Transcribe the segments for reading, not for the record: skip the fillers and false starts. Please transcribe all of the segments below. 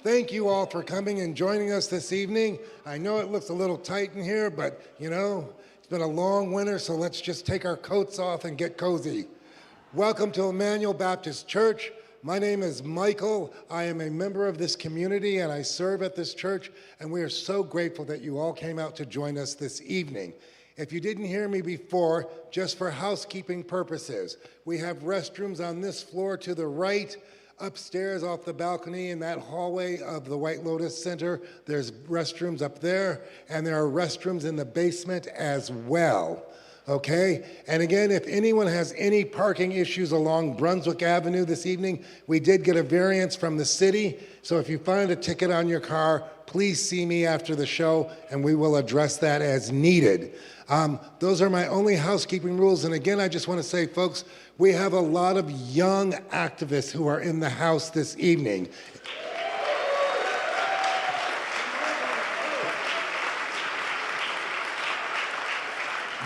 Thank you all for coming and joining us this evening. I know it looks a little tight in here, but it's been a long winter, so let's just take our coats off and get cozy. Welcome to Emmanuel Baptist Church. My name is Michael. I am a member of this community and I serve at this church, and we are so grateful that you all came out to join us this evening. If you didn't hear me before, just for housekeeping purposes, we have restrooms on this floor to the right. Upstairs off the balcony in that hallway of the White Lotus Center, there's restrooms up there, and there are restrooms in the basement as well, okay? And again, if anyone has any parking issues along Brunswick Avenue this evening, we did get a variance from the city, so if you find a ticket on your car, please see me after the show, and we will address that as needed. Those are my only housekeeping rules, and again, I just want to say, folks, we have a lot of young activists who are in the house this evening.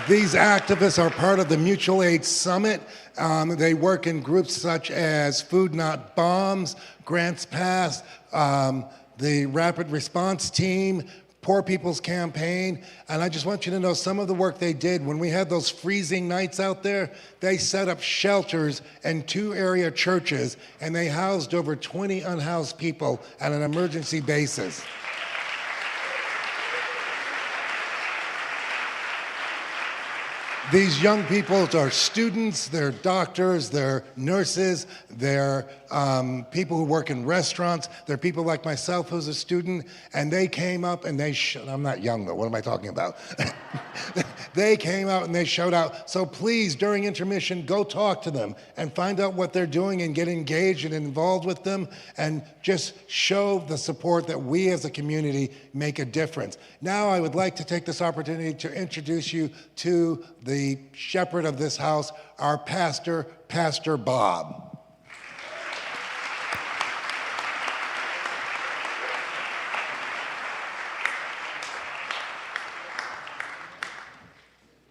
These activists are part of the Mutual Aid Summit. They work in groups such as Food Not Bombs, Grants Pass, the Rapid Response Team, Poor People's Campaign, and I just want you to know some of the work they did. When we had those freezing nights out there, they set up shelters in 2 area churches, and they housed over 20 unhoused people on an emergency basis. These young people are students, they're doctors, they're nurses, they're people who work in restaurants, they're people like myself who's a student, and they came up and I'm not young though, what am I talking about? They came out and they showed out. So please, during intermission, go talk to them and find out what they're doing and get engaged and involved with them and just show the support that we as a community make a difference. Now I would like to take this opportunity to introduce you to the shepherd of this house, our pastor, Pastor Bob.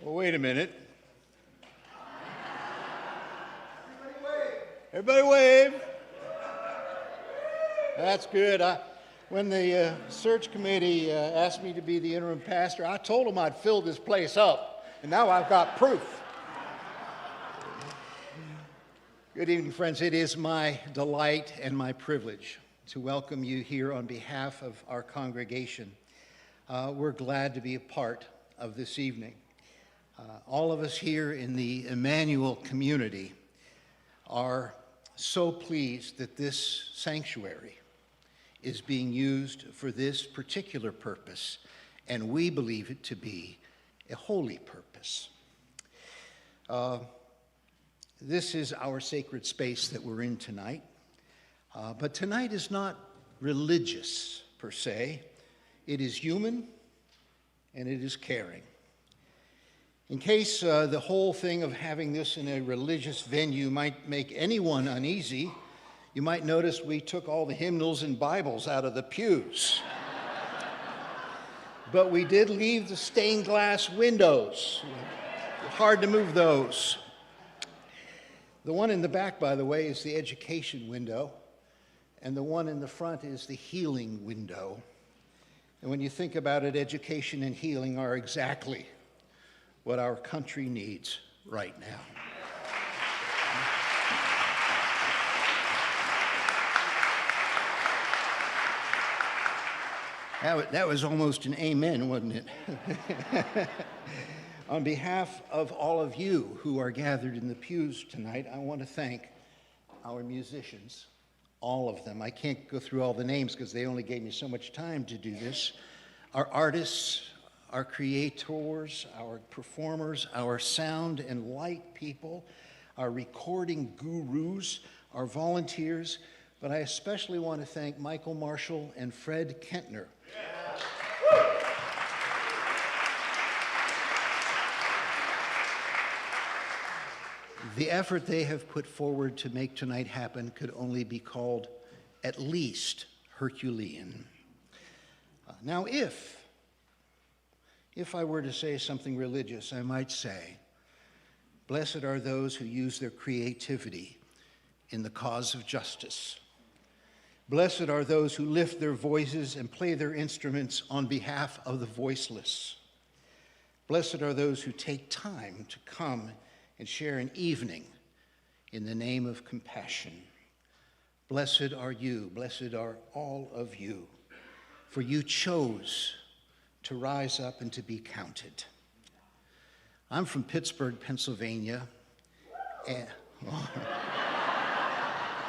Well, wait a minute. Everybody wave. That's good. When the search committee asked me to be the interim pastor, I told them I'd fill this place up, and now I've got proof. Good evening, friends. It is my delight and my privilege to welcome you here on behalf of our congregation. We're glad to be a part of this evening. All of us here in the Emmanuel community are so pleased that this sanctuary is being used for this particular purpose, and we believe it to be a holy purpose. This is our sacred space that we're in tonight, but tonight is not religious per se. It is human and it is caring. In case the whole thing of having this in a religious venue might make anyone uneasy, you might notice we took all the hymnals and Bibles out of the pews. But we did leave the stained glass windows. Hard to move those. The one in the back, by the way, is the education window, and the one in the front is the healing window. And when you think about it, education and healing are exactly what our country needs right now. That was almost an amen, wasn't it? On behalf of all of you who are gathered in the pews tonight, I want to thank our musicians, all of them. I can't go through all the names because they only gave me so much time to do this. Our artists, our creators, our performers, our sound and light people, our recording gurus, our volunteers, but I especially want to thank Michael Marshall and Fred Kentner. The effort they have put forward to make tonight happen could only be called at least Herculean. Now, if I were to say something religious, I might say, blessed are those who use their creativity in the cause of justice. Blessed are those who lift their voices and play their instruments on behalf of the voiceless. Blessed are those who take time to come and share an evening in the name of compassion. Blessed are you, blessed are all of you, for you chose to rise up and to be counted. I'm from Pittsburgh, Pennsylvania, and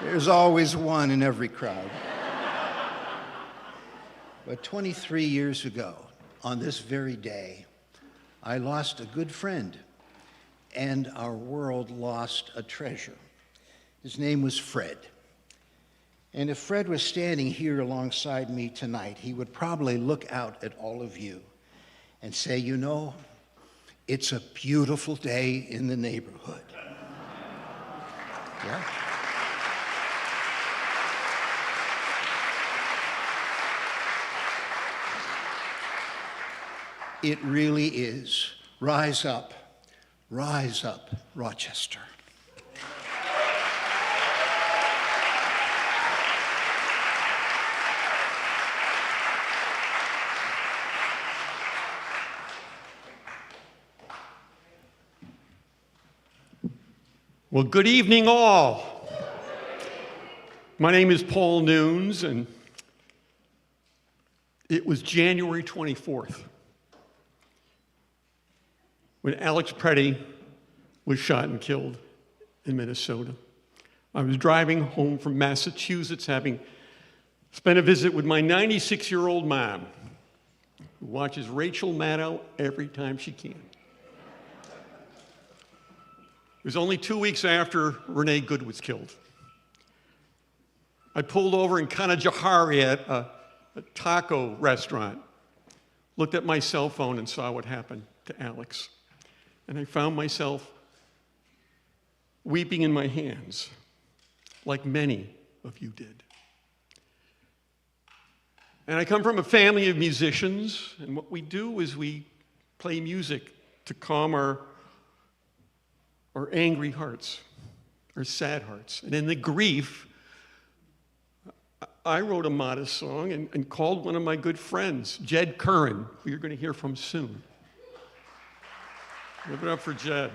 there's always one in every crowd. But 23 years ago, on this very day, I lost a good friend, and our world lost a treasure. His name was Fred. And if Fred was standing here alongside me tonight, he would probably look out at all of you and say, you know, it's a beautiful day in the neighborhood. Yeah. It really is. Rise up, Rochester. Well, good evening, all. My name is Paul Nunes, and it was January 24th when Alex Preddy was shot and killed in Minnesota. I was driving home from Massachusetts, having spent a visit with my 96-year-old mom, who watches Rachel Maddow every time she can. It was only 2 weeks after Renee Good was killed. I pulled over in Kanajahari at a taco restaurant, looked at my cell phone and saw what happened to Alex. And I found myself weeping in my hands, like many of you did. And I come from a family of musicians, and what we do is we play music to calm our angry hearts, our sad hearts. And in the grief, I wrote a modest song and called one of my good friends, Jed Curran, who you're going to hear from soon. Give it up for Jed.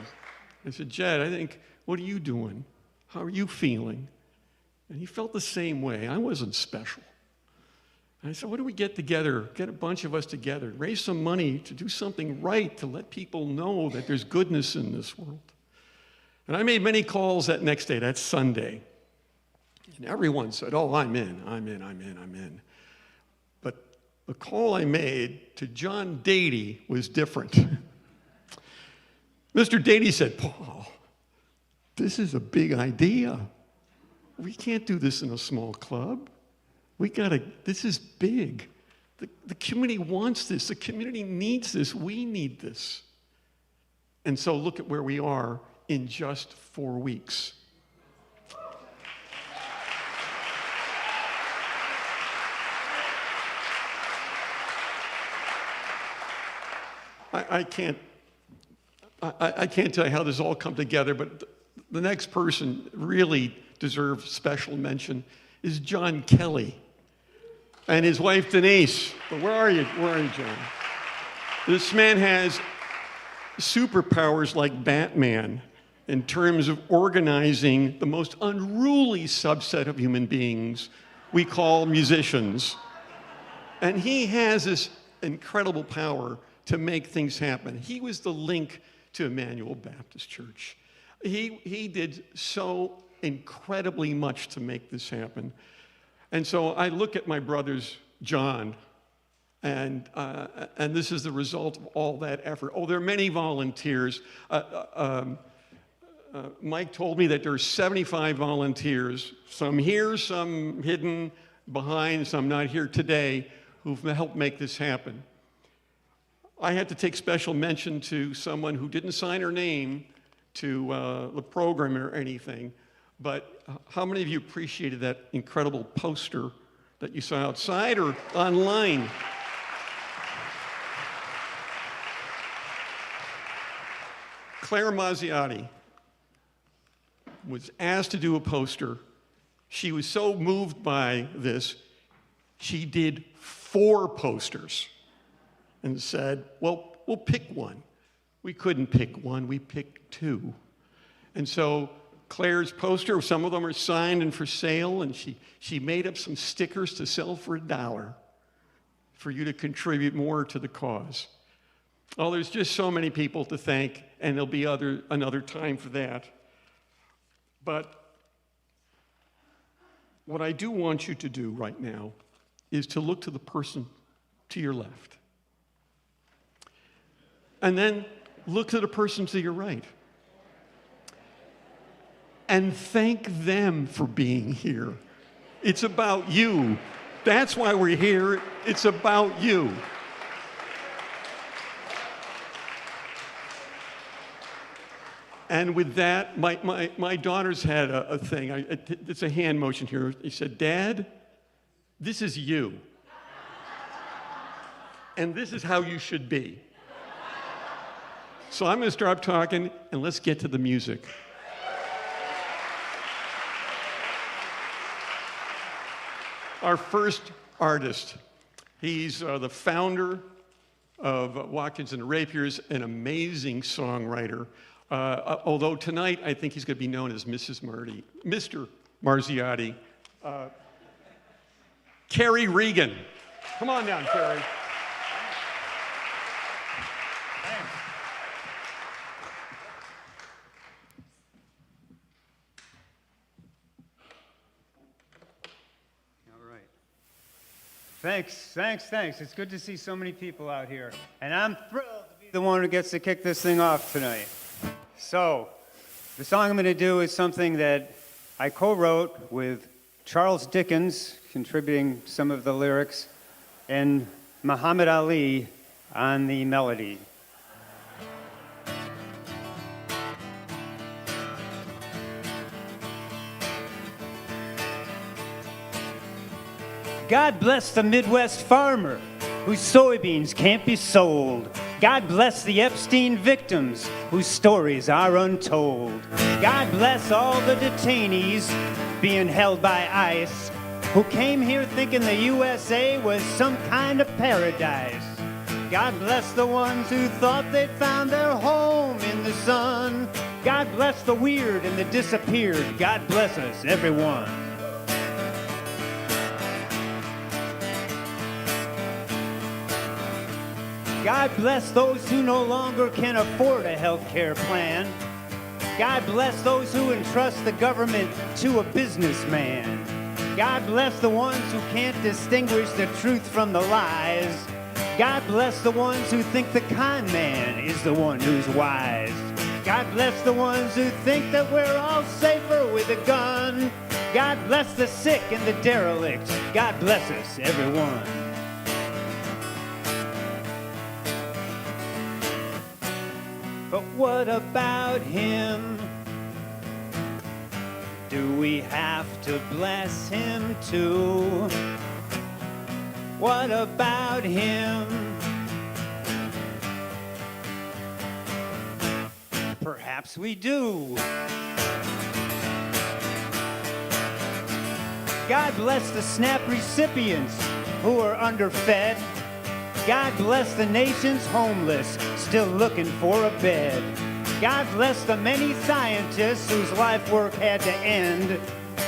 I said, Jed, I think, what are you doing? How are you feeling? And he felt the same way. I wasn't special. And I said, what do we get together, get a bunch of us together, raise some money to do something right, to let people know that there's goodness in this world. And I made many calls that next day, that Sunday. And everyone said, oh, I'm in. But the call I made to John Dady was different. Mr. Dady said, Paul, this is a big idea. We can't do this in a small club. This is big. The community wants this. The community needs this. We need this. And so look at where we are in just 4 weeks. I can't tell you how this all come together, but the next person really deserves special mention is John Kelly and his wife Denise. But where are you? Where are you, John? This man has superpowers like Batman in terms of organizing the most unruly subset of human beings we call musicians. And he has this incredible power to make things happen. He was the link to Emmanuel Baptist Church. He did so incredibly much to make this happen. And so I look at my brothers, John, and this is the result of all that effort. Oh, there are many volunteers. Mike told me that there are 75 volunteers, some here, some hidden behind, some not here today, who've helped make this happen. I had to take special mention to someone who didn't sign her name to the program or anything, but how many of you appreciated that incredible poster that you saw outside or online? Claire Mazziotti was asked to do a poster She was so moved by this, she did 4 posters and said, well, we'll pick one. We couldn't pick one, we picked 2. And so Claire's poster, some of them are signed and for sale, and she made up some stickers to sell for $1 for you to contribute more to the cause. Oh, there's just so many people to thank, and there'll be another time for that. But what I do want you to do right now is to look to the person to your left. And then look to the person to your right. And thank them for being here. It's about you. That's why we're here. It's about you. And with that, my daughters had a thing. It's a hand motion here. He said, Dad, this is you. And this is how you should be. So I'm going to start talking, and let's get to the music. Our first artist, he's the founder of Watkins and the Rapiers, an amazing songwriter. Although tonight, I think he's going to be known as Mr. Marziotti. Kerry Regan. Come on down, Kerry. Thanks. It's good to see so many people out here. And I'm thrilled to be the one who gets to kick this thing off tonight. So, the song I'm going to do is something that I co-wrote with Charles Dickens, contributing some of the lyrics, and Muhammad Ali on the melody. God bless the Midwest farmer whose soybeans can't be sold. God bless the Epstein victims whose stories are untold. God bless all the detainees being held by ICE who came here thinking the USA was some kind of paradise. God bless the ones who thought they'd found their home in the sun. God bless the weird and the disappeared. God bless us, everyone. God bless those who no longer can afford a health care plan. God bless those who entrust the government to a businessman. God bless the ones who can't distinguish the truth from the lies. God bless the ones who think the con man is the one who's wise. God bless the ones who think that we're all safer with a gun. God bless the sick and the derelict. God bless us, everyone. But what about him? Do we have to bless him too? What about him? Perhaps we do. God bless the SNAP recipients who are underfed. God bless the nation's homeless, still looking for a bed. God bless the many scientists whose life work had to end.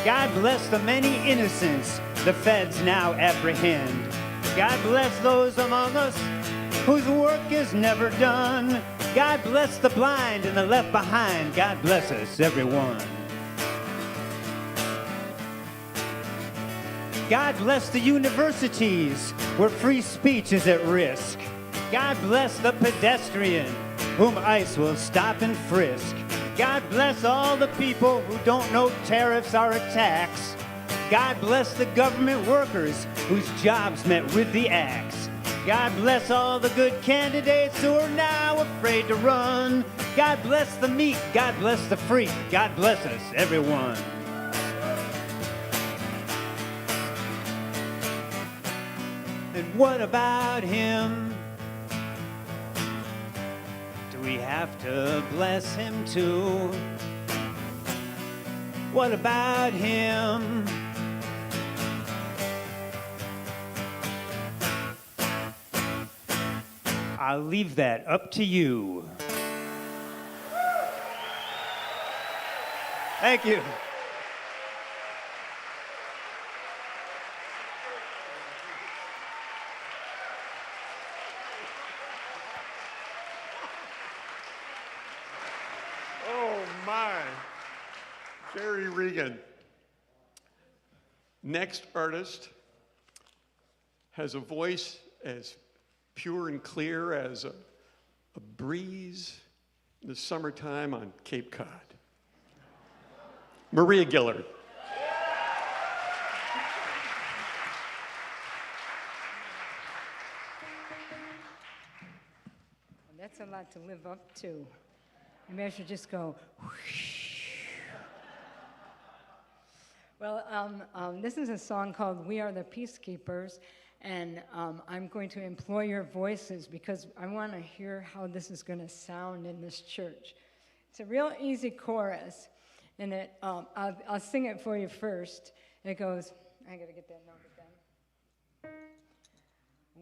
God bless the many innocents the feds now apprehend. God bless those among us whose work is never done. God bless the blind and the left behind. God bless us, everyone. God bless the universities where free speech is at risk. God bless the pedestrian whom ICE will stop and frisk. God bless all the people who don't know tariffs are a tax. God bless the government workers whose jobs met with the axe. God bless all the good candidates who are now afraid to run. God bless the meek, God bless the freak, God bless us, everyone. And what about him? Do we have to bless him too? What about him? I'll leave that up to you. Thank you. Oh, my. Jerry Regan. Next artist has a voice as pure and clear as a breeze in the summertime on Cape Cod. Maria Gillard. That's a lot to live up to. Maybe I should just go. Well, this is a song called "We Are the Peacekeepers," and I'm going to employ your voices because I want to hear how this is going to sound in this church. It's a real easy chorus, and I'll sing it for you first. It goes, I got to get that note again.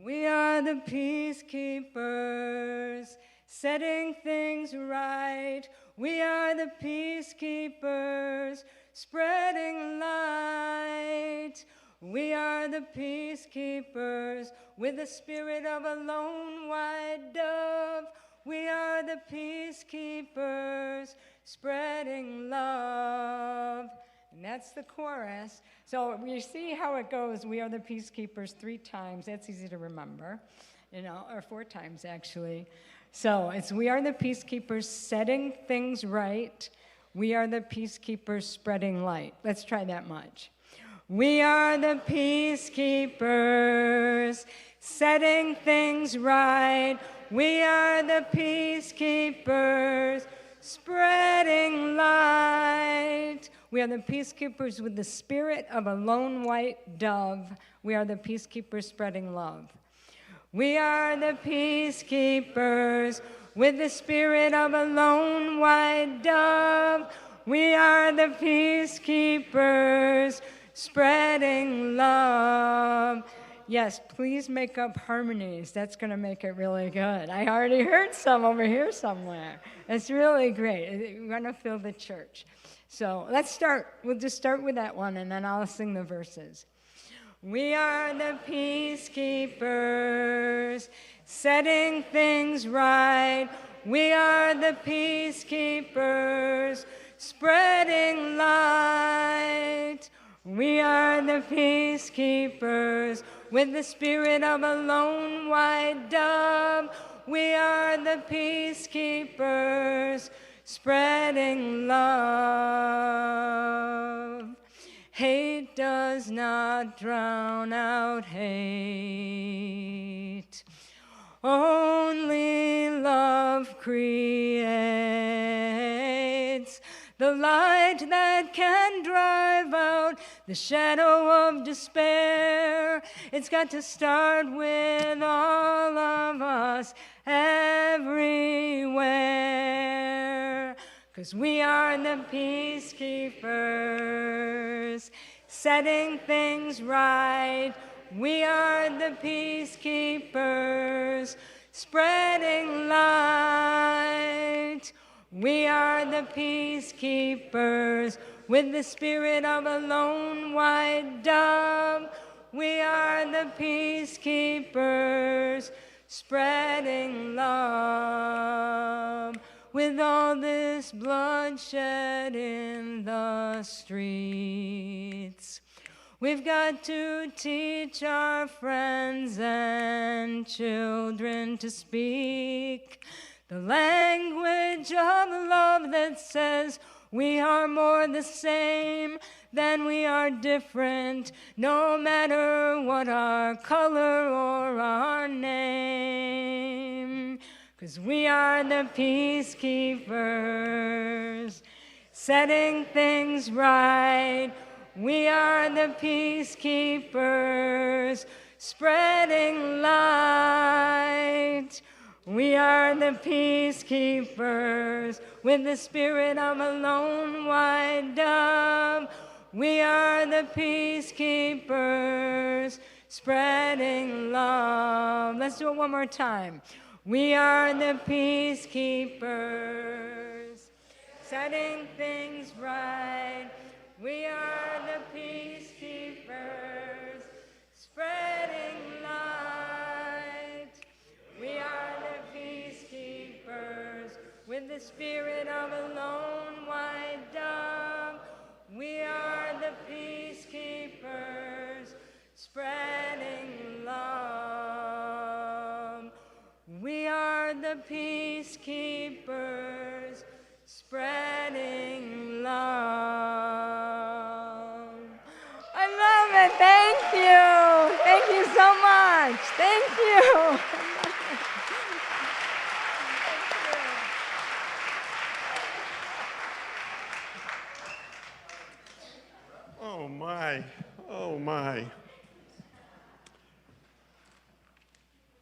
We are the peacekeepers, setting things right. We are the peacekeepers, spreading light. We are the peacekeepers, with the spirit of a lone white dove. We are the peacekeepers, spreading love. And that's the chorus. So you see how it goes. We are the peacekeepers 3 times. That's easy to remember, or 4 times actually. So it's we are the peacekeepers setting things right. We are the peacekeepers spreading light. Let's try that much. We are the peacekeepers setting things right. We are the peacekeepers spreading light. We are the peacekeepers with the spirit of a lone white dove. We are the peacekeepers spreading love. We are the peacekeepers with the spirit of a lone white dove. We are the peacekeepers spreading love. Yes, please make up harmonies. That's going to make it really good. I already heard some over here somewhere. It's really great. We're going to fill the church. So let's start. We'll just start with that one, and then I'll sing the verses. We are the peacekeepers, setting things right. We are the peacekeepers, spreading light. We are the peacekeepers, with the spirit of a lone white dove. We are the peacekeepers, spreading love. Hate does not drown out hate. Only love creates the light that can drive out the shadow of despair. It's got to start with all of us everywhere. 'Cause we are the peacekeepers, setting things right. We are the peacekeepers, spreading light. We are the peacekeepers, with the spirit of a lone white dove. We are the peacekeepers, spreading love. With all this bloodshed in the streets, we've got to teach our friends and children to speak the language of love that says we are more the same than we are different, no matter what our color or our name. 'Cause we are the peacekeepers, setting things right. We are the peacekeepers, spreading light. We are the peacekeepers with the spirit of a lone white dove. We are the peacekeepers spreading love. Let's do it one more time. We are the peacekeepers setting things right. We are the peacekeepers spreading light. We are the peacekeepers with the spirit of a lone white dove. We are the peacekeepers spreading love. We are the peacekeepers spreading love. I love it. Thank you. Thank you so much. Thank you. Oh my, oh my.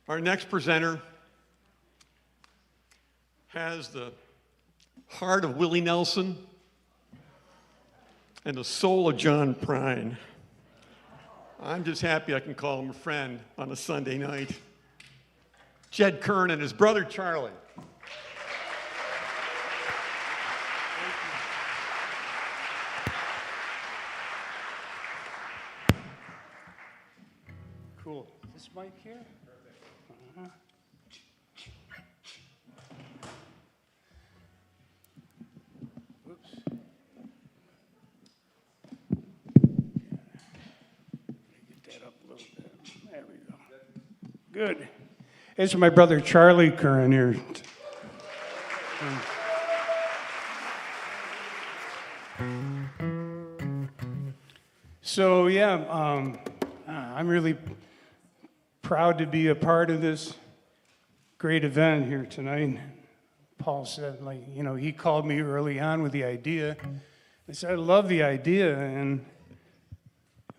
Our next presenter has the heart of Willie Nelson and the soul of John Prine. I'm just happy I can call him a friend on a Sunday night. Jed Kern and his brother Charlie. Cool. Is this mic here? Uh-huh. Whoops. Get that up a little bit. There we go. Good. This is my brother Charlie Curran here. So yeah, I'm really proud to be a part of this great event here tonight. Paul said, he called me early on with the idea. I said, I love the idea, and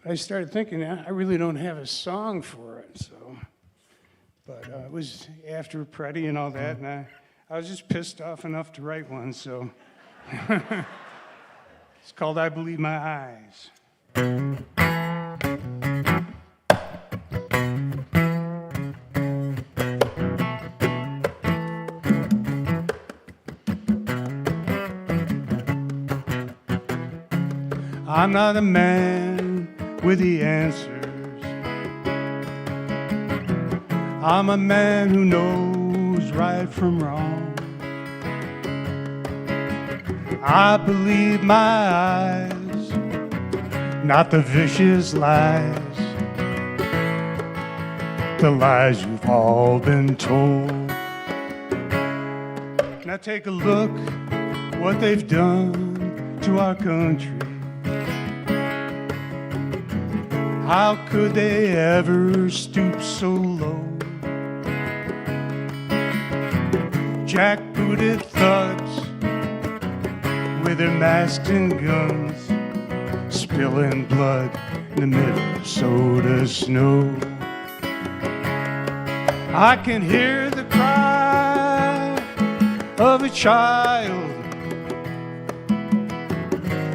I started thinking, I really don't have a song for it, but it was after Preddy and all that, and I was just pissed off enough to write one, so. It's called I Believe My Eyes. I'm not a man with the answers. I'm a man who knows right from wrong. I believe my eyes, not the vicious lies, the lies you've all been told. Now take a look what they've done to our country. How could they ever stoop so low? Jackbooted thugs with their masks and guns, spilling blood in the Minnesota snow. I can hear the cry of a child,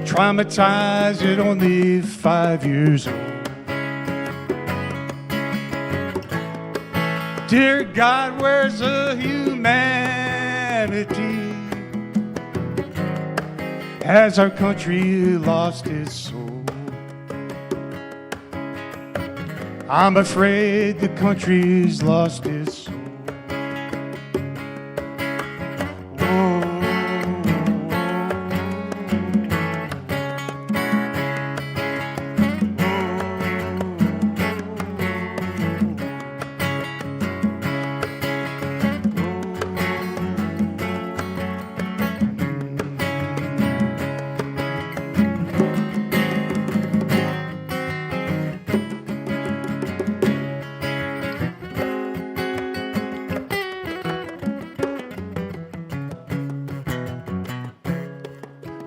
traumatized at only 5 years old. Dear God, where's the humanity? Has our country lost its soul? I'm afraid the country's lost its soul.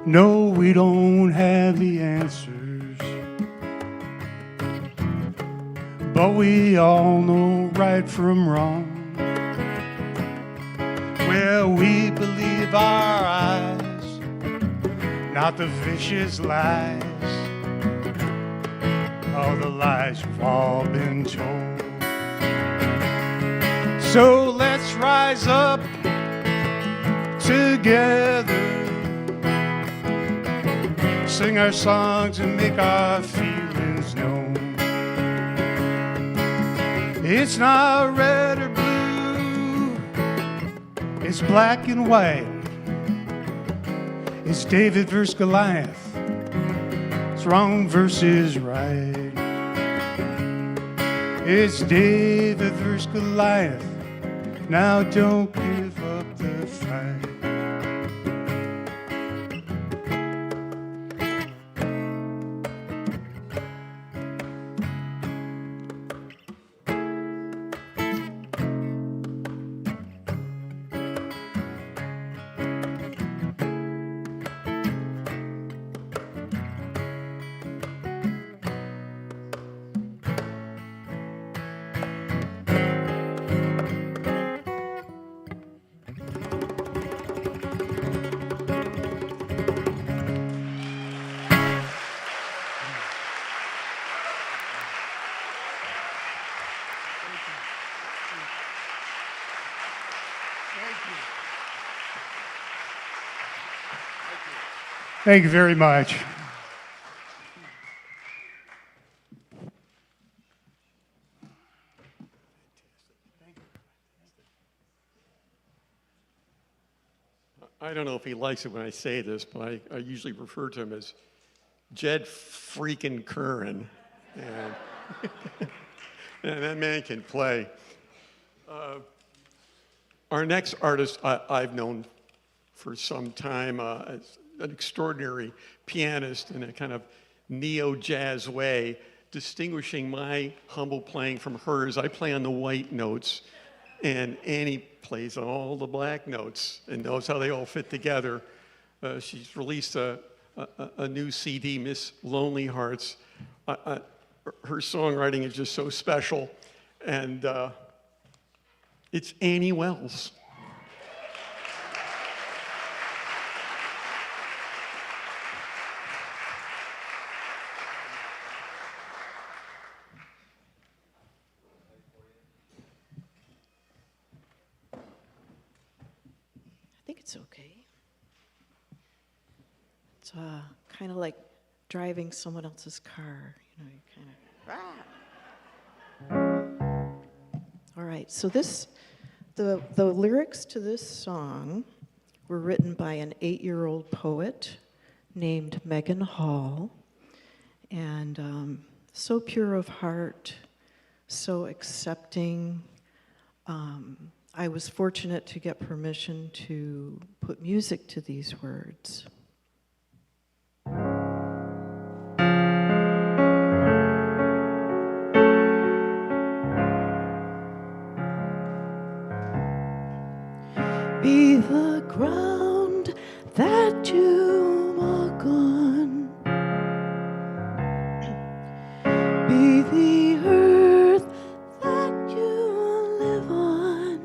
No, we don't have the answers, but we all know right from wrong. Well, we believe our eyes, not the vicious lies. All the lies we've all been told. So let's rise up together, sing our songs and make our feelings known. It's not red or blue, it's black and white. It's David versus Goliath, it's wrong versus right. It's David versus Goliath, now don't give up the fight. Thank you very much. I don't know if he likes it when I say this, but I usually refer to him as Jed freaking Curran. And, and that man can play. Our next artist I've known for some time as an extraordinary pianist in a kind of neo-jazz way, distinguishing my humble playing from hers. I play on the white notes, and Annie plays on all the black notes and knows how they all fit together. She's released a new CD, Miss Lonely Hearts. Her songwriting is just so special, and it's Annie Wells. I think it's okay. It's kind of like driving someone else's car. You know, you kind of. All right. So the lyrics to this song were written by an 8-year-old poet named Megan Hall, and so pure of heart, so accepting. I was fortunate to get permission to put music to these words. Be the ground that you walk on, be the earth that you live on,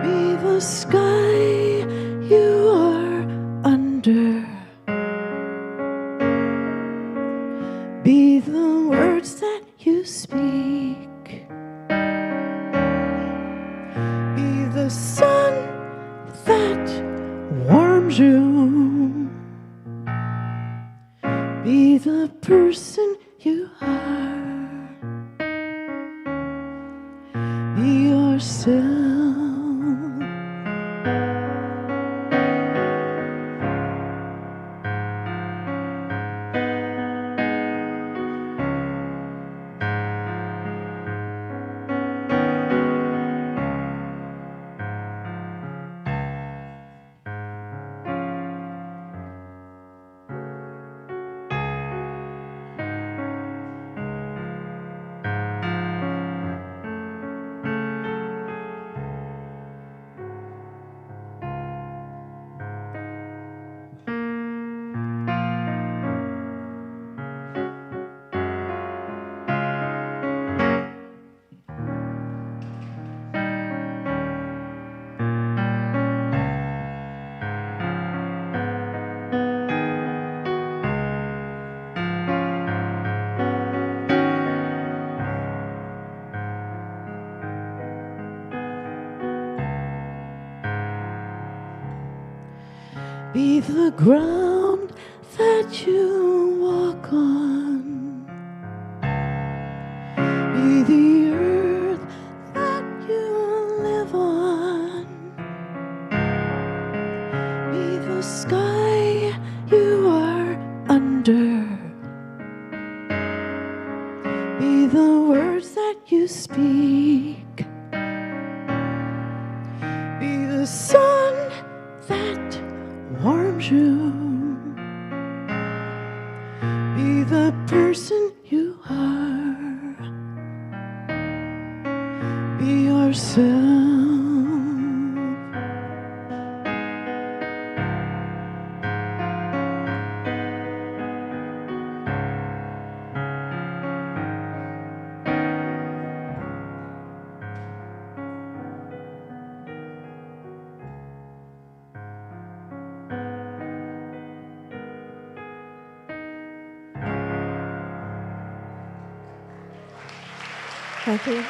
be the sky you are under, be the words that you speak, be the sun that warms you, be the person you are, be yourself. be the ground that you walk on, be the earth that you live on, be the sky you are under, be the words that you speak, be the sun that warms you, be the person you are, be yourself. Thank you.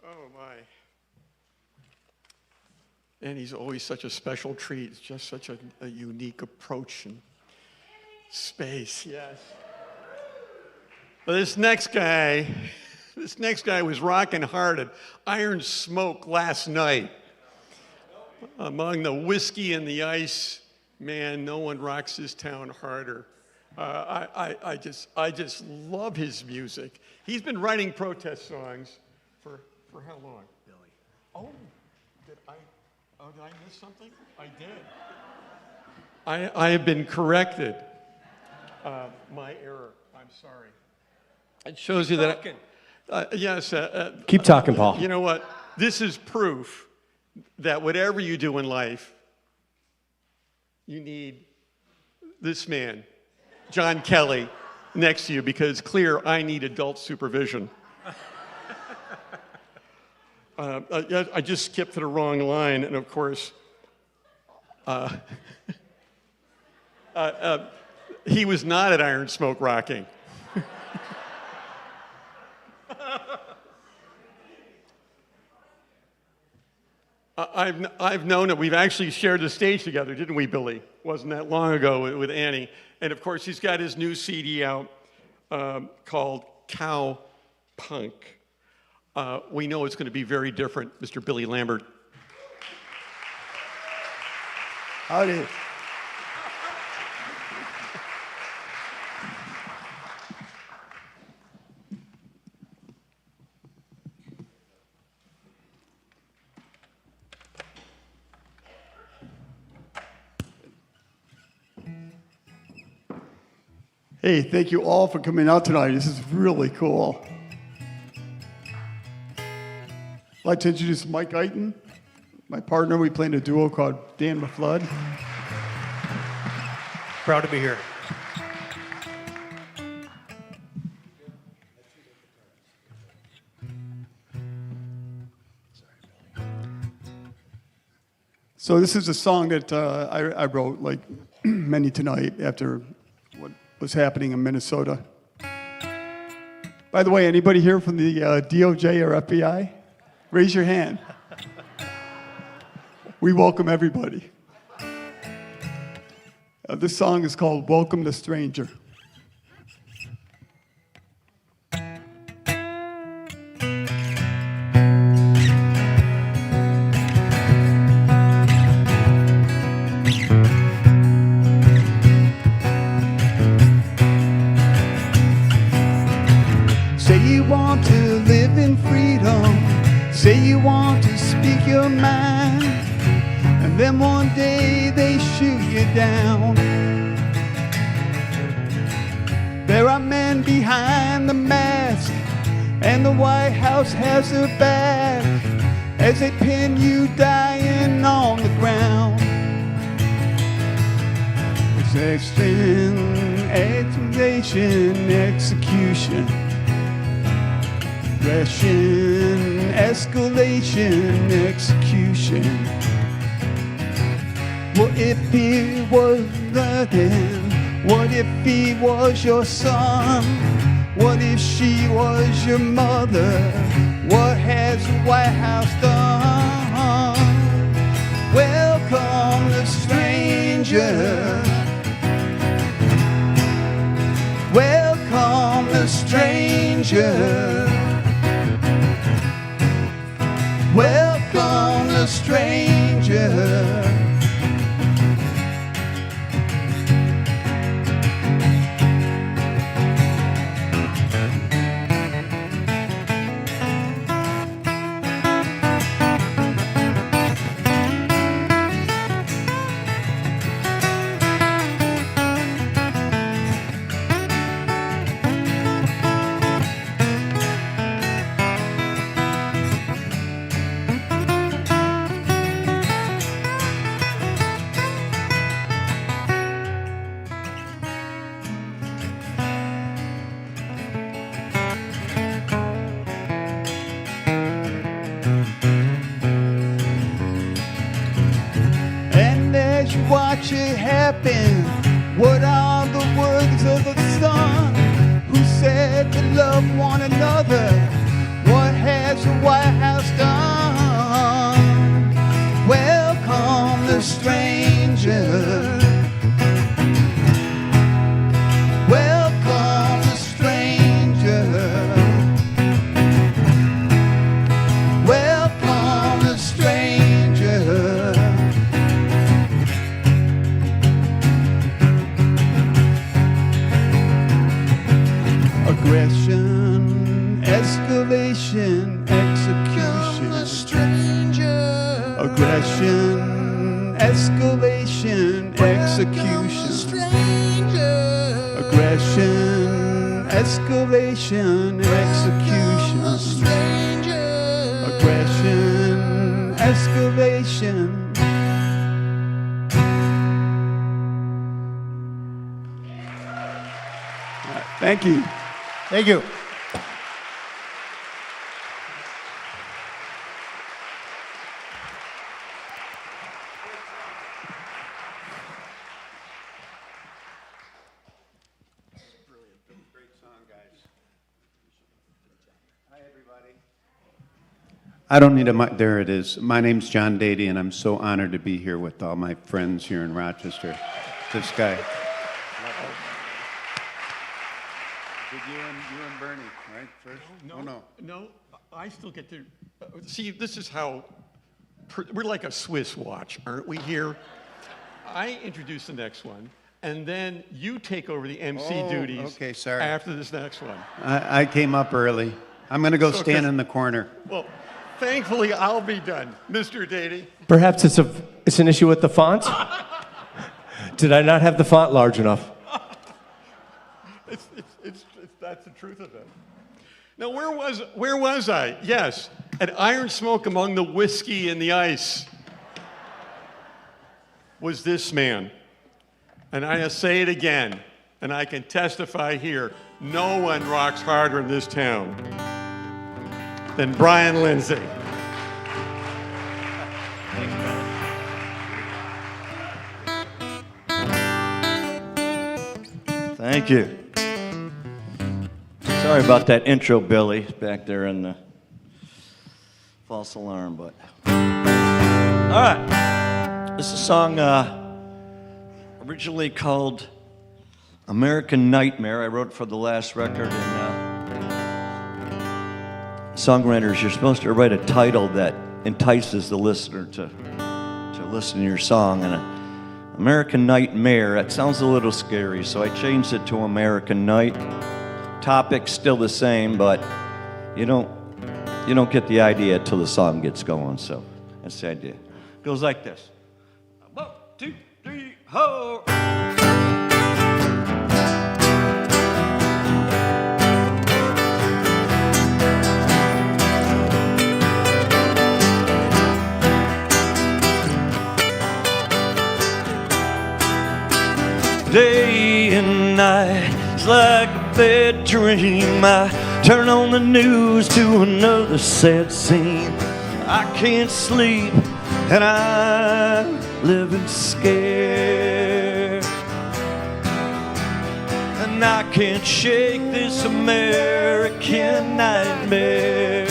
Oh, my. And he's always such a special treat. It's just such a unique approach and space, yes. Well, this next guy was rocking hard at Iron Smoke last night. Among the whiskey and the ice, man, no one rocks this town harder. I just love his music. He's been writing protest songs for how long? Billy. Oh, did I miss something? I did. I have been corrected. My error. I'm sorry. It shows you that. Yes. Keep talking, Paul. You know what? This is proof that whatever you do in life, you need this man, John Kelly, next to you, because it's clear I need adult supervision. I just skipped to the wrong line, and of course, he was not at Iron Smoke rocking. I've known it. We've actually shared the stage together, didn't we, Billy? Wasn't that long ago with Annie. And of course, he's got his new CD out called Cow Punk. We know it's going to be very different, Mr. Billy Lambert. Howdy. Hey, thank you all for coming out tonight. This is really cool. I'd like to introduce Mike Eiton, my partner. We play in a duo called Dan McFlood. Proud to be here. So this is a song that I wrote, like many tonight, after what was happening in Minnesota. By the way, anybody here from the DOJ or FBI? Raise your hand. We welcome everybody. This song is called Welcome the Stranger. Say you want to live in freedom. Say you want to speak your mind. And then one day they shoot you down. There are men behind the mask, and the White House has their back as they pin you dying on the ground. It's accusation, execution, aggression, escalation, execution. Well, if it was nothing? What if he was your son? What if she was your mother? What has the White House done? Welcome the stranger. Welcome the stranger. Welcome the stranger. As you watch it happen, what are the words of the son who said to love one another? What has the White House done? Welcome the stranger. Welcome the stranger. Welcome the stranger. Aggression, escalation, execution. The stranger. Aggression, escalation, execution. The stranger. Aggression, escalation, execution. The stranger. Aggression, escalation. Thank you. Thank you. I don't need a mic. There it is. My name's John Dady, and I'm so honored to be here with all my friends here in Rochester. This guy. Did you and Bernie, right? First? No, I still get to see. This is how we're like a Swiss watch, aren't we? Here, I introduce the next one, and then you take over the MC duties. Okay, sorry. After this next one. I came up early. I'm going to go stand in the corner. Well, thankfully, I'll be done, Mr. Dady. Perhaps it's an issue with the font? Did I not have the font large enough? That's the truth of it. Now, where was I? Yes, at Iron Smoke among the whiskey and the ice was this man. And I say it again, and I can testify here, no one rocks harder in this town than Brian Lindsay. Thank you. Sorry about that intro, Billy, back there in the false alarm, but. All right. This is a song originally called American Nightmare. I wrote it for the last record, and songwriters, you're supposed to write a title that entices the listener to listen to your song. And American Nightmare, that sounds a little scary, so I changed it to American Night. Topic's still the same, but you don't get the idea till the song gets going, so that's the idea. It goes like this. 1, 2, 3, ho! Day and night, it's like a bad dream. I turn on the news to another sad scene. I can't sleep and I'm living scared. and I can't shake this American nightmare.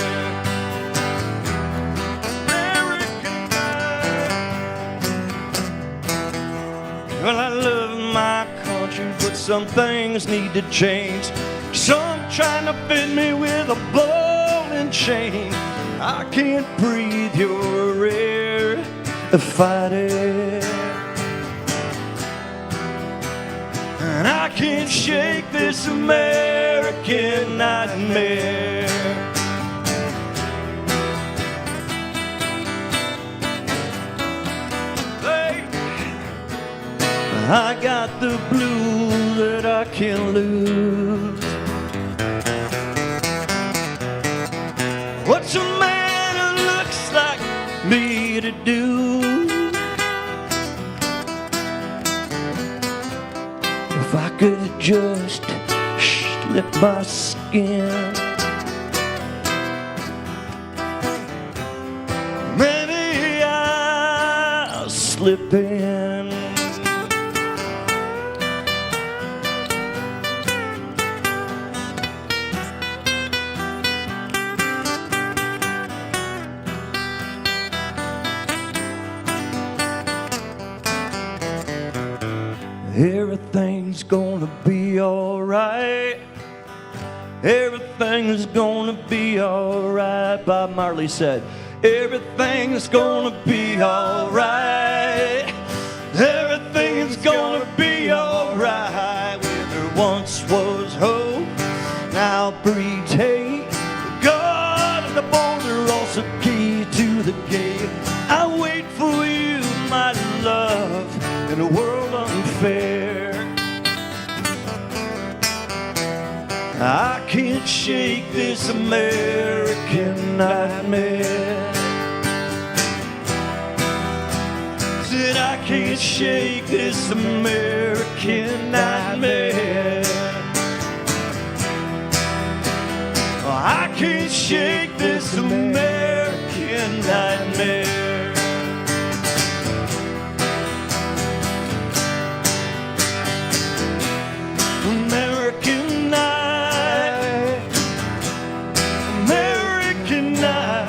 Well, I love my country, but some things need to change. Some trying to fit me with a ball and chain. I can't breathe your air, fighting. And I can't shake this American nightmare. I got the blues that I can't lose. What's a man who looks like me to do? If I could just slip my skin, maybe I'll slip in. Everything's gonna be alright. Everything's gonna be alright. Bob Marley said, everything's gonna be alright. Everything's gonna be alright. Where there once was hope, now breeds hate. God of the border, also key to the gate. I wait for you, my love, in a world unfair. I can't shake this American nightmare. Said I can't shake this American nightmare. I can't shake this American nightmare. American night, American night.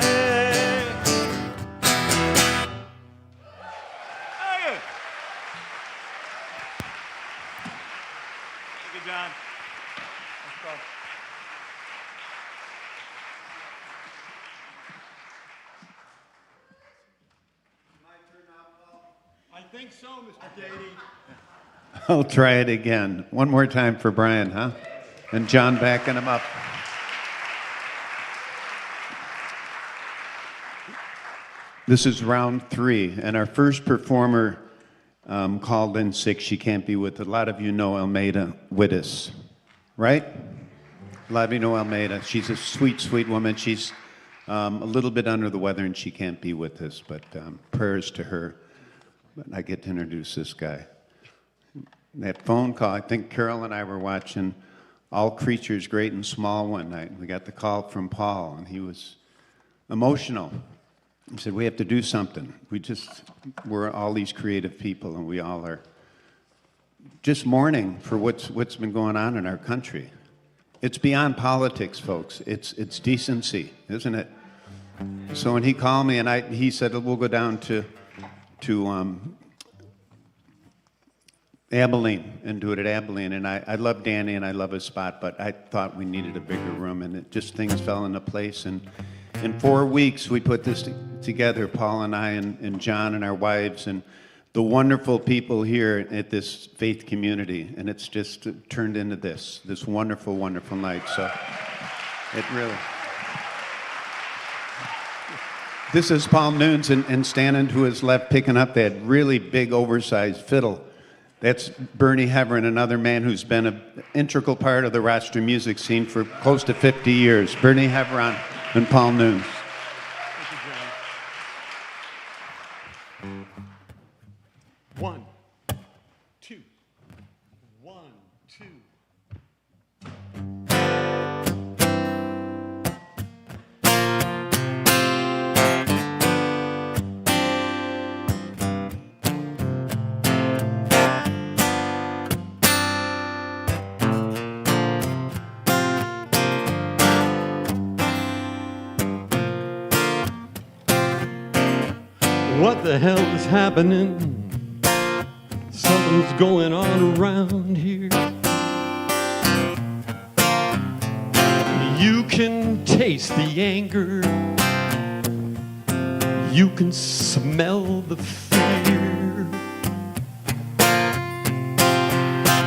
Thank you, John. Let's go. I think so, Mr. Dady. I'll try it again. One more time for Brian, huh? And John backing him up. This is round 3, and our first performer called in sick. She can't be with us. A lot of you know Almeida Wittes, right? A lot of you know Almeida. She's a sweet, sweet woman. She's a little bit under the weather, and she can't be with us, but prayers to her. But I get to introduce this guy. That phone call, I think Carol and I were watching All Creatures Great and Small one night. We got the call from Paul, and he was emotional. He said, we have to do something. We're all these creative people, and we all are just mourning for what's been going on in our country. It's beyond politics, folks. It's decency, isn't it? So when he called me, and he said, we'll go down to Abilene and do it at Abilene. And I love Danny and I love his spot, but I thought we needed a bigger room, and things fell into place. And in 4 weeks, we put this together, Paul and I and John and our wives and the wonderful people here at this faith community. And it's just turned into this wonderful, wonderful night. So it really... This is Paul Nunes, and standing to his left, picking up that really big, oversized fiddle. That's Bernie Heverin, another man who's been an integral part of the Rochester music scene for close to 50 years. Bernie Heverin and Paul Nunes. One, two, one, two. What the hell is happening? Something's going on around here. You can taste the anger. You can smell the fear.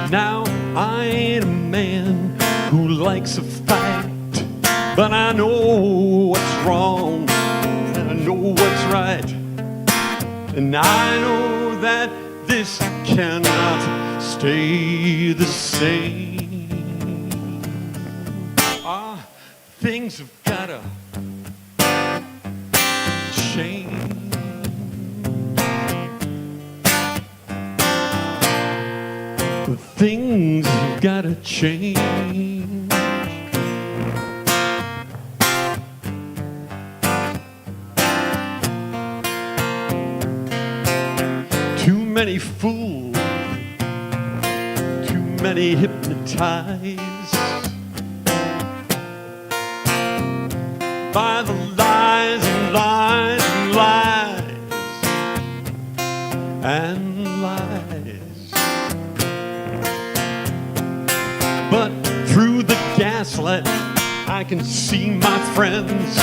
Now, I ain't a man who likes a fight, but I know what's wrong and I know what's right. And I know that this cannot stay the same. Things have gotta change. Things have gotta change. Too many fools, too many hypnotized by the lies and lies and lies and lies. But through the gaslight, I can see my friends,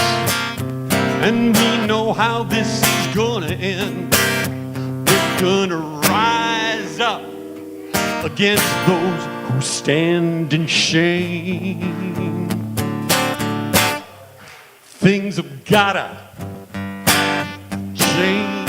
and we know how this is gonna end. We're gonna rise up against those who stand in shame. Things have gotta change.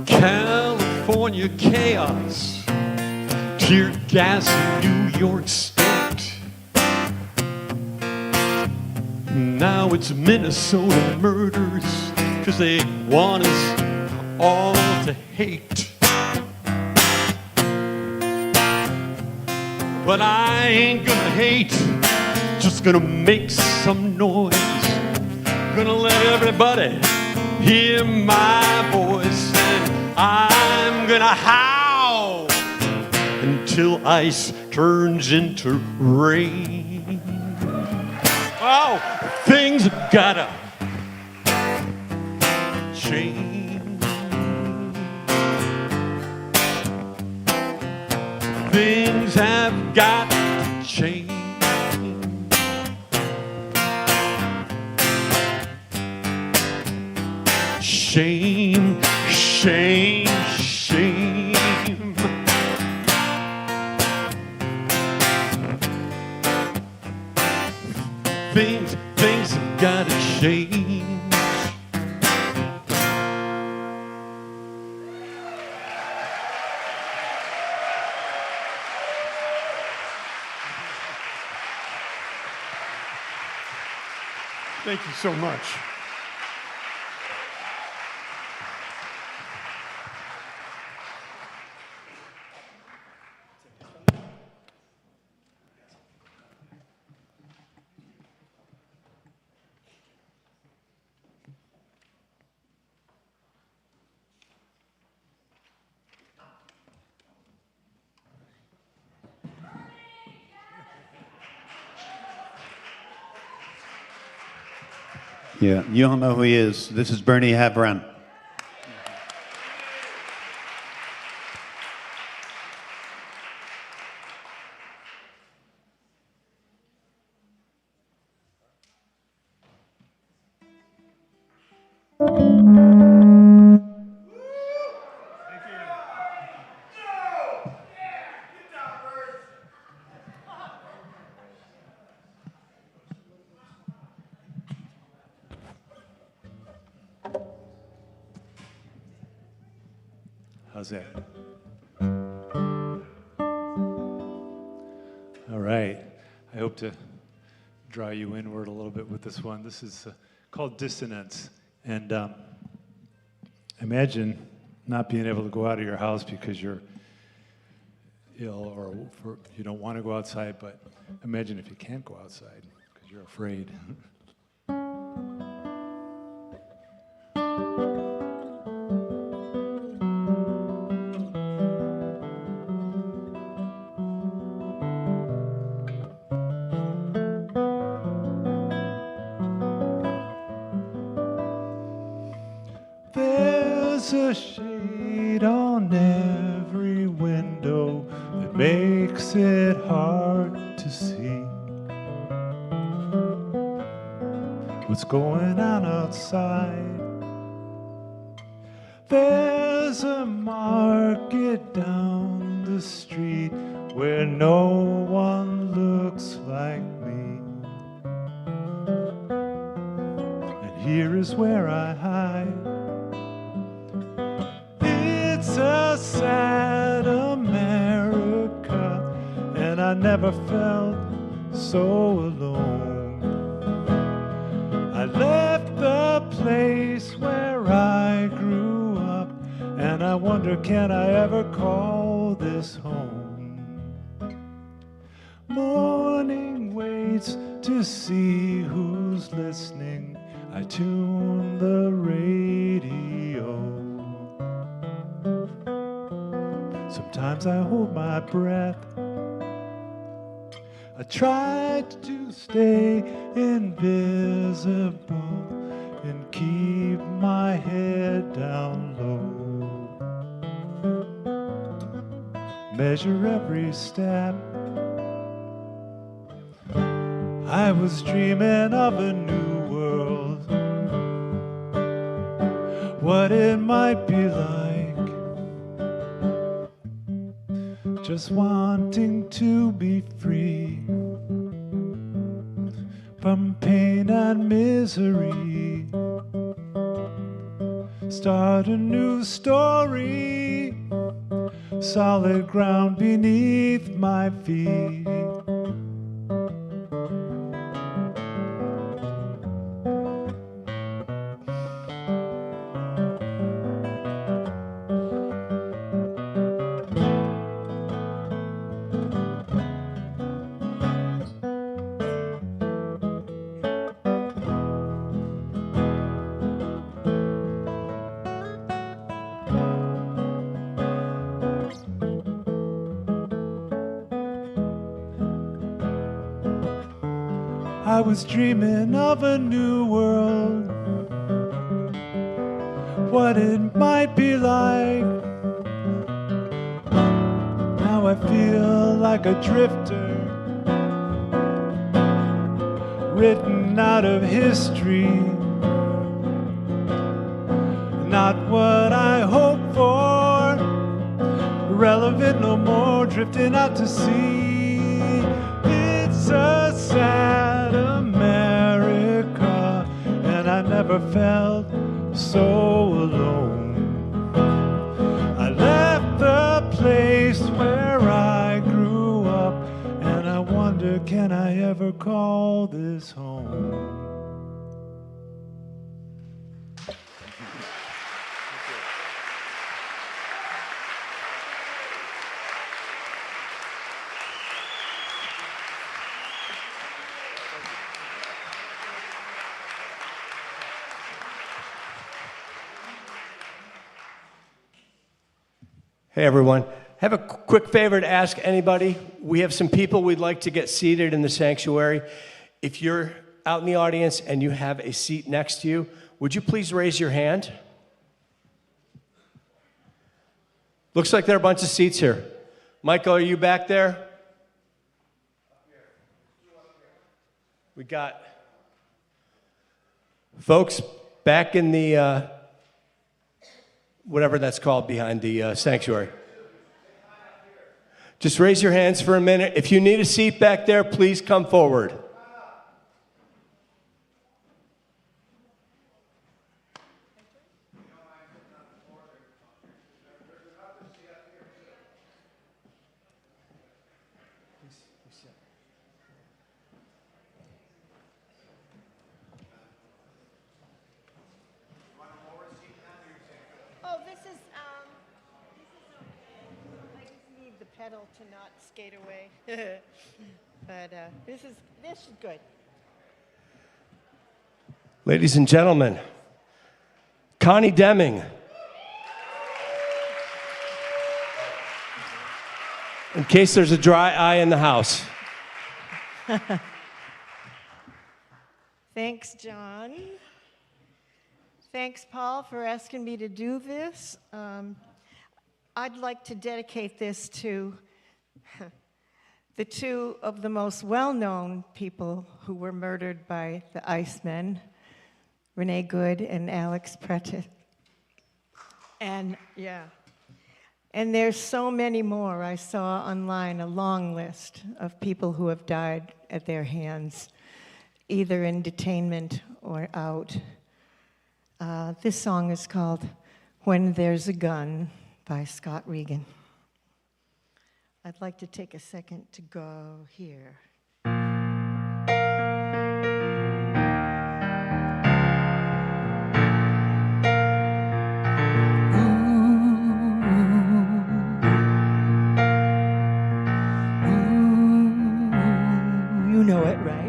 California chaos, tear gas in New York State. Now it's Minnesota murders, 'cause they want us all to hate. But I ain't gonna hate, just gonna make some noise. Gonna let everybody hear my voice, and I'm gonna howl until ice turns into rain. Oh, things have gotta change. Things have got to change. Shame, shame, shame. Things have gotta change. Thank you so much. Yeah, you all know who he is. This is Bernie Havron. How's that? All right. I hope to draw you inward a little bit with this one. This is called Dissonance. And imagine not being able to go out of your house because you're ill or you don't want to go outside, but imagine if you can't go outside because you're afraid. There's a shade on every window that makes it hard to see what's going on outside. There's a market down the street where no one looks like me. And here is where I hide. It's a sad America, and I never felt so alone. I left the place where I grew up, and I wonder, can I ever call this home? Morning waits to see who's listening. I tune the radio. Sometimes I hold my breath. I tried to stay invisible and keep my head down low. Measure every step. I was dreaming of a new world, what it might be like, just wanting to be free from pain and misery. Start a new story, solid ground beneath my feet. I was dreaming of a new world, what it might be like. Now I feel like a drifter, written out of history. Not what I hoped for, relevant no more, drifting out to sea. It's a sad America, and I never felt so alone. I left the place where I grew up, and I wonder, can I ever call this home? Hey, everyone. Have a quick favor to ask anybody. We have some people we'd like to get seated in the sanctuary. If you're out in the audience and you have a seat next to you, would you please raise your hand? Looks like there are a bunch of seats here. Michael, are you back there? We got folks back in the whatever that's called behind the sanctuary. Just raise your hands for a minute. If you need a seat back there, please come forward. pedal to not skate away. But this is good. Ladies and gentlemen, Connie Deming. In case there's a dry eye in the house. Thanks, John. Thanks, Paul, for asking me to do this. I'd like to dedicate this to the two of the most well-known people who were murdered by the Icemen, Renee Good and Alex Prettit. And there's so many more. I saw online a long list of people who have died at their hands, either in detainment or out. This song is called When There's a Gun by Scott Regan. I'd like to take a second to go here. You know it, right?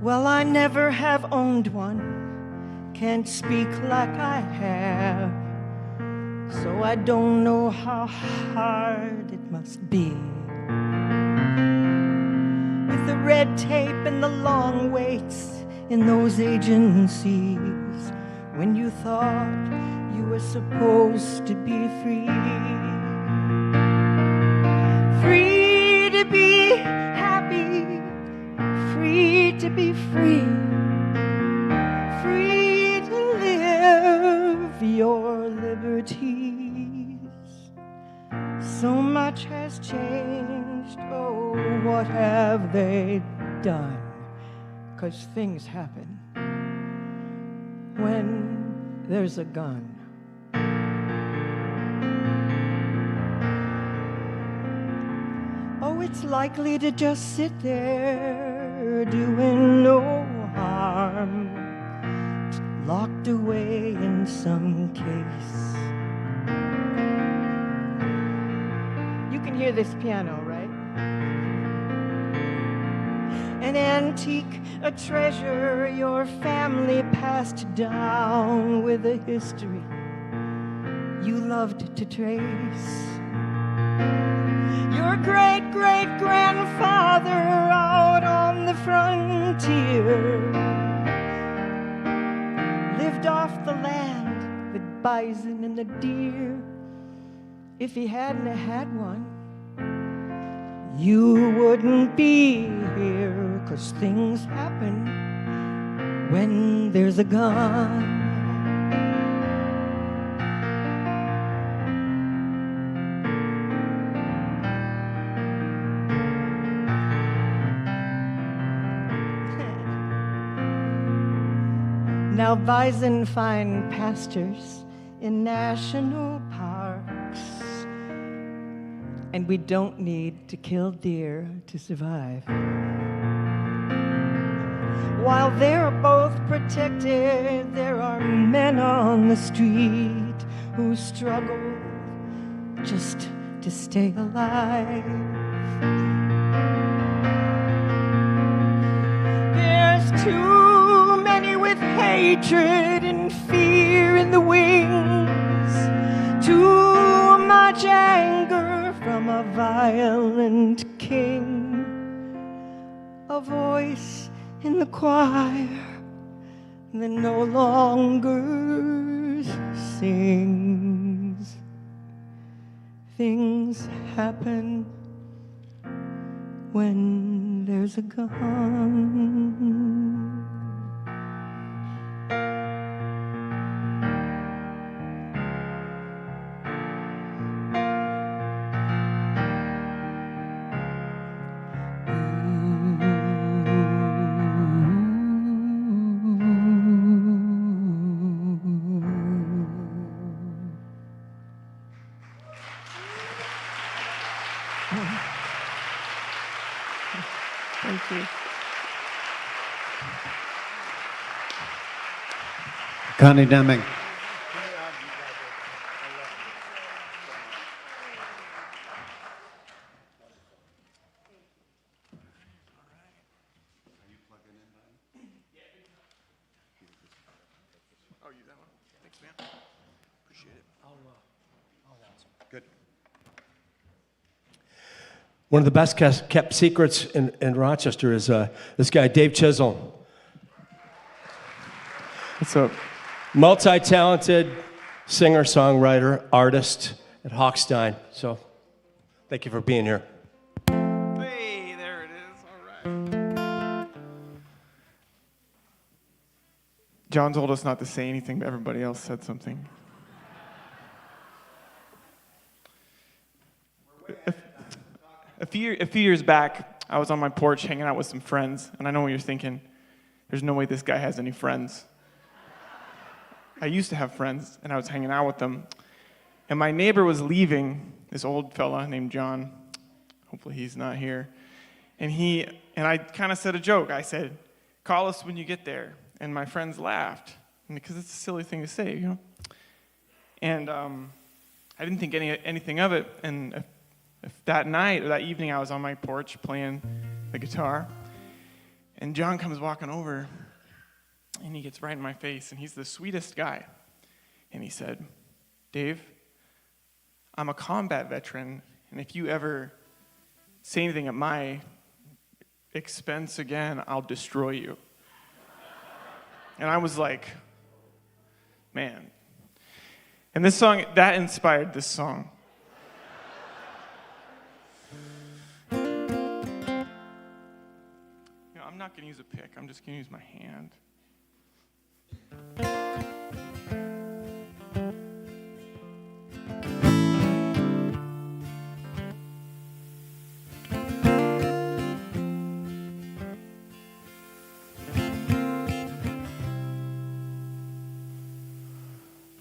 Well, I never have owned one, can't speak like I have, so I don't know how hard it must be. With the red tape and the long waits in those agencies, when you thought you were supposed to be free. Free to be happy, free to be free, free to live your liberties. So much has changed, oh, what have they done? 'Cause things happen when there's a gun. Oh, it's likely to just sit there doing no harm, locked away in some case. You can hear this piano, right? An antique, a treasure your family passed down with a history you loved to trace. Your great-great-grandfather out on the frontier lived off the land, the bison and the deer. If he hadn't had one, you wouldn't be here, 'cause things happen when there's a gun. Now bison find pastures in national parks, and we don't need to kill deer to survive. While they're both protected, there are men on the street who struggle just to stay alive. There's too many with hatred and fear in the wings, too much anger from a violent king, a voice in the choir that no longer sings. Things happen when there's a gun. Thank you. Connie Deming. Oh, you that one? Thanks, man. Appreciate it. Good. One of the best kept secrets in Rochester is this guy, Dave Chisholm. What's up? Multi-talented singer, songwriter, artist at Hawkstein. So thank you for being here. Hey, there it is. All right. John told us not to say anything, but everybody else said something. A few years back, I was on my porch hanging out with some friends, and I know what you're thinking. There's no way this guy has any friends. I used to have friends, and I was hanging out with them. And my neighbor was leaving, this old fella named John. Hopefully he's not here. And I kind of said a joke. I said, "Call us when you get there." And my friends laughed, because it's a silly thing to say, you know. And I didn't think anything of it. And if that night or that evening, I was on my porch playing the guitar, and John comes walking over, and he gets right in my face, and he's the sweetest guy. And he said, "Dave, I'm a combat veteran, and if you ever say anything at my expense again, I'll destroy you." And I was like, man. And this song, that inspired this song. I'm not going to use a pick. I'm just going to use my hand.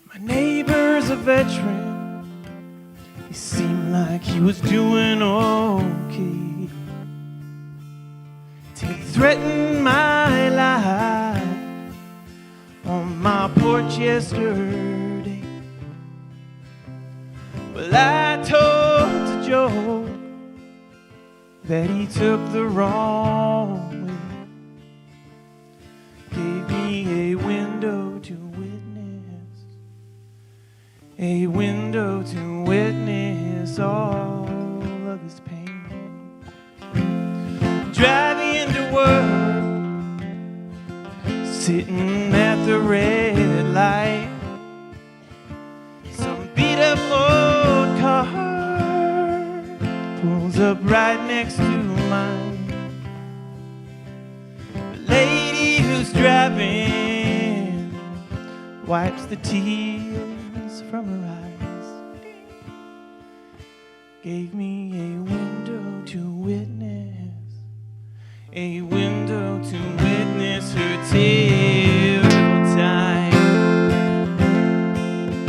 My neighbor's a veteran. He seemed like he was doing okay. He threatened my life on my porch yesterday. Well, I told the joke that he took the wrong way. Gave me a window to witness, a window to witness all of this pain. Driving to work, sitting at the red light, some beat up old car pulls up right next to mine. The lady who's driving wipes the tears from her eyes. Gave me a window to witness, a window to witness her terrible time.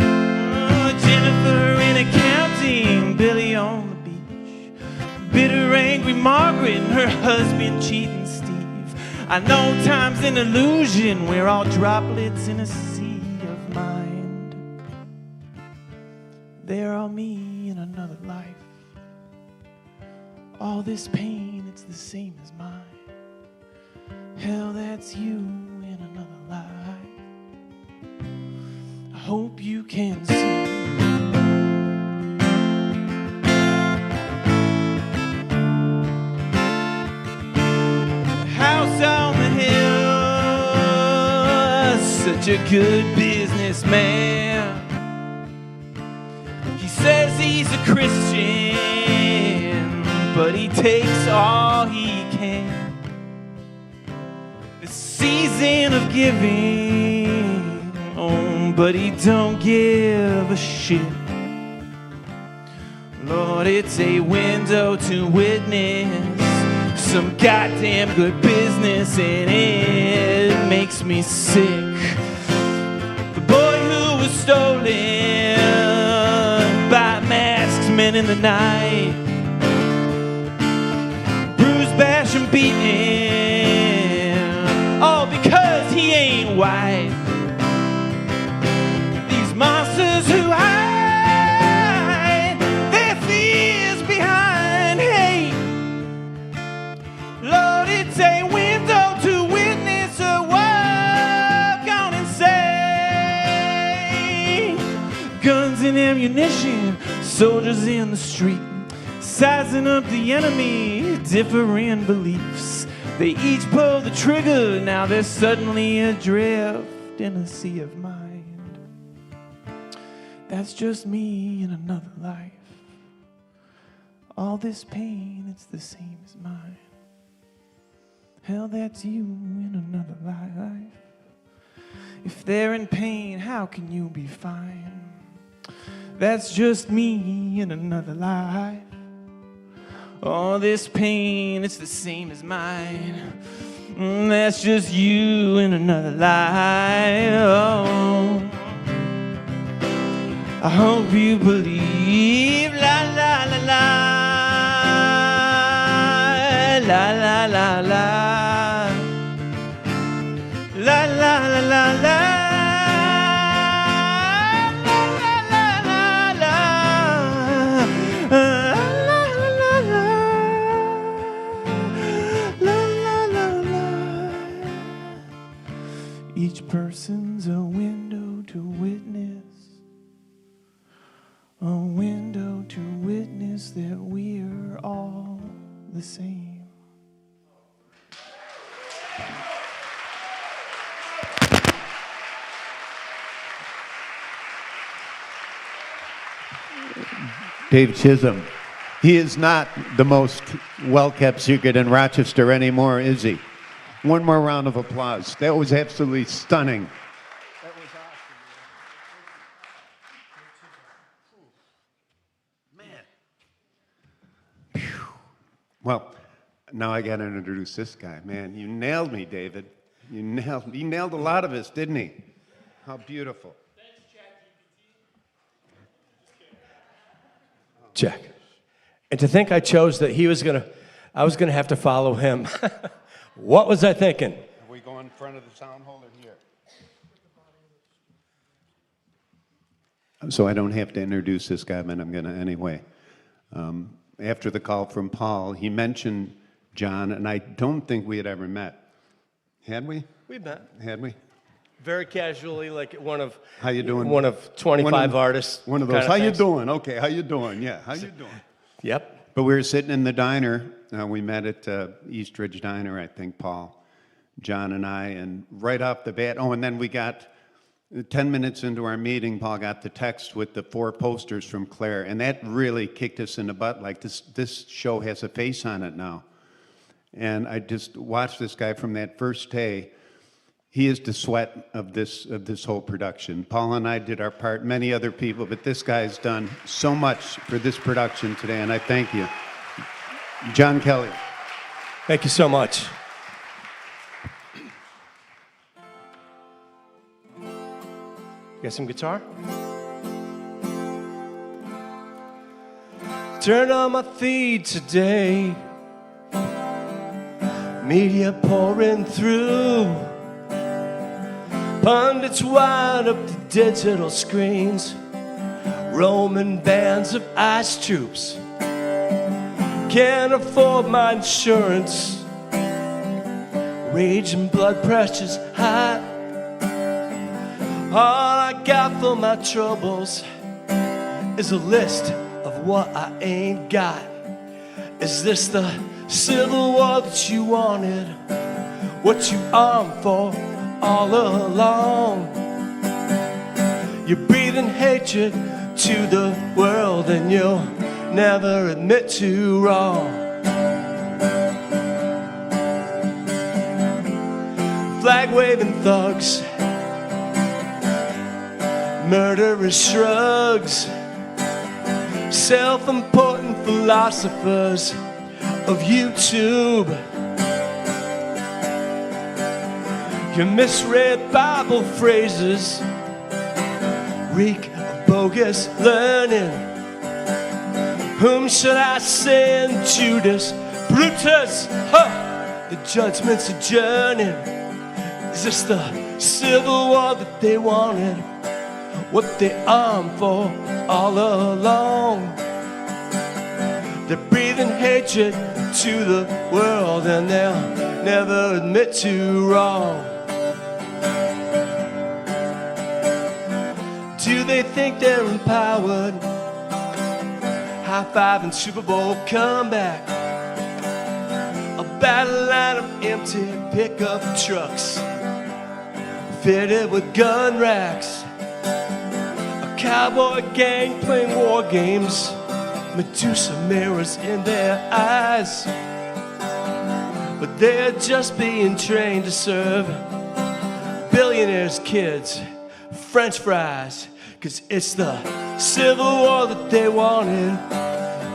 Oh, Jennifer in accounting, Billy on the beach, bitter, angry Margaret and her husband cheating Steve. I know time's an illusion, we're all droplets in a sea of mind. They're all me in another life. All this pain, it's the same as mine. Hell, that's you in another life. I hope you can see. House on the hill, such a good businessman. He says he's a Christian, but he takes all he can. The season of giving, oh, but he don't give a shit. Lord, it's a window to witness some goddamn good business, and it makes me sick. The boy who was stolen by masked men in the night, bruised, bashed, and beaten, all because he ain't white. These monsters who hide their fears behind hate. Lord, it's a window to witness a world gone insane. Guns and ammunition, soldiers in the street, sizing up the enemy, differing beliefs. They each pull the trigger, now they're suddenly adrift in a sea of mind. That's just me in another life. All this pain, it's the same as mine. Hell, that's you in another life. If they're in pain, how can you be fine? That's just me in another life. All this pain, it's the same as mine. That's just you in another life. Oh. I hope you believe. La la la la. La la la la. La la la la la. Each person's a window to witness, a window to witness that we're all the same. Dave Chisholm. He is not the most well-kept secret in Rochester anymore, is he? One more round of applause. That was absolutely stunning. That was awesome. Man. Well, now I got to introduce this guy. Man, you nailed me, David. He nailed a lot of us, didn't he? How beautiful. Jack. And to think I chose that I was gonna have to follow him. What was I thinking? Are we going in front of the sound hole or here? So I don't have to introduce this guy, but I'm gonna anyway. After the call from Paul, he mentioned John, and I don't think we had ever met. Had we? We met. Had we? Very casually, like one of How you doing? One of 25 artists. One of those. kinda How you things. doing? Okay. How you doing? Yeah. How you doing? Yep. But we were sitting in the diner. We met at Eastridge Diner, I think, Paul, John, and I. And right off the bat, and then we got 10 minutes into our meeting, Paul got the text with the 4 posters from Claire, and that really kicked us in the butt. Like this show has a face on it now. And I just watched this guy from that first day. He is the sweat of this whole production. Paul and I did our part, many other people, but this guy's done so much for this production today, and I thank you. John Kelly. Thank you so much. You got some guitar? Turn on my feed today. Media pouring through. Pundits wind up the digital screens. Roaming bands of ICE troops. Can't afford my insurance. Rage and blood pressure's high. All I got for my troubles is a list of what I ain't got. Is this the civil war that you wanted? What you armed for all along? You're breathing hatred to the world and you'll never admit to wrong. Flag-waving thugs, murderous shrugs, self-important philosophers of YouTube. Your misread Bible phrases reek of bogus learning. Whom should I send? Judas, Brutus, the judgment's adjourning. Is this the civil war that they wanted? What they armed for all along? They're breathing hatred to the world and they'll never admit to wrong. Do they think they're empowered? high five and Super Bowl comeback. A battle line of empty pickup trucks fitted with gun racks. A cowboy gang playing war games, Medusa mirrors in their eyes. But they're just being trained to serve billionaires' kids French fries. 'Cause it's the Civil War that they wanted,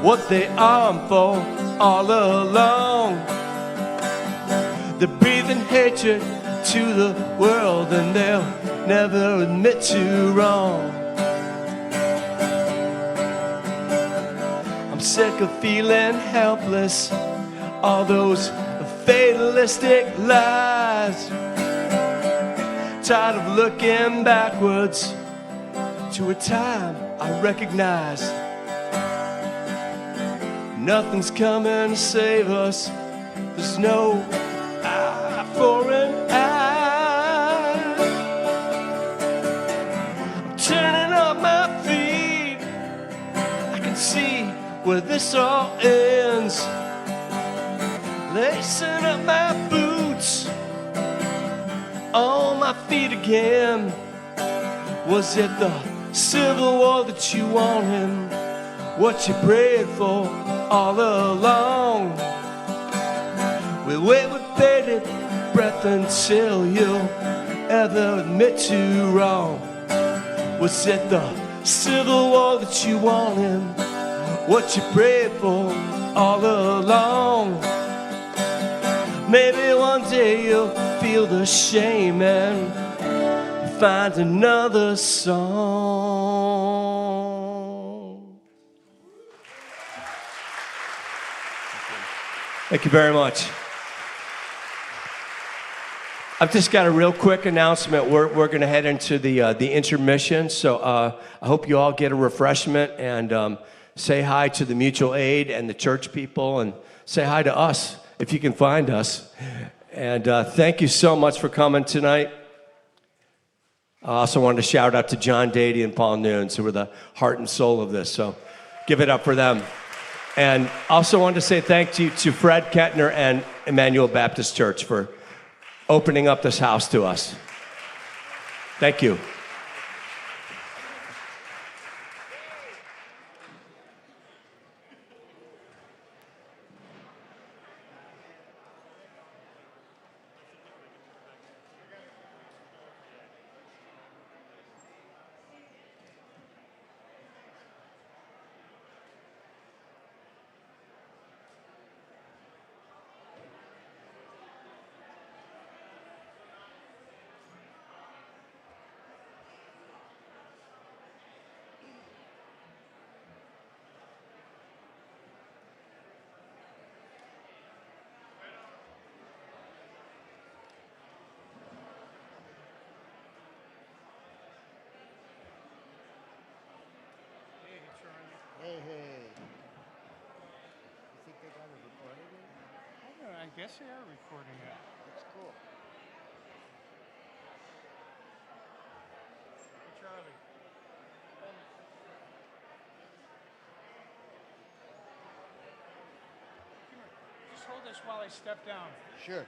what they armed for all along. They're breathing hatred to the world, and they'll never admit to wrong. I'm sick of feeling helpless, all those fatalistic lies. Tired of looking backwards to a time I recognize. Nothing's coming to save us. There's no eye for an eye. I'm turning up my feet. I can see where this all ends. Lacing up my boots on my feet again. Was it the Civil War that you wanted? What you prayed for all along? We'll wait with bated breath until you'll ever admit to wrong. Was it the Civil War that you wanted? What you prayed for all along? Maybe one day you'll feel the shame and find another song. Thank you very much. I've just got a real quick announcement. We're going to head into the intermission, so I hope you all get a refreshment and say hi to the mutual aid and the church people, and say hi to us if you can find us. And thank you so much for coming tonight. I also wanted to shout out to John Dady and Paul Nunes, who were the heart and soul of this, so give it up for them. And also wanted to say thank you to Fred Kettner and Emmanuel Baptist Church for opening up this house to us. Thank you. Hey, hey. You think they got it recorded? I guess they are recording it. That's cool. Charlie. Just hold this while I step down. Sure.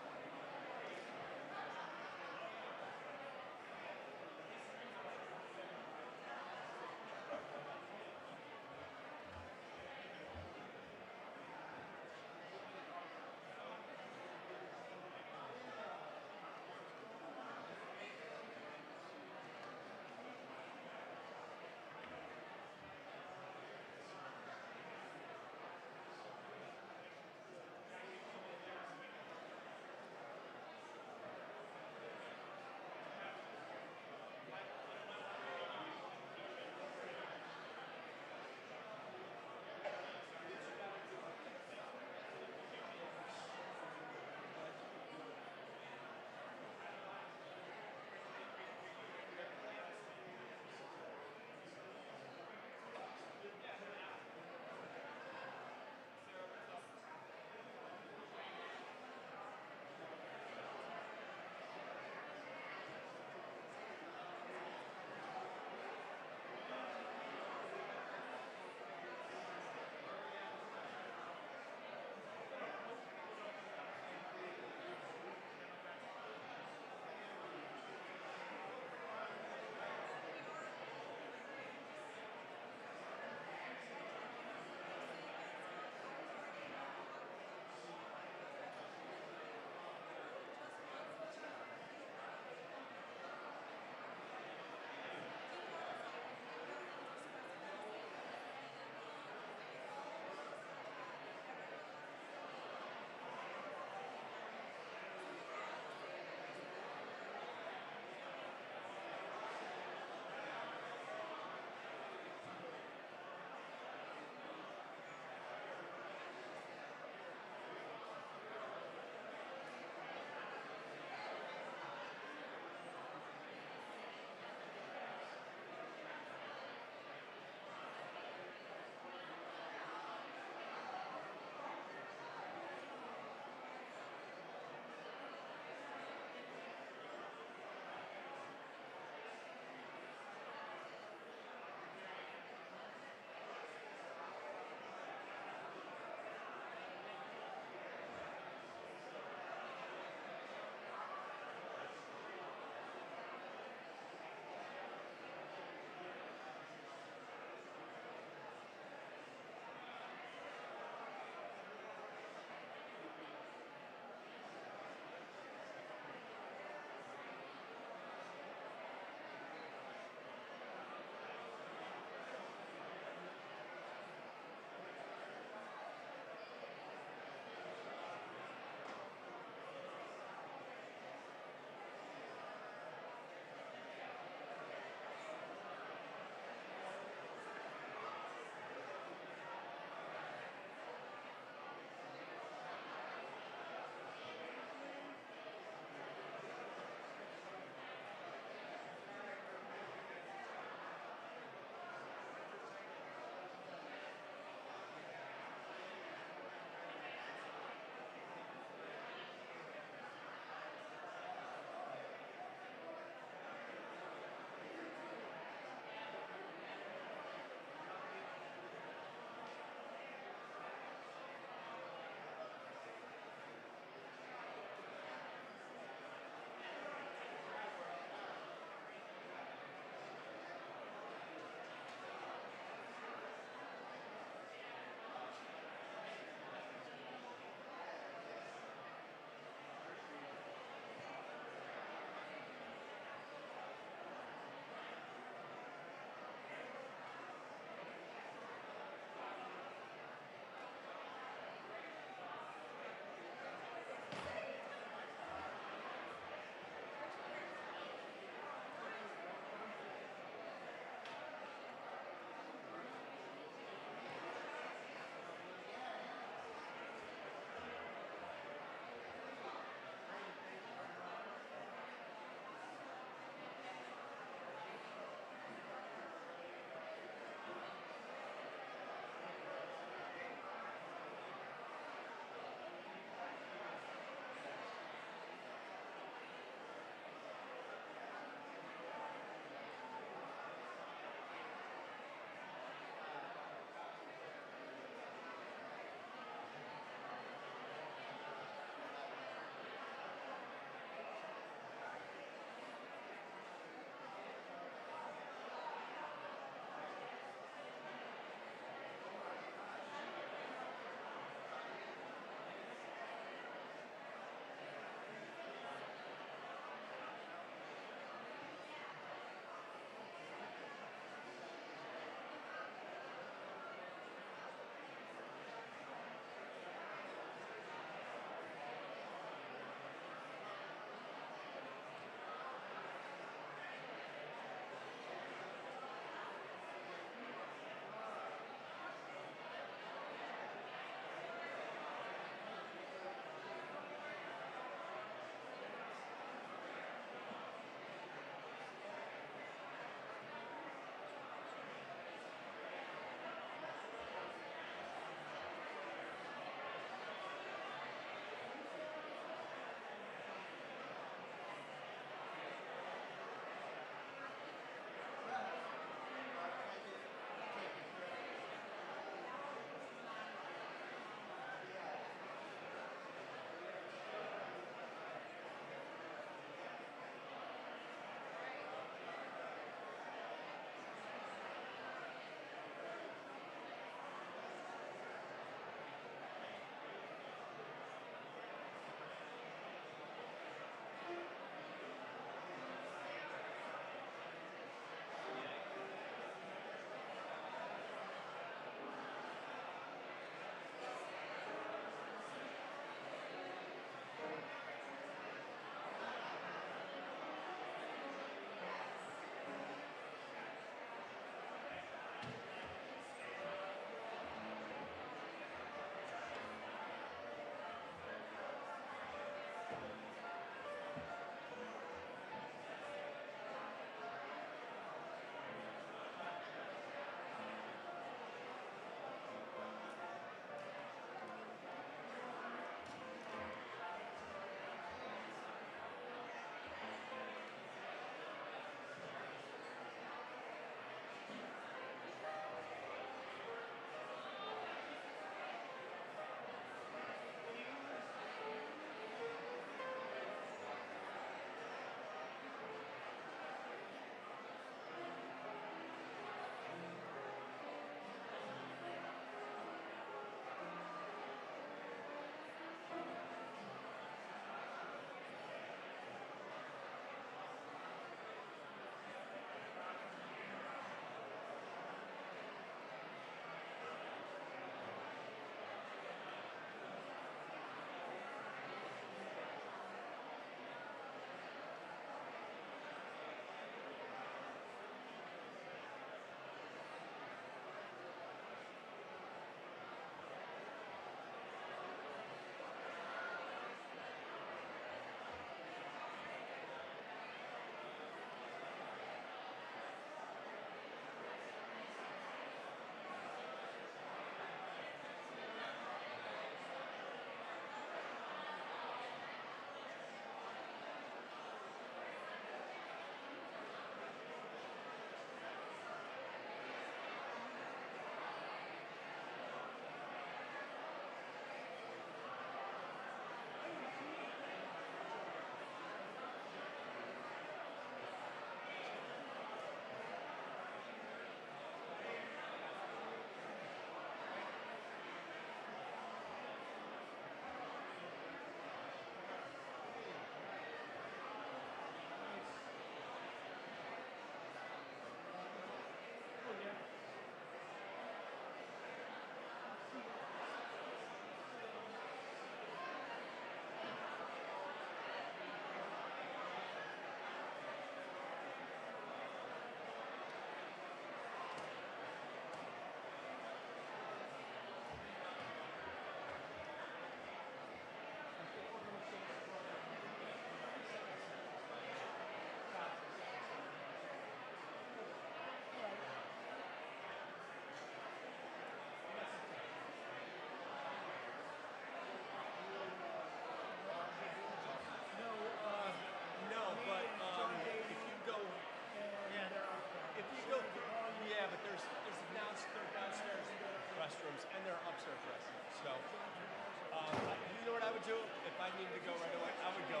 I needed to go right away, I would go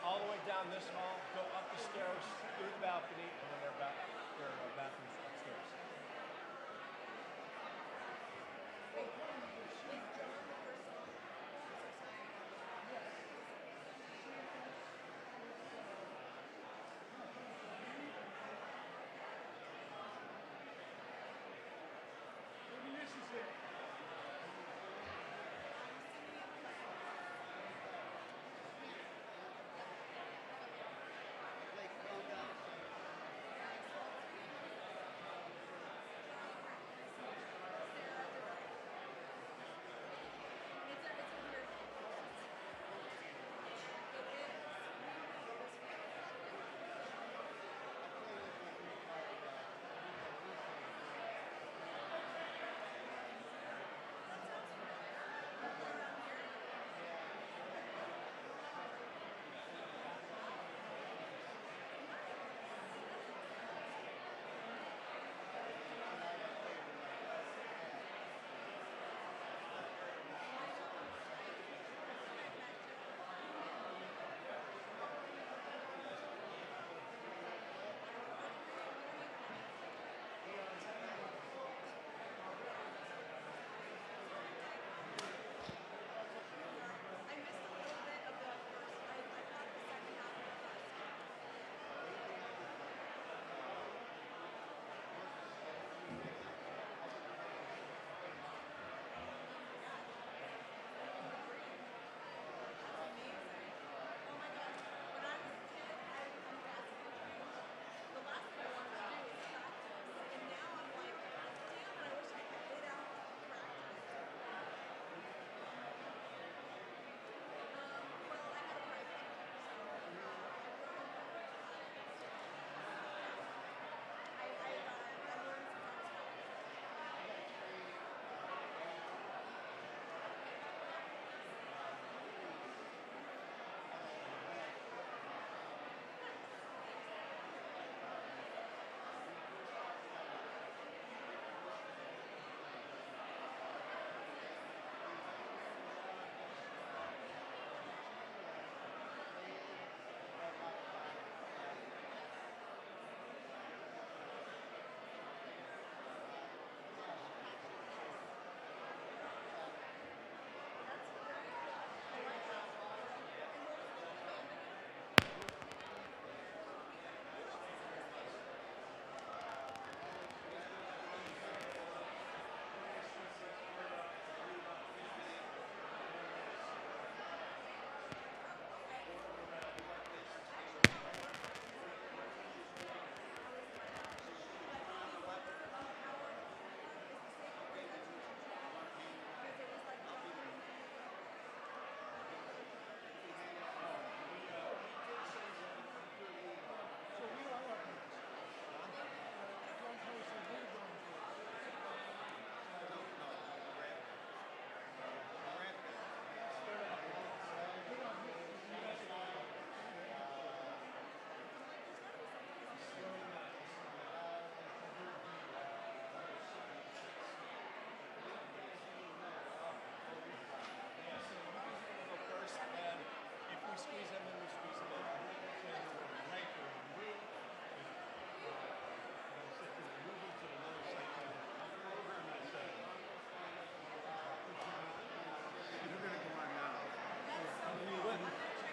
all the way down this hall, go up the stairs, through the balcony, and then their bathrooms upstairs. Maybe this is it.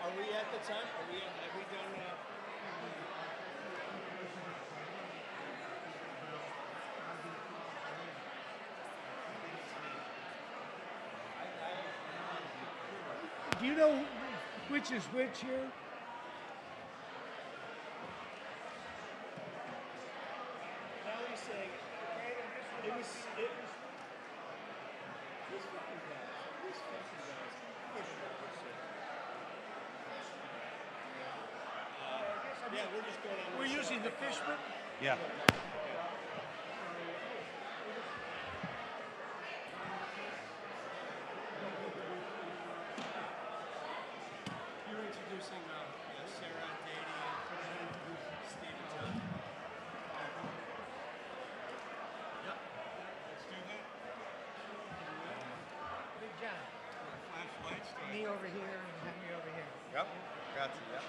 Are we at the time? Have we done? Do you know which is which here? Now he's saying it was this fucking guy. This fucking guy. Yeah, we're just going on. We're using the Fishman? Yeah. You're introducing Sarah, Dady, Steve, and John. Yep. Let's do that. Big John. Flashlights. Me over here and have me over here. Yep, gotcha, yep.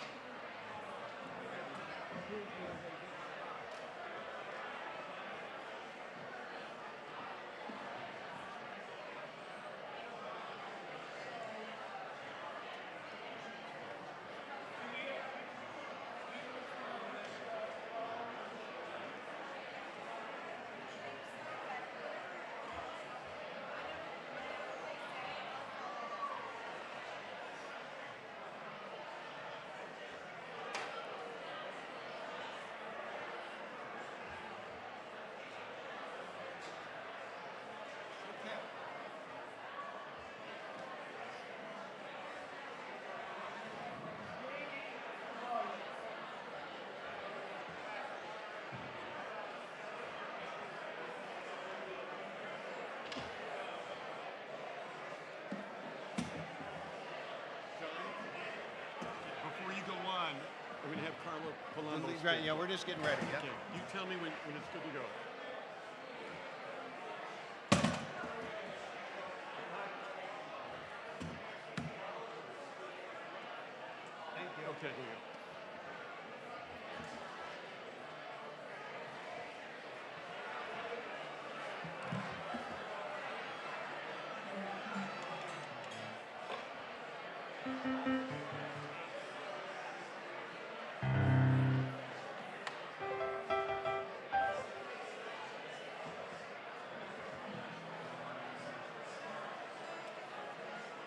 Before you go on, I'm going to have Carlo Palumbo. Right, yeah, we're just getting ready. Yep. Okay, you tell me when it's good to go. Thank you. Okay, here you go.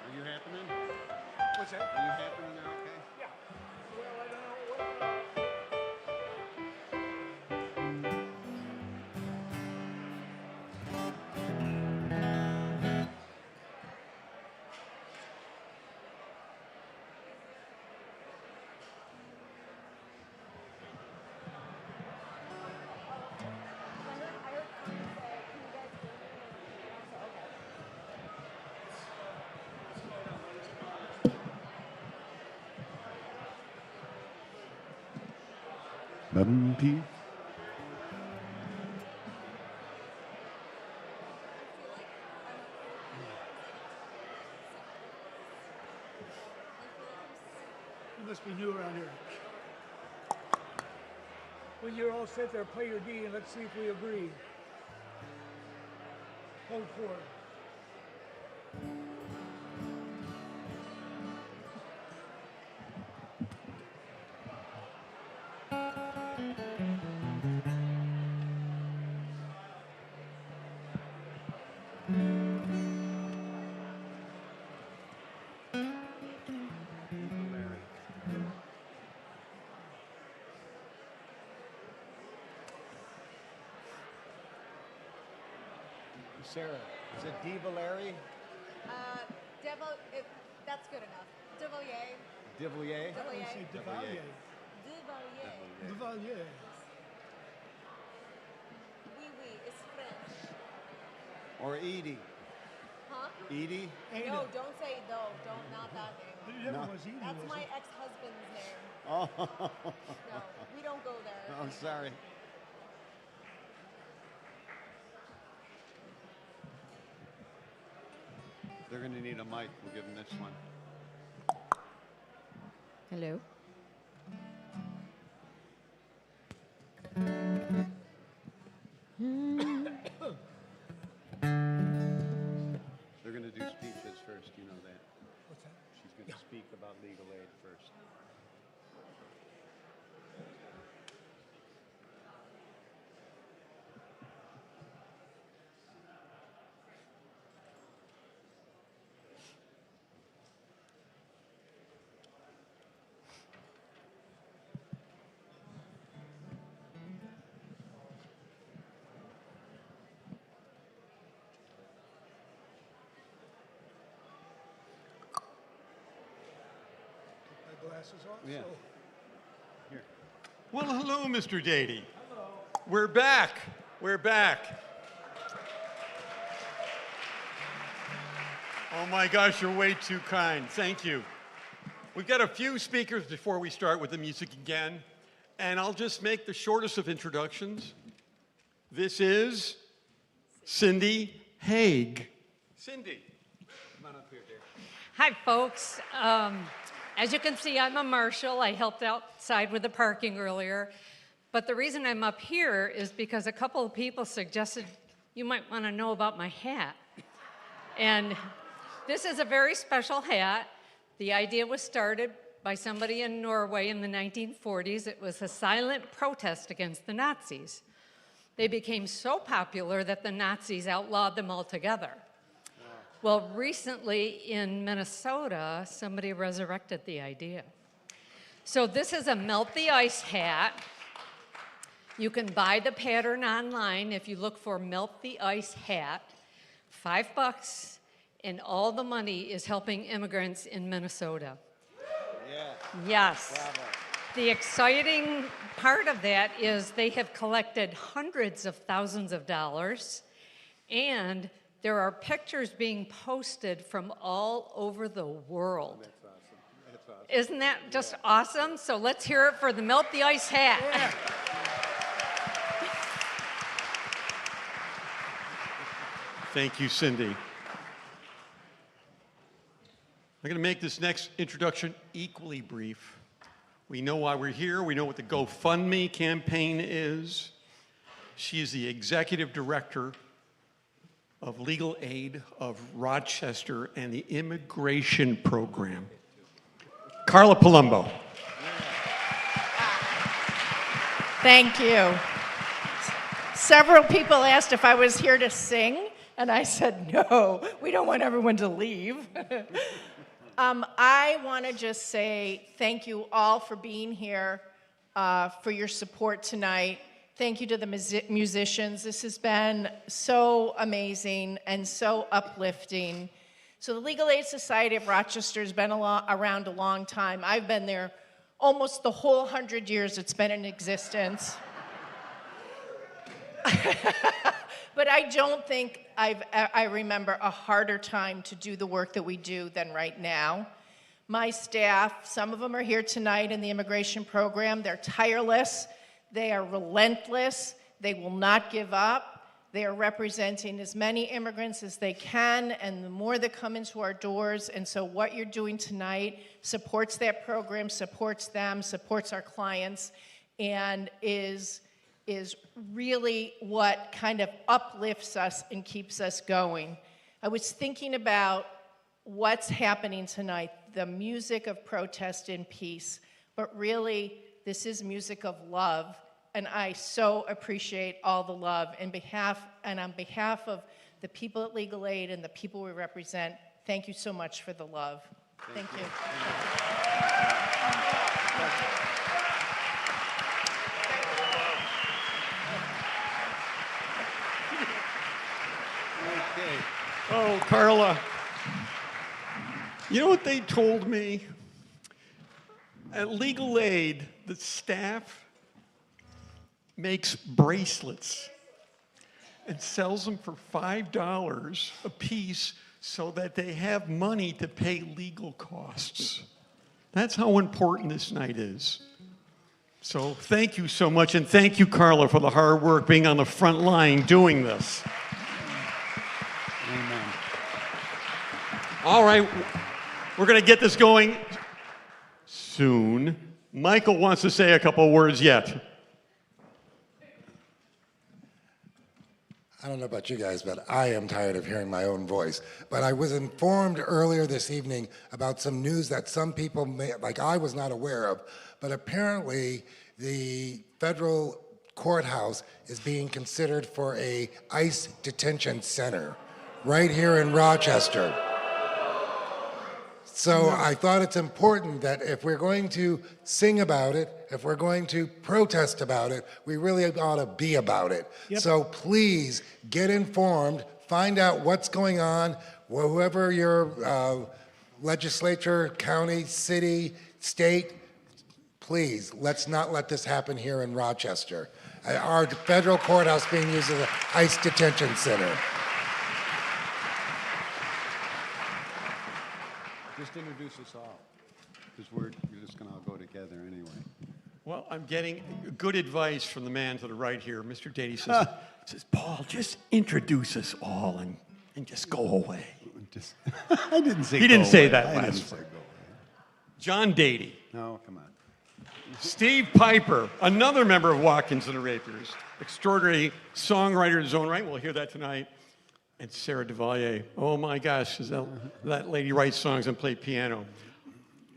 Are you happening? What's that? Are you happening now? Okay. Yeah. Well, I don't know what. Bumpy. You must be new around here. When you're all set there, play your D and let's see if we agree. Hold forward. Sarah, is it D. Valeri? That's good enough. Devilier. Devillier? I would say Devalier. Devilier. Devalier. Oui, oui, it's French. Or Edie? Huh? Edie? Ada. No, don't say no. Don't, not that name. It never was Edie, That's was my it? ex-husband's name. Oh, No, we don't go there. I'm sorry. They're going to need a mic. We'll give them this one. Hello. They're going to do speeches first. You know that. What's that? She's going to speak about legal aid first. My glasses off. Yeah. So. Here. Well, hello, Mr. Dady. Hello. We're back. We're back. Oh my gosh, you're way too kind. Thank you. We've got a few speakers before we start with the music again, and I'll just make the shortest of introductions. This is Cindy Haig. Cindy. Come on up here, dear. Hi, folks. As you can see, I'm a marshal. I helped outside with the parking earlier. But the reason I'm up here is because a couple of people suggested you might want to know about my hat. And this is a very special hat. The idea was started by somebody in Norway in the 1940s. It was a silent protest against the Nazis. They became so popular that the Nazis outlawed them altogether. Well, recently in Minnesota, somebody resurrected the idea. So this is a Melt the Ice hat. You can buy the pattern online if you look for Melt the Ice hat, $5, and all the money is helping immigrants in Minnesota. Yeah. Yes. Bravo. The exciting part of that is they have collected hundreds of thousands of dollars, and there are pictures being posted from all over the world. That's awesome. That's awesome. Isn't that just awesome? So let's hear it for the Melt the Ice hat. Yeah. Thank you, Cindy. I'm going to make this next introduction equally brief. We know why we're here. We know what the GoFundMe campaign is. She is the executive director of Legal Aid of Rochester and the Immigration Program. Carla Palumbo. Thank you. Several people asked if I was here to sing, and I said, no, we don't want everyone to leave. I want to just say thank you all for being here, for your support tonight. Thank you to the musicians. This has been so amazing and so uplifting. So the Legal Aid Society of Rochester has been around a long time. I've been there almost the whole 100 years it's been in existence. But I don't think I remember a harder time to do the work that we do than right now. My staff, some of them are here tonight in the immigration program. They're tireless. They are relentless. They will not give up. They are representing as many immigrants as they can, and the more that come into our doors. And so what you're doing tonight supports that program, supports them, supports our clients, and is really what kind of uplifts us and keeps us going. I was thinking about what's happening tonight, the music of protest and peace, but really this is music of love, and I so appreciate all the love. On behalf of the people at Legal Aid and the people we represent, thank you so much for the love. Thank you. Oh, Carla, you know what they told me? At Legal Aid, the staff makes bracelets and sells them for $5 a piece so that they have money to pay legal costs. That's how important this night is. So thank you so much, and thank you, Carla, for the hard work being on the front line doing this. Amen. All right, we're going to get this going soon. Michael wants to say a couple words yet. I don't know about you guys, but I am tired of hearing my own voice. But I was informed earlier this evening about some news that some people like I was not aware of, but apparently the federal courthouse is being considered for a ICE detention center right here in Rochester. So I thought it's important that if we're going to sing about it, if we're going to protest about it, we really ought to be about it. Yep. So please get informed, find out what's going on, whoever your legislature, county, city, state, please, let's not let this happen here in Rochester. Our federal courthouse being used as an ICE detention center. Just introduce us all, because we're just going to all go together anyway. Well, I'm getting good advice from the man to the right here. Mr. Dady says, Paul, just introduce us all and just go away. Just, I didn't say He didn't go say away. that I last didn't say part. go away. John Dady. No, come on. Steve Piper, another member of Watkins and the Rapiers, extraordinary songwriter in his own right. We'll hear that tonight. And Sarah DeValier. Oh my gosh, that lady writes songs and plays piano.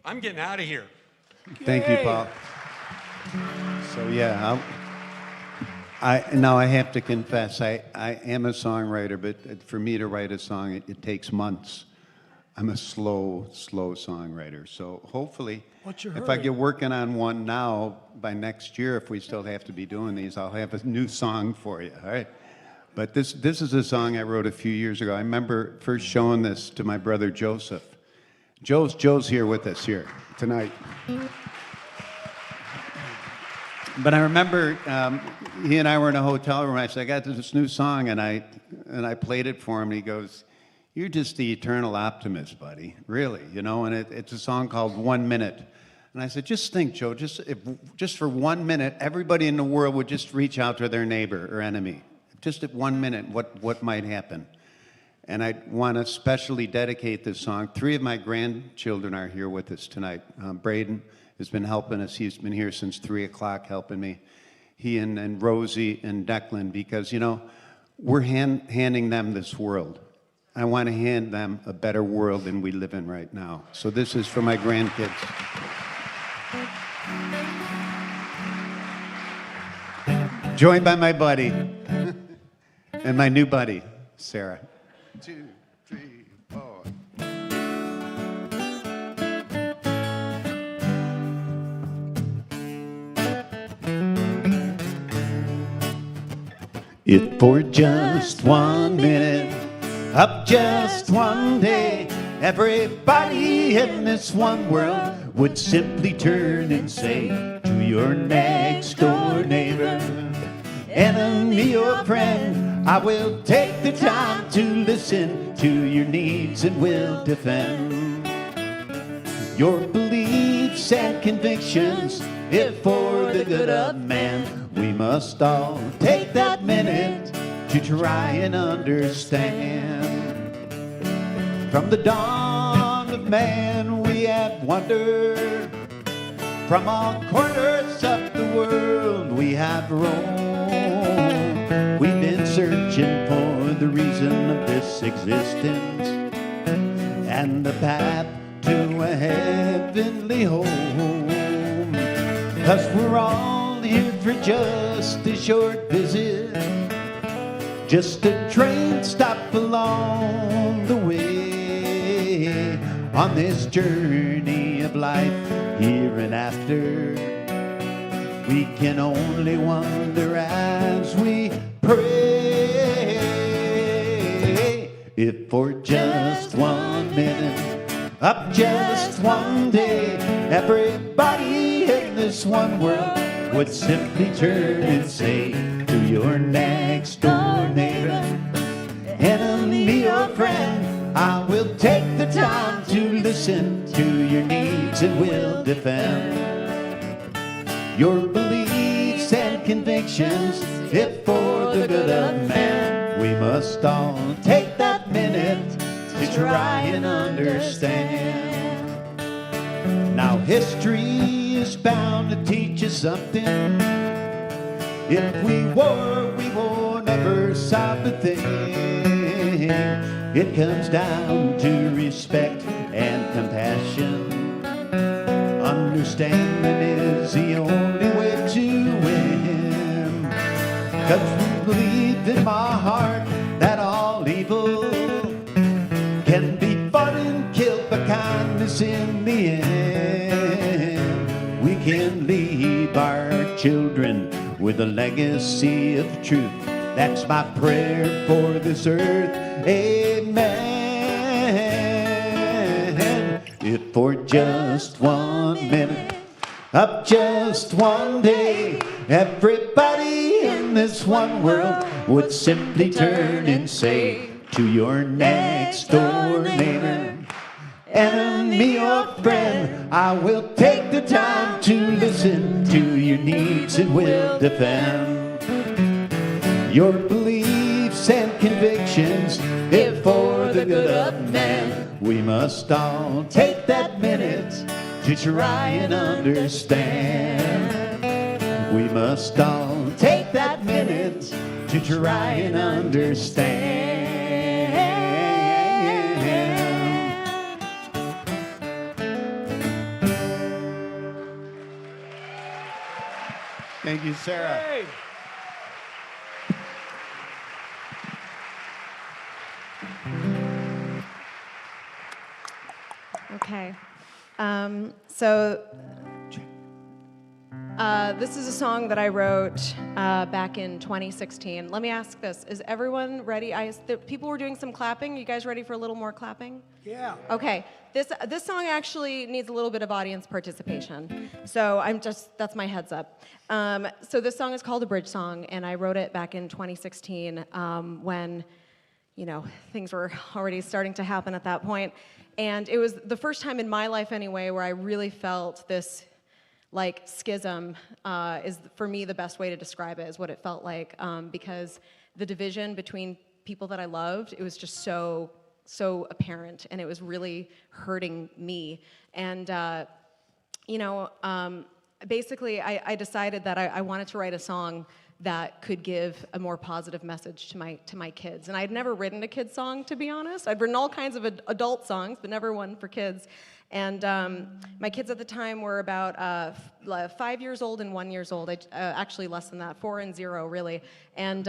I'm getting out of here. Thank you, Paul. So yeah, now I have to confess, I am a songwriter, but for me to write a song, it takes months. I'm a slow songwriter. So hopefully, if I get working on one now, by next year, if we still have to be doing these, I'll have a new song for you, all right? But this is a song I wrote a few years ago. I remember first showing this to my brother Joseph. Joe's here with us here tonight. But I remember he and I were in a hotel room. I said, I got this new song, and I played it for him. And he goes, "You're just the eternal optimist, buddy. Really, you know." And it's a song called 1 Minute. And I said, just think, Joe, just for 1 minute, everybody in the world would just reach out to their neighbor or enemy. Just at 1 minute, what might happen? And I want to specially dedicate this song. 3 of my grandchildren are here with us tonight. Braden has been helping us. He's been here since 3 o'clock helping me. He and Rosie and Declan, because, you know, we're handing them this world. I want to hand them a better world than we live in right now. So this is for my grandkids. Joined by my buddy and my new buddy, Sarah. 2, 3, 4. If for just 1 minute of just one day, everybody in this one world would simply turn and say to your next door neighbor, enemy or friend, I will take the time to listen to your needs and will defend your beliefs and convictions. If for the good of man, we must all take that minute to try and understand. From the dawn of man, we have wandered. From all corners of the world, we have roamed. We've been searching for the reason of this existence and the path to a heavenly home. 'Cause we're all here for just a short visit, just a train stop along the way. On this journey of life, here and after, we can only wonder as we pray. If for just 1 minute of just one day, everybody in this one world would simply turn and say to your next door neighbor, enemy or friend, I will take the time to listen to your needs and will defend your beliefs and convictions. If for the good of man, we must all take that minute to try and understand. Now history is bound to teach us something. If we war, we won't never solve a thing. It comes down to respect and compassion. Understanding is the only way to win. 'Cause we believe in my heart that all evil can be fought and killed by kindness in the end. We can leave our children with a legacy of truth. That's my prayer for this earth. Amen. If for just 1 minute of just one day, everybody in this one world would simply turn and say to your next door neighbor, enemy or friend, I will take the time to listen to your needs and will defend your beliefs beliefs and convictions, if for the good of man, we must all take that minute to try and understand. We must all take that minute to try and understand. Thank you, Sarah. Okay. This is a song that I wrote back in 2016. Let me ask this. Is everyone ready? People were doing some clapping. You guys ready for a little more clapping? Yeah. Okay. This song actually needs a little bit of audience participation. So that's my heads up. So this song is called A Bridge Song, and I wrote it back in 2016 when, things were already starting to happen at that point. And it was the first time in my life anyway where I really felt this schism is for me the best way to describe it, is what it felt like, because the division between people that I loved, it was just so apparent, and it was really hurting me. And basically I decided that I wanted to write a song that could give a more positive message to my kids. And I'd never written a kid's song, to be honest. I'd written all kinds of adult songs, but never one for kids. And my kids at the time were about 5 years old and 1 year old. Actually less than that, 4 and 0, really. And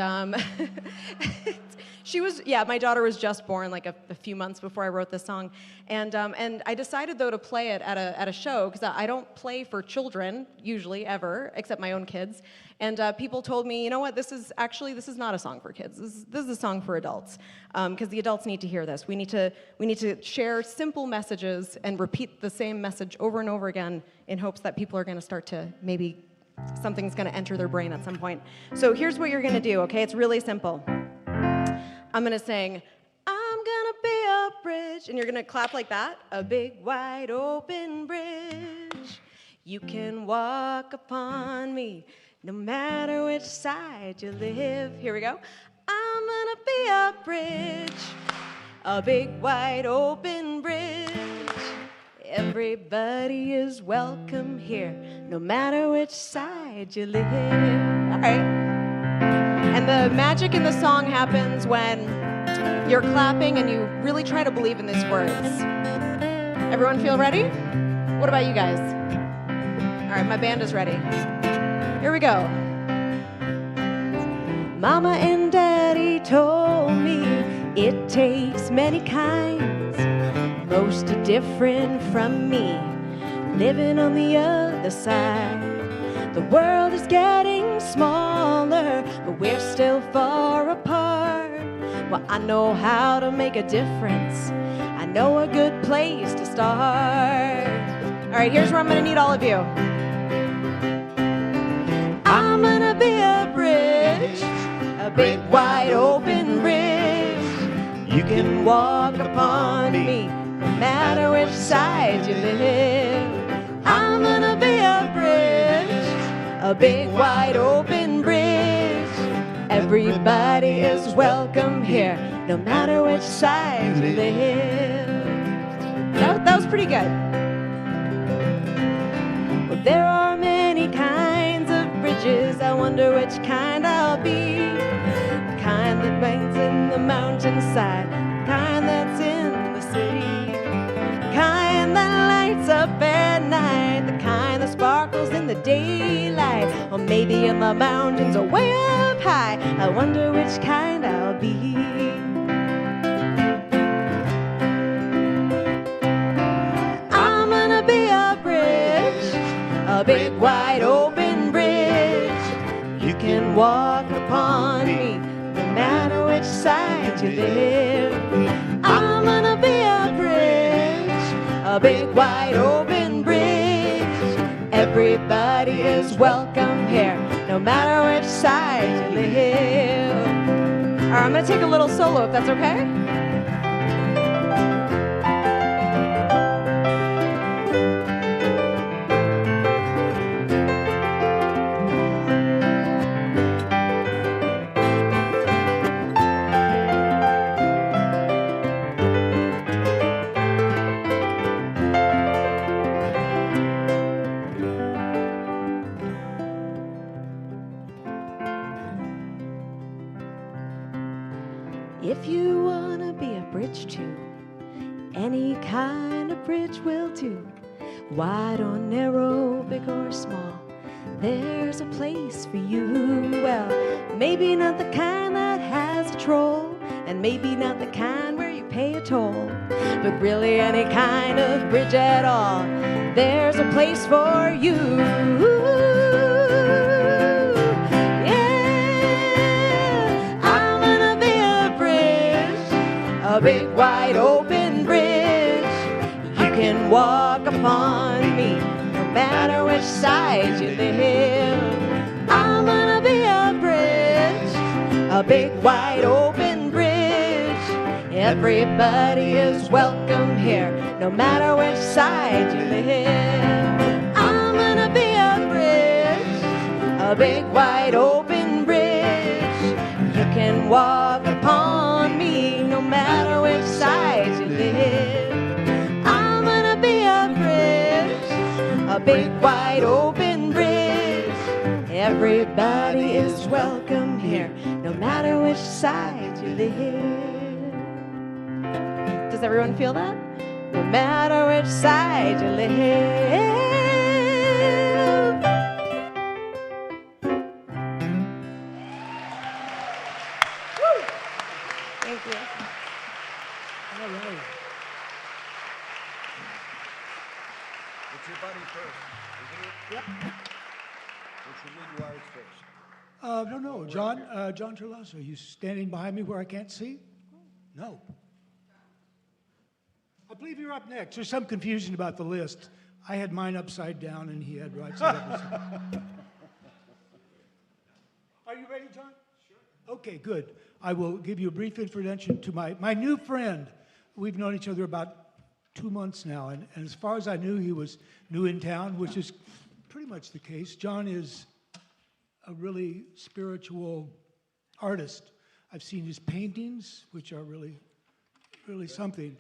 my daughter was just born like a few months before I wrote this song. And I decided though to play it at a show, because I don't play for children usually ever, except my own kids. And people told me, you know what, this is not a song for kids. This is a song for adults, because the adults need to hear this. We need to share simple messages and repeat the same message over and over again in hopes that people are going to start to maybe something's going to enter their brain at some point. So here's what you're going to do, okay? It's really simple. I'm going to sing, I'm going to be a bridge, and you're going to clap like that. A big, wide open bridge. You can walk upon me, no matter which side you live. Here we go. I'm gonna be a bridge, a big wide open bridge. Everybody is welcome here, no matter which side you live. All right. And the magic in the song happens when you're clapping and you really try to believe in these words. Everyone feel ready? What about you guys? All right, my band is ready. Here we go. Mama and Daddy told me it takes many kinds, most are different from me, living on the other side. The world is getting smaller, but we're still far apart. Well, I know how to make a difference. I know a good place to start. All right, here's where I'm gonna need all of you. I'm gonna be a bridge, a big wide open bridge. You can walk upon me, no matter which side you live. I'm gonna be a bridge, a big wide open bridge. Everybody is welcome here, no matter which side you live. That was pretty good. Well, there are many kinds of bridges, I wonder which kind I'll be. The kind that bangs in the mountainside, the kind that's in the city, the kind that lights up at night, the kind that sparkles in the daylight, or maybe in the mountains or way up high. I wonder which kind I'll be. I'm gonna be a bridge, a big wide open bridge. You can walk upon me, no matter which side you live. I'm gonna be a bridge, a big wide open bridge. Everybody is welcome here, no matter which side you live. All right, I'm gonna take a little solo if that's okay. If you wanna be a bridge too, any kind of bridge will do. Wide or narrow, big or small, there's a place for you. Well, maybe not the kind that has a troll, and maybe not the kind where you pay a toll, but really any kind of bridge at all, there's a place for you. Yeah, I'm gonna be a bridge, a big wide open bridge. You can walk upon me no matter which side you live. I'm gonna be a bridge, a big wide open bridge. Everybody is welcome here no matter which side you live. I'm gonna be a bridge, a big wide open bridge. You can walk upon me no matter which side you live. I'm gonna be a bridge, a big wide open bridge. Everybody is welcome here no matter which side you live. Does everyone feel that? No matter which side you live. Woo! Thank you. All right. It's your buddy first, isn't it? Yep. What's your lead wires first? No. John Terlasso, are you standing behind me where I can't see? No. I believe you're up next. There's some confusion about the list. I had mine upside down and he had right side up. Are you ready, John? Sure. Okay, good. I will give you a brief introduction to my new friend. We've known each other about 2 months now, and as far as I knew, he was new in town, which is pretty much the case. John is a really spiritual artist. I've seen his paintings, which are really, really something.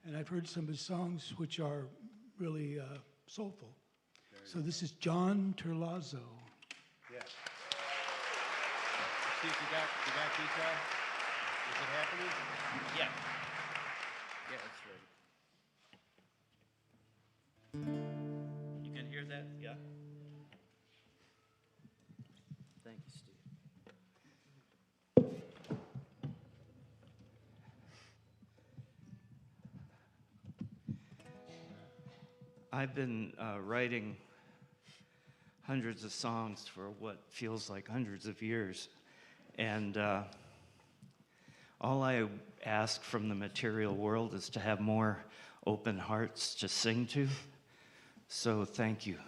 And I've heard some of his songs, which are really soulful. So this is John Terlasso. Yeah. See if you got guitar? Is it happening? Yeah. Yeah, it's ready. You can hear that? Yeah. Thank you, Steve. I've been writing hundreds of songs for what feels like hundreds of years. And all I ask from the material world is to have more open hearts to sing to. So thank you.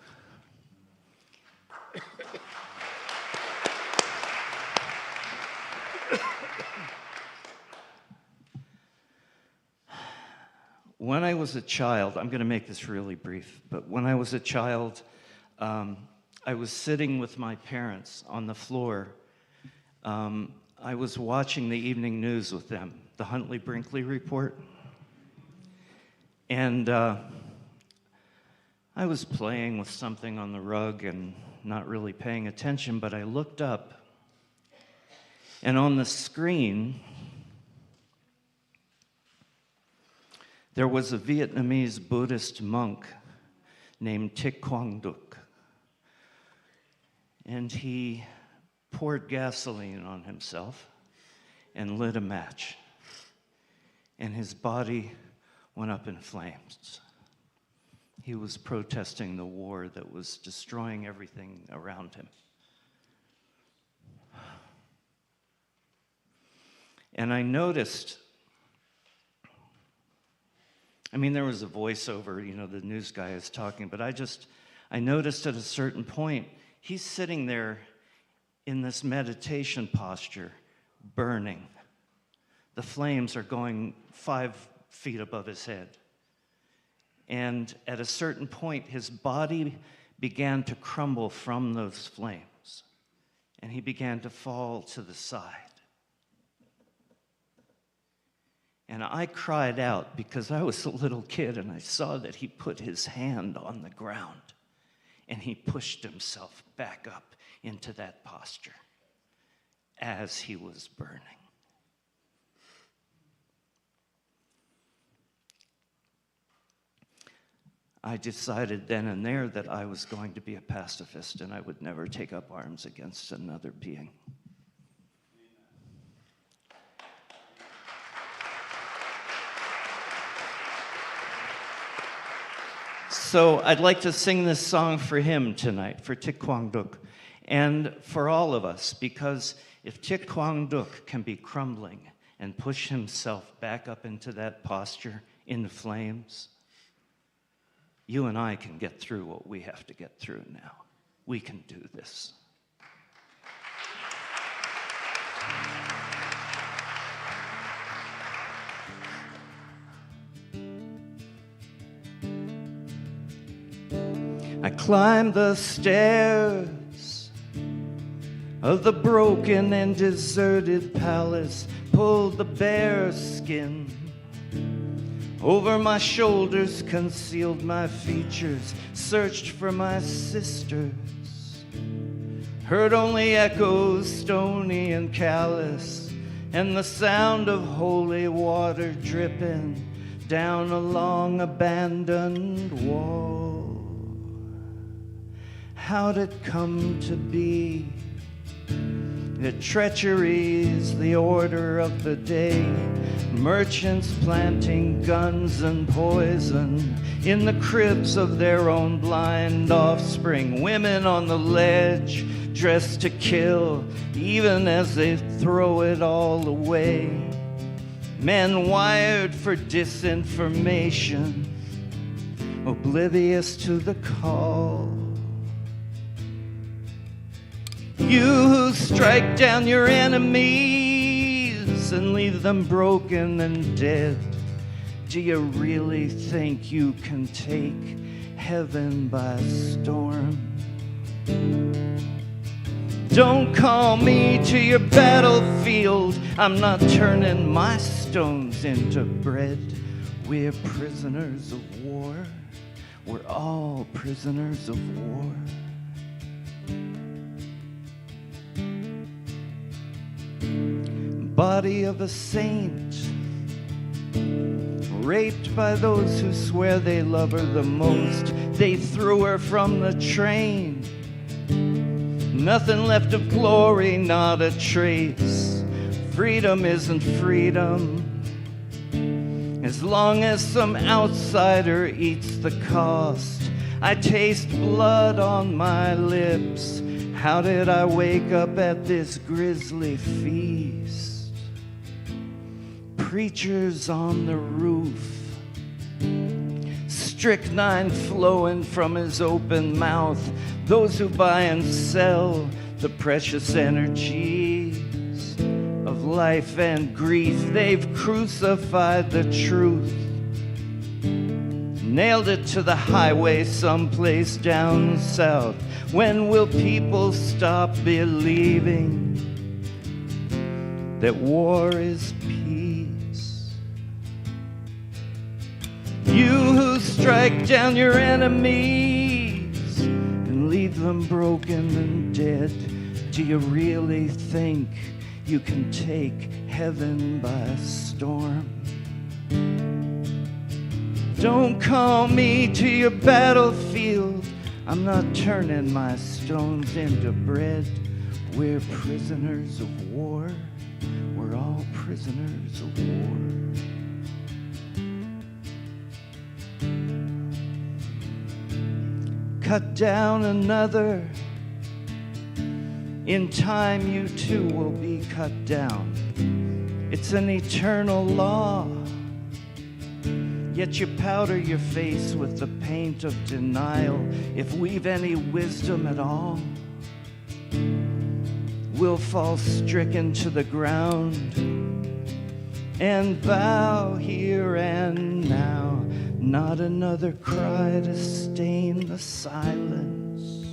When I was a child, I'm going to make this really brief, but when I was a child, I was sitting with my parents on the floor. I was watching the evening news with them, the Huntley-Brinkley report. And I was playing with something on the rug and not really paying attention, but I looked up, and on the screen, there was a Vietnamese Buddhist monk named Thich Quang Duc, and he poured gasoline on himself and lit a match, and his body went up in flames. He was protesting the war that was destroying everything around him. And I noticed, there was a voiceover, the news guy is talking, but I noticed at a certain point, he's sitting there in this meditation posture, burning. The flames are going 5 feet above his head. And at a certain point, his body began to crumble from those flames, and he began to fall to the side. And I cried out because I was a little kid and I saw that he put his hand on the ground and he pushed himself back up into that posture as he was burning. I decided then and there that I was going to be a pacifist and I would never take up arms against another being. So I'd like to sing this song for him tonight, for Thich Quang Duc, and for all of us, because if Thich Quang Duc can be crumbling and push himself back up into that posture in the flames, you and I can get through what we have to get through now. We can do this. I climbed the stairs of the broken and deserted palace, pulled the bear skin over my shoulders, concealed my features, searched for my sisters, heard only echoes stony and callous, and the sound of holy water dripping down a long abandoned wall. How'd it come to be that treachery's the order of the day? Merchants planting guns and poison in the cribs of their own blind offspring. Women on the ledge, dressed to kill, even as they throw it all away. Men wired for disinformation, oblivious to the call. You who strike down your enemies and leave them broken and dead, do you really think you can take heaven by storm? Don't call me to your battlefield. I'm not turning my stones into bread. We're prisoners of war. We're all prisoners of war. Body of a saint, raped by those who swear they love her the most. They threw her from the train. Nothing left of glory, not a trace. Freedom isn't freedom as long as some outsider eats the cost. I taste blood on my lips. How did I wake up at this grisly feast? Preachers on the roof, strychnine flowing from his open mouth. Those who buy and sell the precious energies of life and grief. They've crucified the truth, nailed it to the highway someplace down south. When will people stop believing that war is peace? You who strike down your enemies and leave them broken and dead, do you really think you can take heaven by storm? Don't call me to your battlefield. I'm not turning my stones into bread. We're prisoners of war. We're all prisoners of war. Cut down another. In time, you too will be cut down. It's an eternal law. Yet you powder your face with the paint of denial. If we've any wisdom at all, we'll fall stricken to the ground and bow here and now. Not another cry to stain the silence.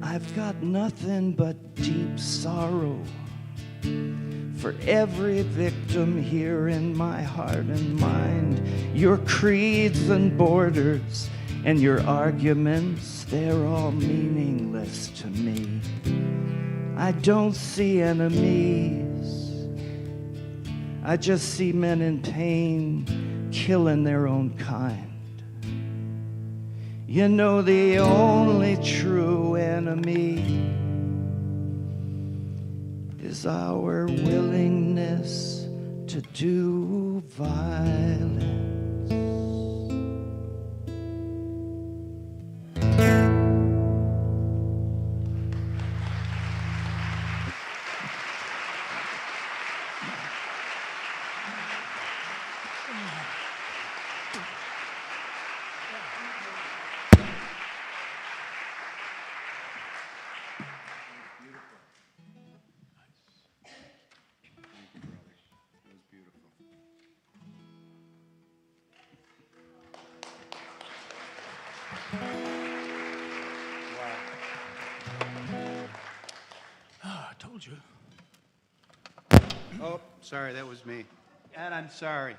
I've got nothing but deep sorrow for every victim here in my heart and mind. Your creeds and borders and your arguments, they're all meaningless to me. I don't see enemies. I just see men in pain killing their own kind. You know, the only true enemy is our willingness to do violence. I told you. Oh, sorry, that was me. And I'm sorry.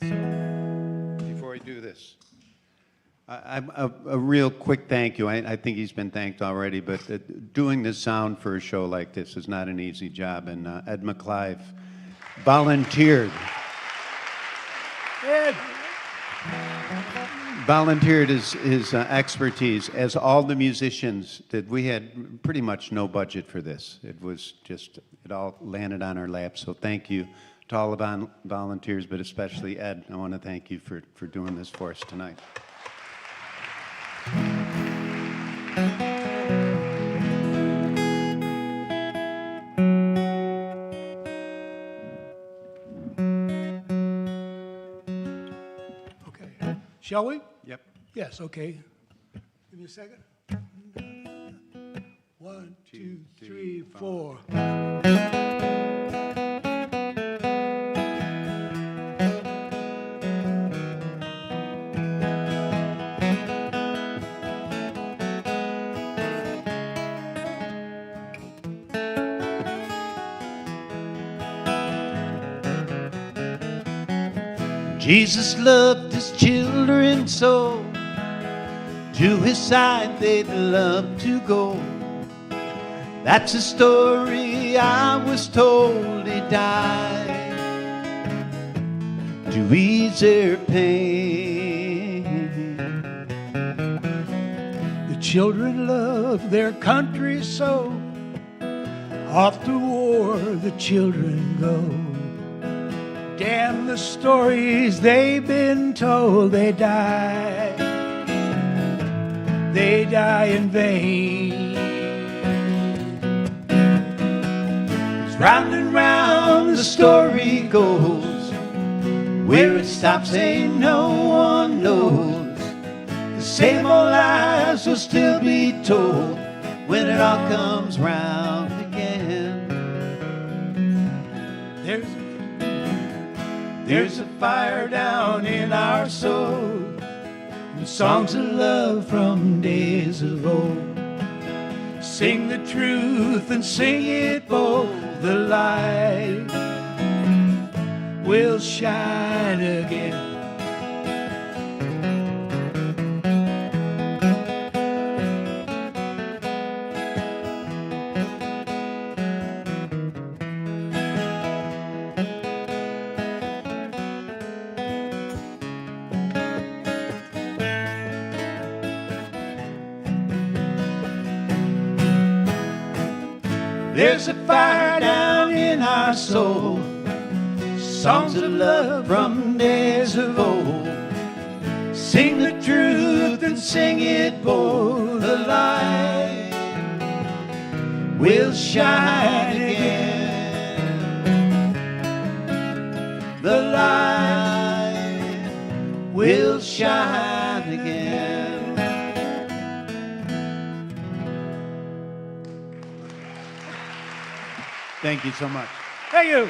Before I do this, a real quick thank you. I think he's been thanked already, but doing the sound for a show like this is not an easy job, and Ed McClive volunteered. Ed. Volunteered his expertise, as all the musicians did. We had pretty much no budget for this. It was just, it all landed on our laps. So thank you to all the volunteers, but especially Ed. I want to thank you for doing this for us tonight. Okay. Shall we? Yep. Yes, okay. Give me a second. 1, 2, 3, 4. Jesus loved his children so, to his side they'd love to go. That's a story I was told. He died to ease their pain. The children love their country so, off to war the children go. Damn the stories they've been told. They die in vain. It's round and round the story goes, where it stops ain't no one knows. The same old lies will still be told when it all comes round again. There's a fire down in our soul, and songs of love from days of old. Sing the truth and sing it bold. The light will shine again. There's a fire down in our soul, songs of love from days of old. Sing the truth and sing it bold. The light will shine again. The light will shine again. Thank you so much. Thank you.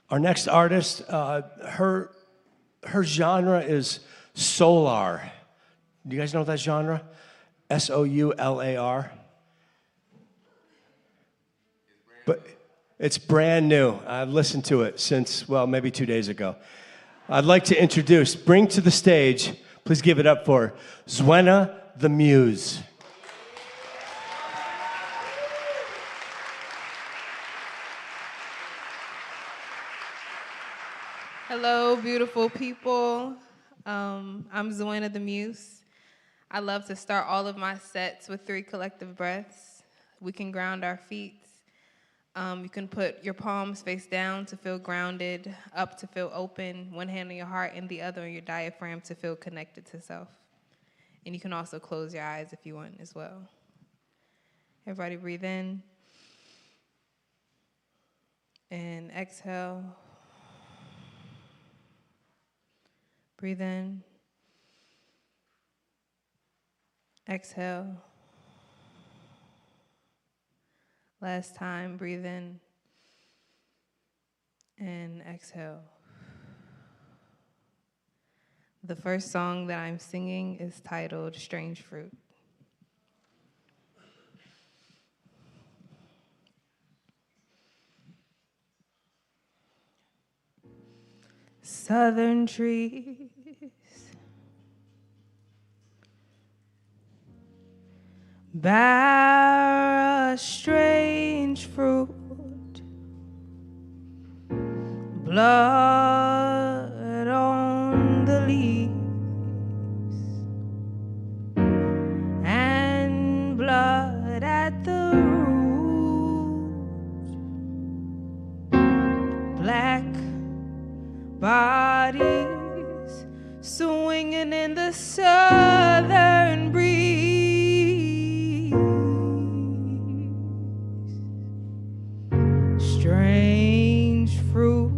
Our next artist, her genre is solar. Do you guys know that genre? SOULAR. But it's brand new. I've listened to it since, well, maybe 2 days ago. I'd like to bring to the stage, please give it up for Zwena the Muse. Hello, beautiful people. I'm Zwena the Muse. I love to start all of my sets with 3 collective breaths. We can ground our feet. You can put your palms face down to feel grounded, up to feel open, one hand on your heart and the other on your diaphragm to feel connected to self. And you can also close your eyes if you want as well. Everybody breathe in and exhale. Breathe in. Exhale. Last time, breathe in and exhale. The first song that I'm singing is titled Strange Fruit. Southern trees bear a strange fruit, blood on the leaves and blood at the root, black bodies swinging in the southern breeze. Strange fruit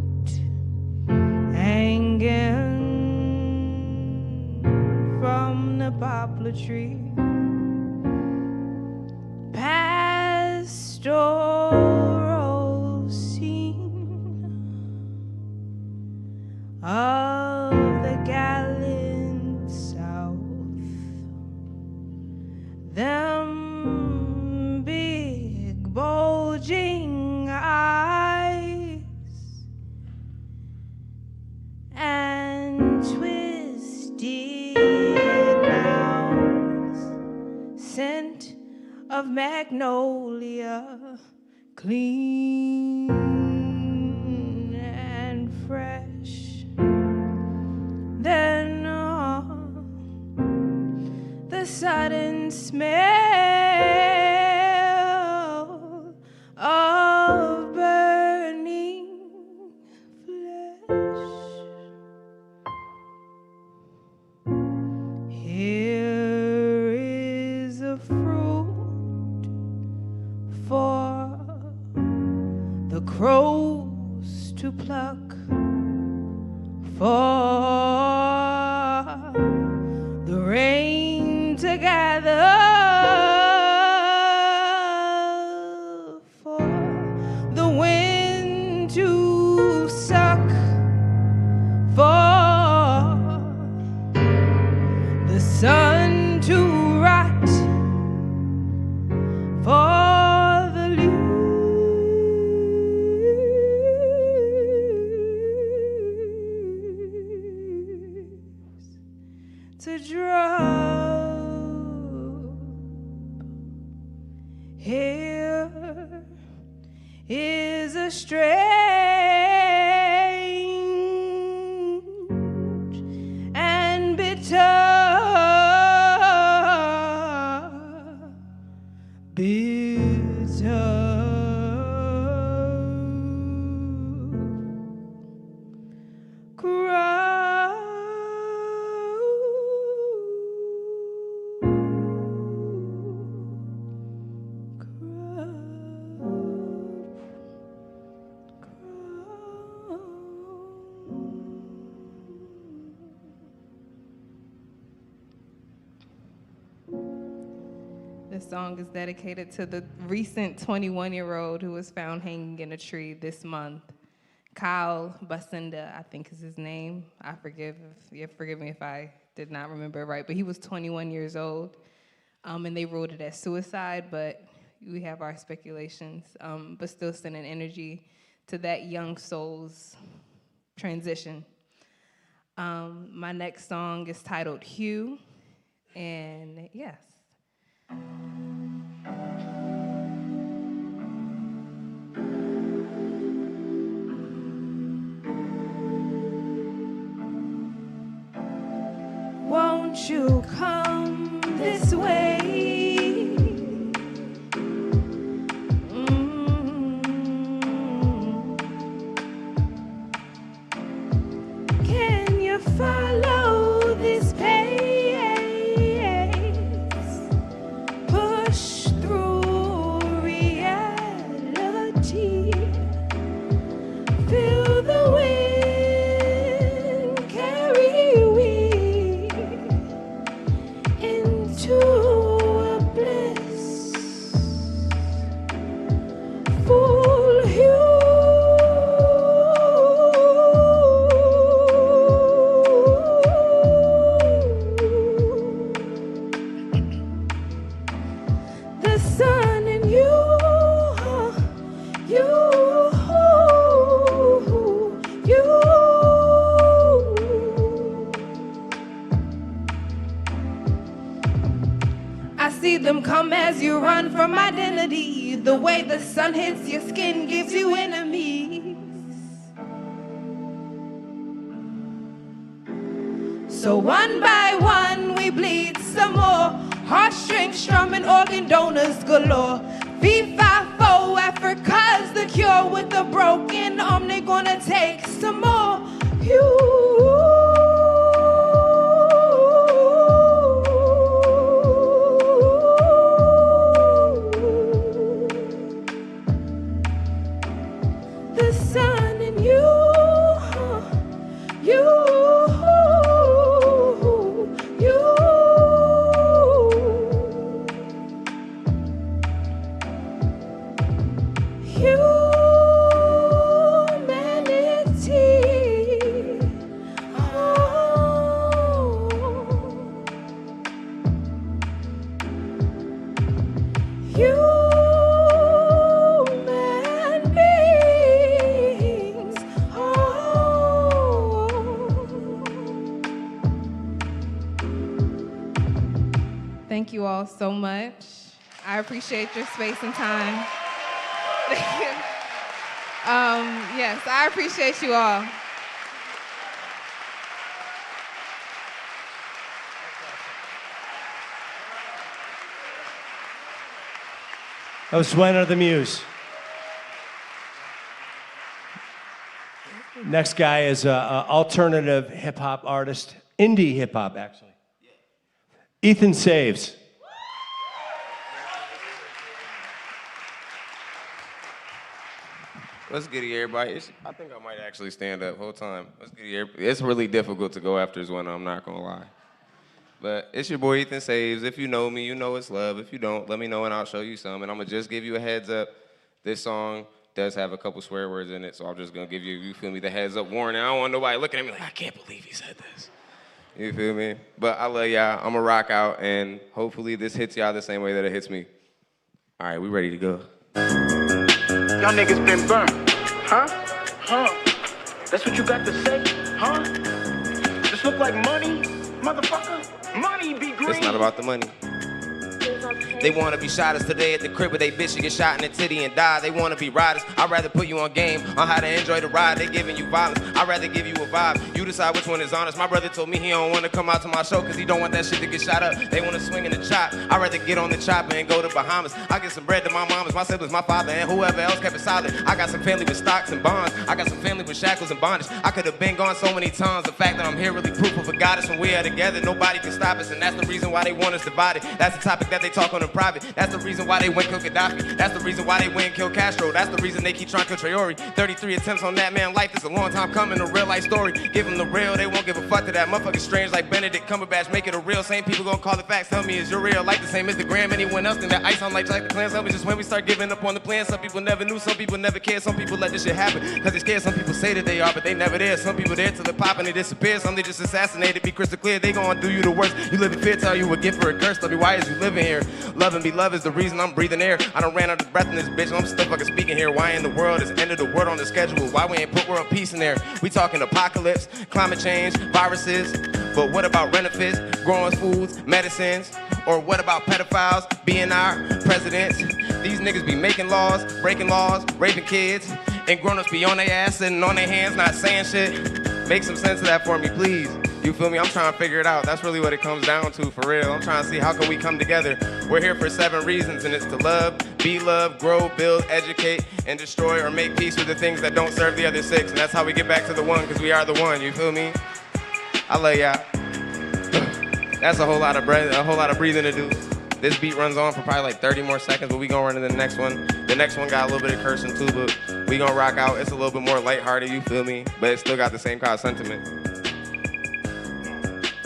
hanging from the poplar tree. Pastoral scene of the gallant South. Them big bulging eyes and twisted mouths, scent of magnolia, clean and fresh. Then the sudden smell of burning flesh. Here is a fruit for the crows to pluck, for the rain to gather, for the wind to suck, for the sun to rot, for the leaves to drop. Here is a strange and bitter This song is dedicated to the recent 21-year-old who was found hanging in a tree this month, Kyle Basinda, I think is his name. Forgive me if I did not remember it right, but he was 21 years old, and they wrote it as suicide, but we have our speculations, but still sending energy to that young soul's transition. My next song is titled Hugh, and yes. Won't you come this way? Can you follow this pace? Push through reality. Feel the wind carry we into a bliss. Full hue. The sun in you, you. I see them come as you run from identity. The way the sun hits your skin gives you enemies. So one by one we bleed some more. Heartstrings strumming, organ donors galore. V5-4, Africa's the cure. With a broken arm, they gonna take some more. The sun in you, you. Humanity. Human beings. Thank you all so much. I appreciate your space and time. Thank you. Yes, I appreciate you all. That was Zwena the Muse. Next guy is an alternative hip hop artist, indie hip hop actually. Ethan Saves. What's good, everybody? I think I might actually stand up whole time. What's good, everybody? It's really difficult to go after Zwena, I'm not gonna lie. But it's your boy Ethan Saves. If you know me, you know it's love. If you don't, let me know and I'll show you some. And I'm gonna just give you a heads up. This song does have a couple swear words in it, so I'm just gonna give you, you feel me, the heads up warning. I don't want nobody looking at me like, I can't believe he said this. You feel me? But I love y'all. I'm gonna rock out, and hopefully this hits y'all the same way that it hits me. All right, we ready to go. Y'all niggas been burnt, huh? That's what you got to say, huh? This look like money, motherfucker? Money be green. It's not about the money. They wanna be shotters today at the crib where they bitch and get shot in the titty and die. They wanna be riders. I'd rather put you on game on how to enjoy the ride. They giving you violence. I'd rather give you a vibe. You decide which one is honest. My brother told me he don't wanna come out to my show cause he don't want that shit to get shot up. They wanna swing in the chop. I'd rather get on the chopper and go to Bahamas. I get some bread to my mamas, my siblings, my father, and whoever else kept it solid. I got some family with stocks and bonds. I got some family with shackles and bondage. I could have been gone so many times. The fact that I'm here really proof of a goddess. When we are together, nobody can stop us, and that's the reason why they want us divided. That's the topic that they talk on the in private. That's the reason why they went kill Gaddafi. That's the reason why they went kill Castro. That's the reason they keep trying to kill Traore. 33 attempts on that man life. This a long time coming, a real life story. Give them the real, they won't give a fuck to that. Motherfucker strange like Benedict Cumberbatch. Make it a real. Same people gonna call it facts. Tell me, is your real life the same as the gram? Anyone else think that ice on like the clans? Tell me just when we start giving up on the plan. Some people never knew, some people never cared. Some people let this shit happen because they scared. Some people say that they are, but they never there. Some people there till they pop and they disappear. Some they just assassinated. Be crystal clear, they gonna do you the worst. You live in fear, tell you a gift or a curse. Tell me why is you living here? Love and be loved is the reason I'm breathing air. I done ran out of breath in this bitch. I'm still fucking speaking here. Why in the world is end of the world on the schedule? Why we ain't put world peace in there? We talking apocalypse, climate change, viruses. But what about benefits, growing foods, medicines? Or what about pedophiles being our presidents? These niggas be making laws, breaking laws, raping kids, and grown-ups be on their ass, sitting on their hands, not saying shit. Make some sense of that for me, please. You feel me? I'm trying to figure it out. That's really what it comes down to, for real. I'm trying to see how can we come together. We're here for 7 reasons, and it's to love, be loved, grow, build, educate, and destroy or make peace with the things that don't serve the other 6. And that's how we get back to the one, because we are the one. You feel me? I love y'all. That's a whole lot of breathing to do. This beat runs on for probably like 30 more seconds, but we gonna run to the next one. The next one got a little bit of cursing too, but we gonna rock out. It's a little bit more lighthearted, you feel me? But it still got the same kind of sentiment.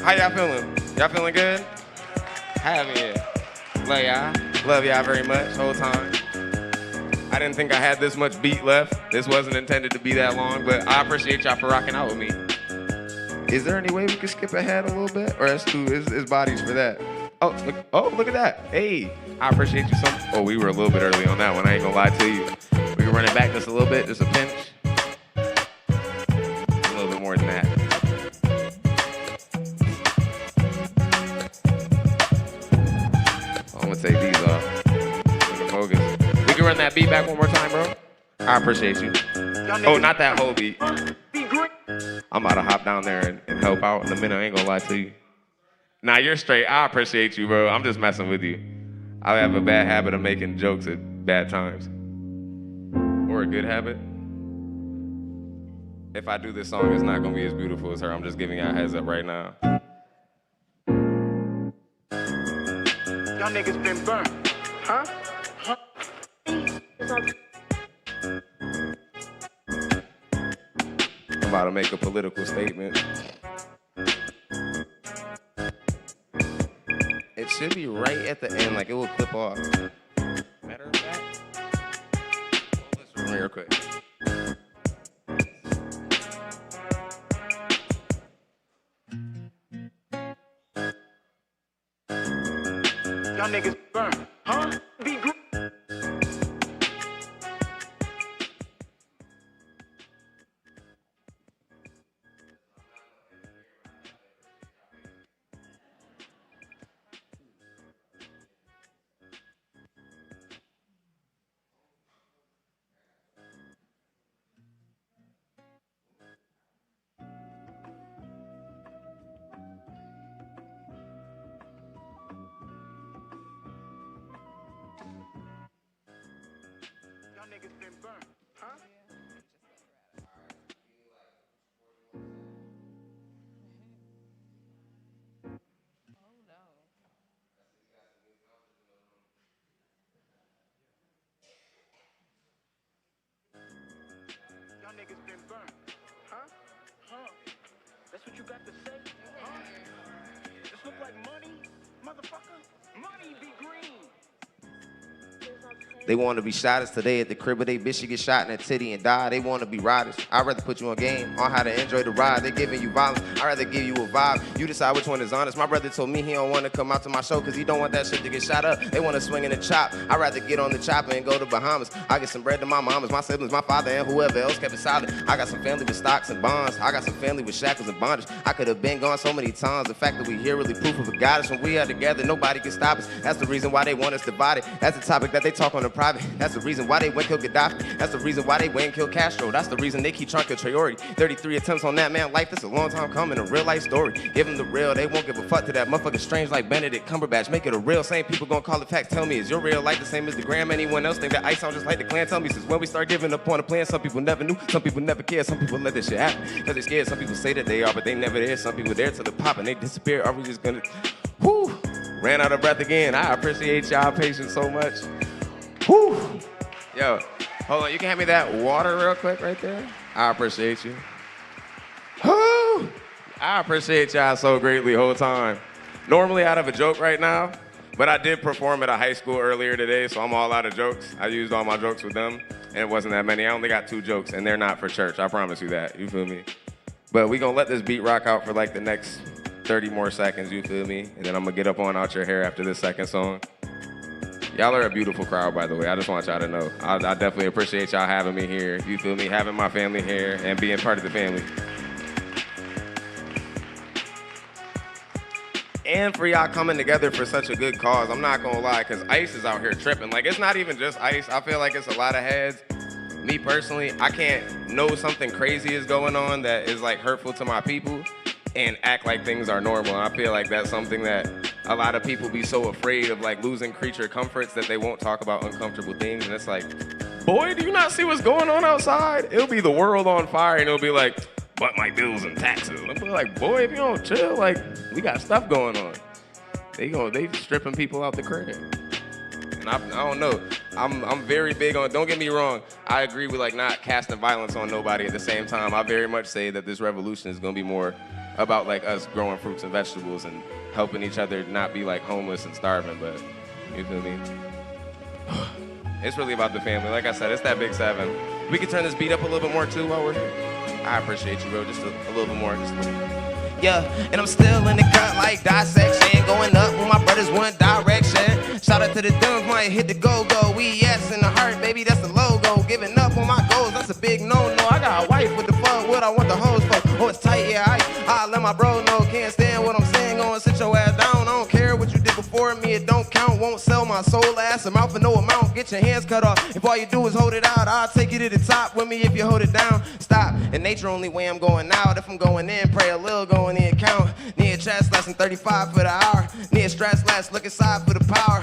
How y'all feeling? Y'all feeling good? Have it. Love y'all. Love y'all very much, whole time. I didn't think I had this much beat left. This wasn't intended to be that long, but I appreciate y'all for rocking out with me. Is there any way we could skip ahead a little bit? Or that's too, is bodies for that? Oh, look at that. Hey, I appreciate you so much. Oh, we were a little bit early on that one. I ain't gonna lie to you. We can run it back just a little bit, just a pinch. A little bit more than that. I'm gonna take these off. We can focus. We can run that beat back one more time, bro. I appreciate you. Oh, not that whole beat. I'm about to hop down there and help out in a minute. I ain't gonna lie to you. Nah, you're straight. I appreciate you, bro. I'm just messing with you. I have a bad habit of making jokes at bad times. Or a good habit. If I do this song, it's not gonna be as beautiful as her. I'm just giving y'all a heads up right now. Y'all niggas been burned, huh? I'm about to make a political statement. It should be right at the end, like it will clip off. Matter of fact, let's run real quick. Y'all niggas burned, huh? Be great. Y'all niggas been burned, huh? Y'all niggas been burned, huh? Huh? That's what you got to say, huh? This look like money, motherfucker? Money be green. They want to be shotters today at the crib of they bitch. You get shot in that titty and die. They want to be riders. I'd rather put you on game on how to enjoy the ride. They're giving you violence. I'd rather give you a vibe. You decide which one is honest. My brother told me he don't want to come out to my show because he don't want that shit to get shot up. They want to swing in the chop. I'd rather get on the chopper and go to Bahamas. I get some bread to my mamas, my siblings, my father, and whoever else kept it solid. I got some family with stocks and bonds. I got some family with shackles and bondage. I could have been gone so many times. The fact that we here really proof of a goddess. When we are together, nobody can stop us. That's the reason why they want us divided. That's the topic that they talk on the private. That's the reason why they went kill Gaddafi. That's the reason why they went and kill Castro. That's the reason they keep trying to kill Traore. 33 attempts on that man life. That's a long time coming, a real life story. Give them the real, they won't give a fuck to that motherfucker strange like Benedict Cumberbatch. Make it a real, same people gonna call it facts. Tell me, is your real life the same as the gram? Anyone else think that ice on just like the clan? Tell me, since when we start giving up on a plan, some people never knew, some people never cared, some people let this shit happen because they're scared. Some people say that they are, but they never there. Some people there till they pop and they disappear. Are we just gonna, whoo, Ran out of breath again. I appreciate y'all patience so much. Whew. Yo, hold on. You can hand me that water real quick right there? I appreciate you. Whew. I appreciate y'all so greatly the whole time. Normally I'd have a joke right now, but I did perform at a high school earlier today, so I'm all out of jokes. I used all my jokes with them, and it wasn't that many. I only got 2 jokes, and they're not for church. I promise you that. You feel me? But we gonna let this beat rock out for like the next 30 more seconds, you feel me? And then I'm gonna get up on Out Your Hair after this second song. Y'all are a beautiful crowd, by the way. I just want y'all to know. I definitely appreciate y'all having me here. You feel me? Having my family here and being part of the family. And for y'all coming together for such a good cause. I'm not gonna lie, because ICE is out here tripping. Like, it's not even just ICE. I feel like it's a lot of heads. Me personally, I can't know something crazy is going on that is like hurtful to my people and act like things are normal. And I feel like that's something that a lot of people be so afraid of, like losing creature comforts, that they won't talk about uncomfortable things. And it's like, boy, do you not see what's going on outside? It'll be the world on fire and it'll be like, but my bills and taxes. I'm like, boy, if you don't chill, like, we got stuff going on. They stripping people out the crib. And I don't know. I'm very big on, don't get me wrong, I agree with like not casting violence on nobody. At the same time, I very much say that this revolution is gonna be more about like us growing fruits and vegetables and helping each other not be like homeless and starving, but you feel me? It's really about the family. Like I said, it's that big 7. We can turn this beat up a little bit more too while we're here. I appreciate you, bro. Just a little bit more. Just a little. Yeah, and I'm still in the cut like dissection. Going up with my brothers one direction. Shout out to the duns, might hit the go-go. We yes in the heart, baby, that's the logo. Giving up on my goals, that's a big no-no. I got a wife with the fuck, what I want the hoes for. Oh, it's tight, yeah, I let my bro know. Can't stand what I'm saying, gonna sit your ass down. I don't care what you did before me, it don't count. Won't sell my soul, ass amount for no amount. Get your hands cut off, if all you do is hold it out, I'll take you to the top with me if you hold it down. Stop, in nature only way I'm going out. If I'm going in, pray a little, going in, count. Need a chest less than 35 for the hour. Need a stress less, look inside for the power.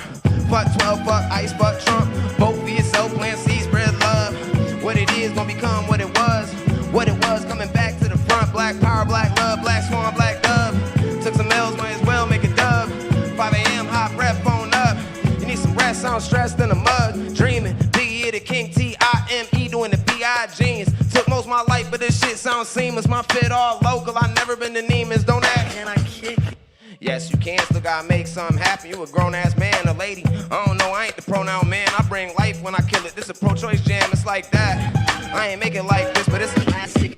Fuck 12, fuck ICE, fuck Trump. Vote for yourself, plant seeds, spread love. What it is gonna become what it was. What it was coming back to the front. Black power, black love, black swan, black dove. Took some L's, might as well make a dub. 5 a.m., hot breath, phone up. You need some rest, sound stressed in the mud. Dreaming, Biggie the King, T-I-M-E, doing the B.I. jeans. Took most of my life, but this shit sounds seamless. My fit all local, I never been to Neiman's. Don't act, can I kick it? Yes, you can, still gotta make something happen. You a grown-ass man, a lady. I don't know, I ain't the pronoun man. I bring life when I kill it. This a pro-choice jam, it's like that. I ain't make it like this, but it's a classic.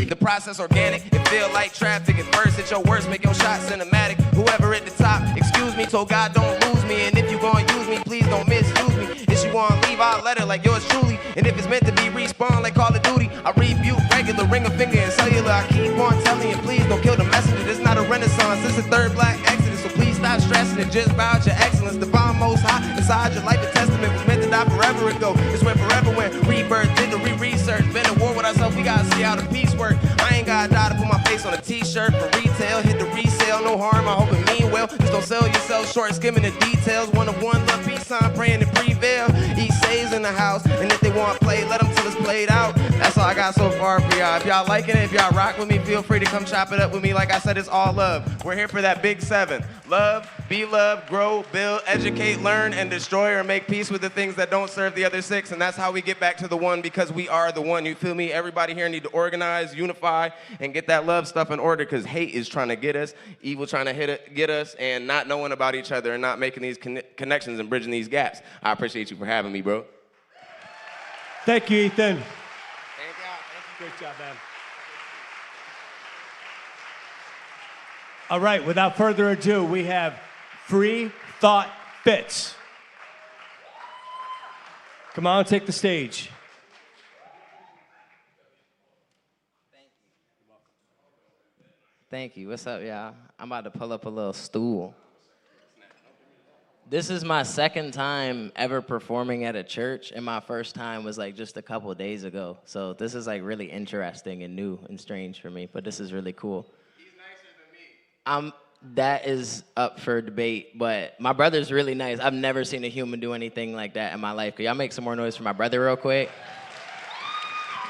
The process organic, it feel like traffic. At first, it's your worst, make your shot cinematic. Whoever at the top, excuse me, told God don't lose me. And if you gon' use me, please don't misuse me. If she wanna leave, I'll let her like yours truly. And if it's meant to be respawn like Call of Duty, I rebuke regular, ring a finger and cellular. I keep on telling you, please don't kill the messenger. This not a renaissance, this is third black exodus. So please stop stressing and just bow out your excellence. Divine most high, inside your life, the testament was meant to die forever ago. It's where forever went, rebirth, did the re-research. Been at war with ourselves, we gotta see how the peace work. I ain't gotta die to put my face on a t-shirt for retail. Hit the resale, no harm, I hope it mean well. Just don't sell yourself short, skimming the details. One of one, love, peace sign, praying to prevail. He stays in the house, and if they want to play, let them till it's played out. That's all I got so far for y'all. If y'all liking it, if y'all rock with me, feel free to come chop it up with me. Like I said, it's all love. We're here for that big 7. Love, be loved, grow, build, educate, learn, and destroy or make peace with the things that don't serve the other 6. And that's how we get back to the one, because we are the one. You feel me? Everybody here need to organize, unify, and get that love stuff in order, because hate is trying to get us, evil trying to get us, and not knowing about each other and not making these connections and bridging these gaps. I appreciate you for having me, bro. Thank you, Ethan. Thank y'all. Great job, man. All right, without further ado, we have Free Thought Fits. Come on, take the stage. Thank you. What's up, y'all? I'm about to pull up a little stool. This is my second time ever performing at a church, and my first time was like just a couple days ago. So this is like really interesting and new and strange for me, but this is really cool. He's nicer than me. That is up for debate, but my brother's really nice. I've never seen a human do anything like that in my life. Could y'all make some more noise for my brother real quick?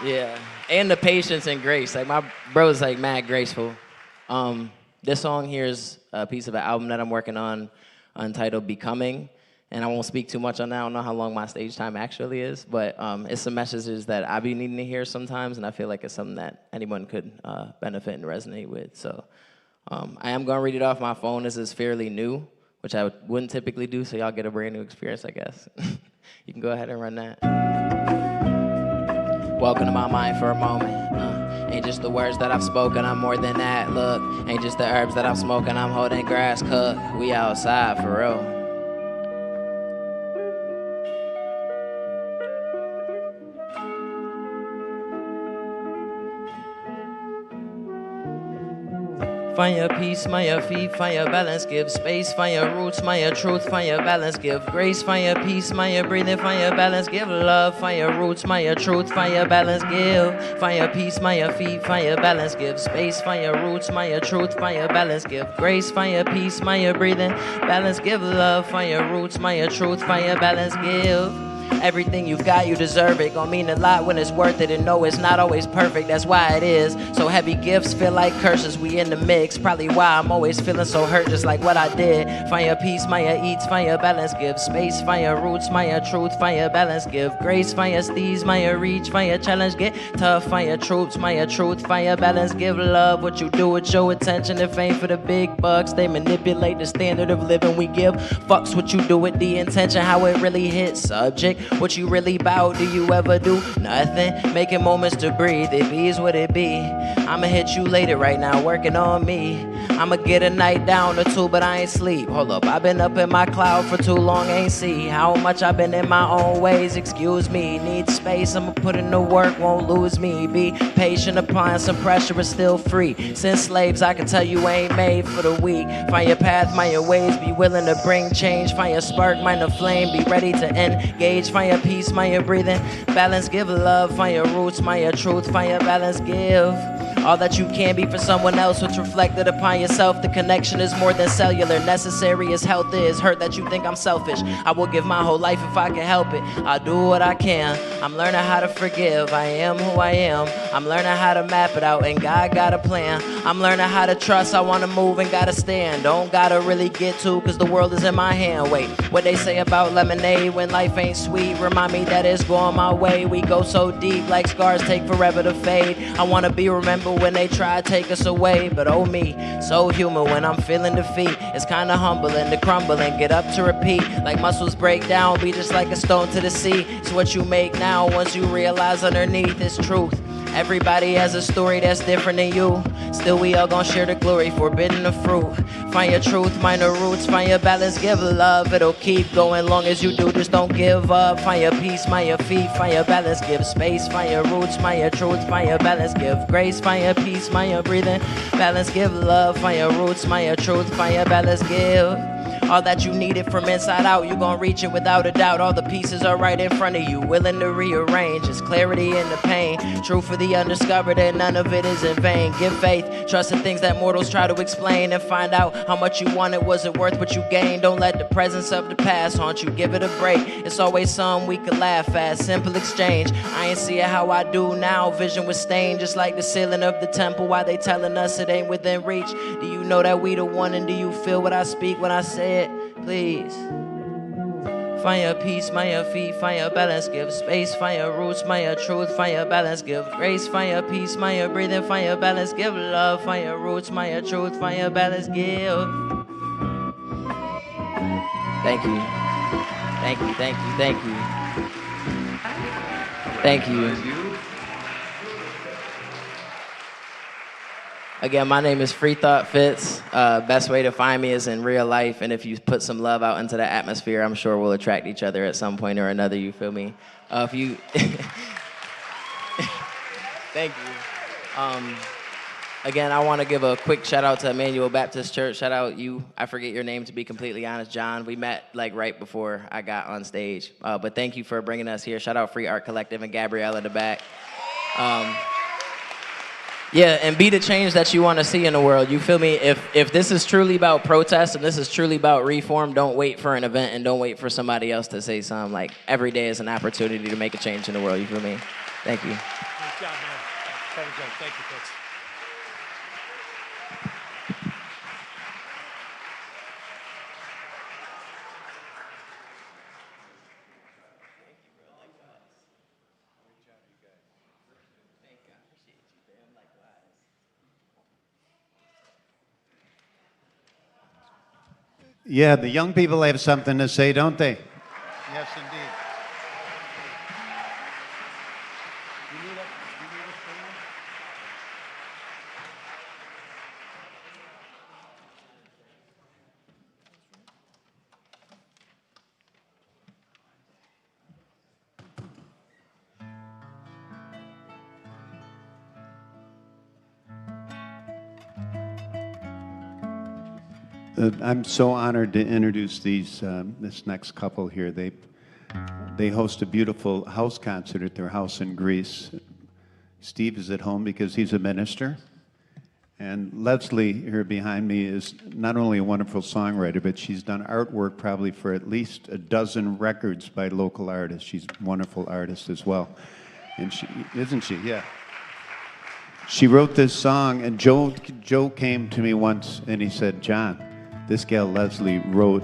Yeah, and the patience and grace. Like my bro's like mad graceful. This song here is a piece of an album that I'm working on entitled Becoming. And I won't speak too much on that. I don't know how long my stage time actually is, but it's some messages that I be needing to hear sometimes, and I feel like it's something that anyone could benefit and resonate with. So I am gonna read it off my phone. This is fairly new, which I wouldn't typically do, so y'all get a brand new experience, I guess. You can go ahead and run that. Welcome to my mind for a moment. Ain't just the words that I've spoken, I'm more than that. Look, ain't just the herbs that I'm smoking, I'm holding grass cooked. We outside for real. Find your peace, find your feet, find your balance, give space, find your roots, find your truth, find your balance, give grace, find your peace, find your breathing, find your balance, give love, find your roots, find your truth, find your balance, give, find your peace, find your feet, find your balance, give space, find your roots, find your truth, find your balance, give grace, find your peace, find your breathing, balance, give love, find your roots, find your truth, find your balance, give. Everything you've got, you deserve it. Gon' mean a lot when it's worth it. And no, it's not always perfect, that's why it is. So heavy gifts feel like curses, we in the mix. Probably why I'm always feeling so hurt, just like what I did. Find your peace, find your eats, find your balance, give space, find your roots, find your truth, find your balance, give grace, find your steez, find your reach, find your challenge, get tough, find your troops, find your truth, find your balance, give love. What you do with your attention, if ain't for the big bucks, they manipulate the standard of living we give. Fucks what you do with the intention, how it really hits. Subject, what you really bout, do you ever do nothing? Making moments to breathe, it be's what it be. I'ma hit you later right now, working on me. I'ma get a night down or two, but I ain't sleep. Hold up, I've been up in my cloud for too long, ain't see how much I've been in my own ways. Excuse me, need space, I'ma put in the work, won't lose me. Be patient, applying some pressure, but still free. Since slaves, I can tell you ain't made for the weak. Find your path, find your ways, be willing to bring change. Find your spark, find the flame, be ready to engage. Find your peace, find your breathing, balance, give love. Find your roots, find your truth, find your balance, give. All that you can be for someone else, what's reflected upon yourself. The connection is more than cellular, necessary as health is. Hurt that you think I'm selfish, I will give my whole life if I can help it. I'll do what I can, I'm learning how to forgive. I am who I am, I'm learning how to map it out, and God got a plan. I'm learning how to trust, I wanna move and gotta stand. Don't gotta really get to, cause the world is in my hand. Wait, what they say about lemonade when life ain't sweet, remind me that it's going my way. We go so deep, like scars take forever to fade. I wanna be remembered when they try to take us away, but oh me, so human when I'm feeling defeat. It's kinda humbling to crumble and get up to repeat. Like muscles break down, be just like a stone to the sea. It's what you make now once you realize underneath it's truth. Everybody has a story that's different than you. Still we all gon' share the glory, forbidden the fruit. Find your truth, find the roots, find your balance, give love. It'll keep going long as you do, just don't give up. Find your peace, find your feet, find your balance, give space. Find your roots, find your truth, find your balance, give grace. Find your peace, find your breathing, balance, give love. Find your roots, find your truth, find your balance, give. All that you needed from inside out, you gon' reach it without a doubt. All the pieces are right in front of you, willing to rearrange. It's clarity in the pain, truth for the undiscovered, and none of it is in vain. Give faith, trust in things that mortals try to explain, and find out how much you wanted, was it worth what you gained? Don't let the presence of the past haunt you, give it a break. It's always something we could laugh at, simple exchange. I ain't see it how I do now, vision was stained, just like the ceiling of the temple. Why they telling us it ain't within reach? Do you know that we the one, and do you feel what I speak when I say it? Please. Find your peace, find your feet, find your balance, give space. Find your roots, find your truth, find your balance, give grace. Find your peace, find your breathing, find your balance, give love. Find your roots, find your truth, find your balance, give. Thank you. Thank you, thank you, thank you. Thank you. Again, my name is Free Thought Fitz. Best way to find me is in real life, and if you put some love out into the atmosphere, I'm sure we'll attract each other at some point or another, you feel me? If you... Thank you. Again, I want to give a quick shout out to Emmanuel Baptist Church. Shout out you. I forget your name, to be completely honest, John. We met like right before I got on stage. But thank you for bringing us here. Shout out Free Art Collective and Gabrielle in the back. Yeah, and be the change that you want to see in the world. You feel me? If this is truly about protest and this is truly about reform, don't wait for an event and don't wait for somebody else to say something. Like, every day is an opportunity to make a change in the world. You feel me? Thank you. Nice job, man. Thank you, Fitz. Yeah, the young people have something to say, don't they? Yes, indeed. I'm so honored to introduce this next couple here. They host a beautiful house concert at their house in Greece. Steve is at home because he's a minister. And Leslie here behind me is not only a wonderful songwriter, but she's done artwork probably for at least a dozen records by local artists. She's a wonderful artist as well. And isn't she? Yeah. She wrote this song, and Joe came to me once and he said, "John, this gal Leslie wrote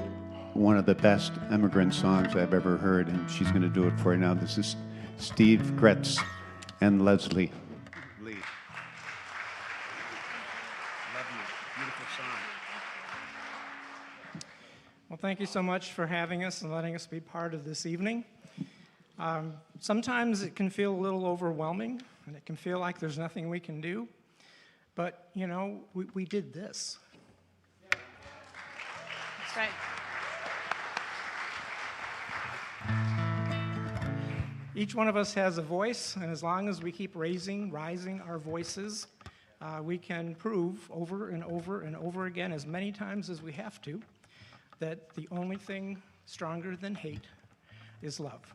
one of the best immigrant songs I've ever heard, and she's going to do it for you now." This is Steve Gretz and Leslie Lee. Love you. Beautiful song. Well, thank you so much for having us and letting us be part of this evening. Sometimes it can feel a little overwhelming, and it can feel like there's nothing we can do. But, you know, we did this. That's right. Each one of us has a voice, and as long as we keep rising our voices, we can prove over and over and over again, as many times as we have to, that the only thing stronger than hate is love.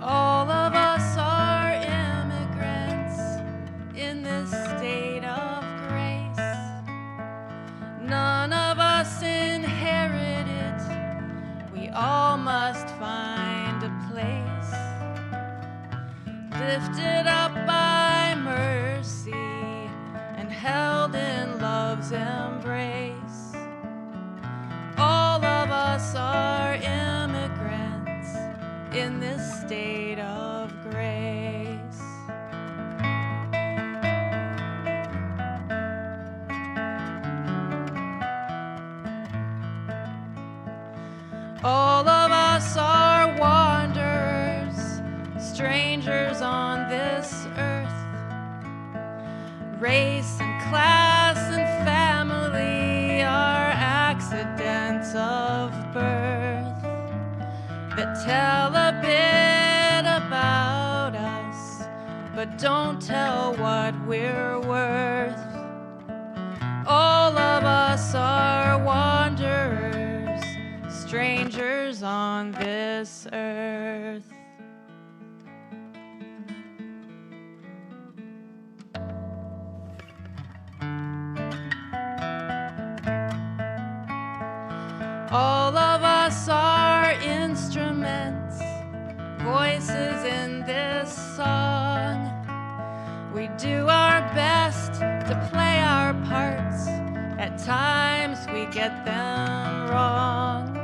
All of us are immigrants in this state of grace. None of us inherit it. We all must find a place. Lifted up by mercy and held in love's embrace. All of us are immigrants in this state of grace. All of us are wanderers, strangers on this earth. Race and class and family are accidents of birth that tell a bit about us, but don't tell what we're worth. All of us are wanderers, strangers on this earth. All of us are instruments, voices in this song. We do our best to play our parts. At times we get them wrong.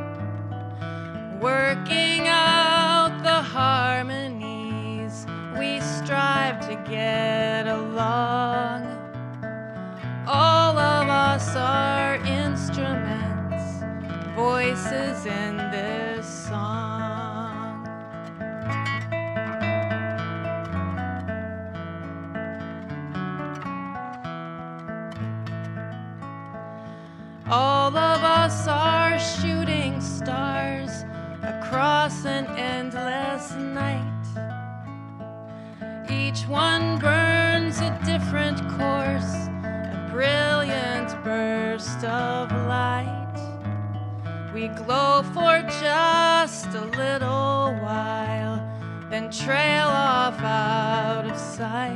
Working out the harmonies, we strive to get along. All of us are instruments, voices in this song. All of us are shooting stars across an endless night. Each one burns a different course, a brilliant burst of light. We glow for just a little while, then trail off out of sight.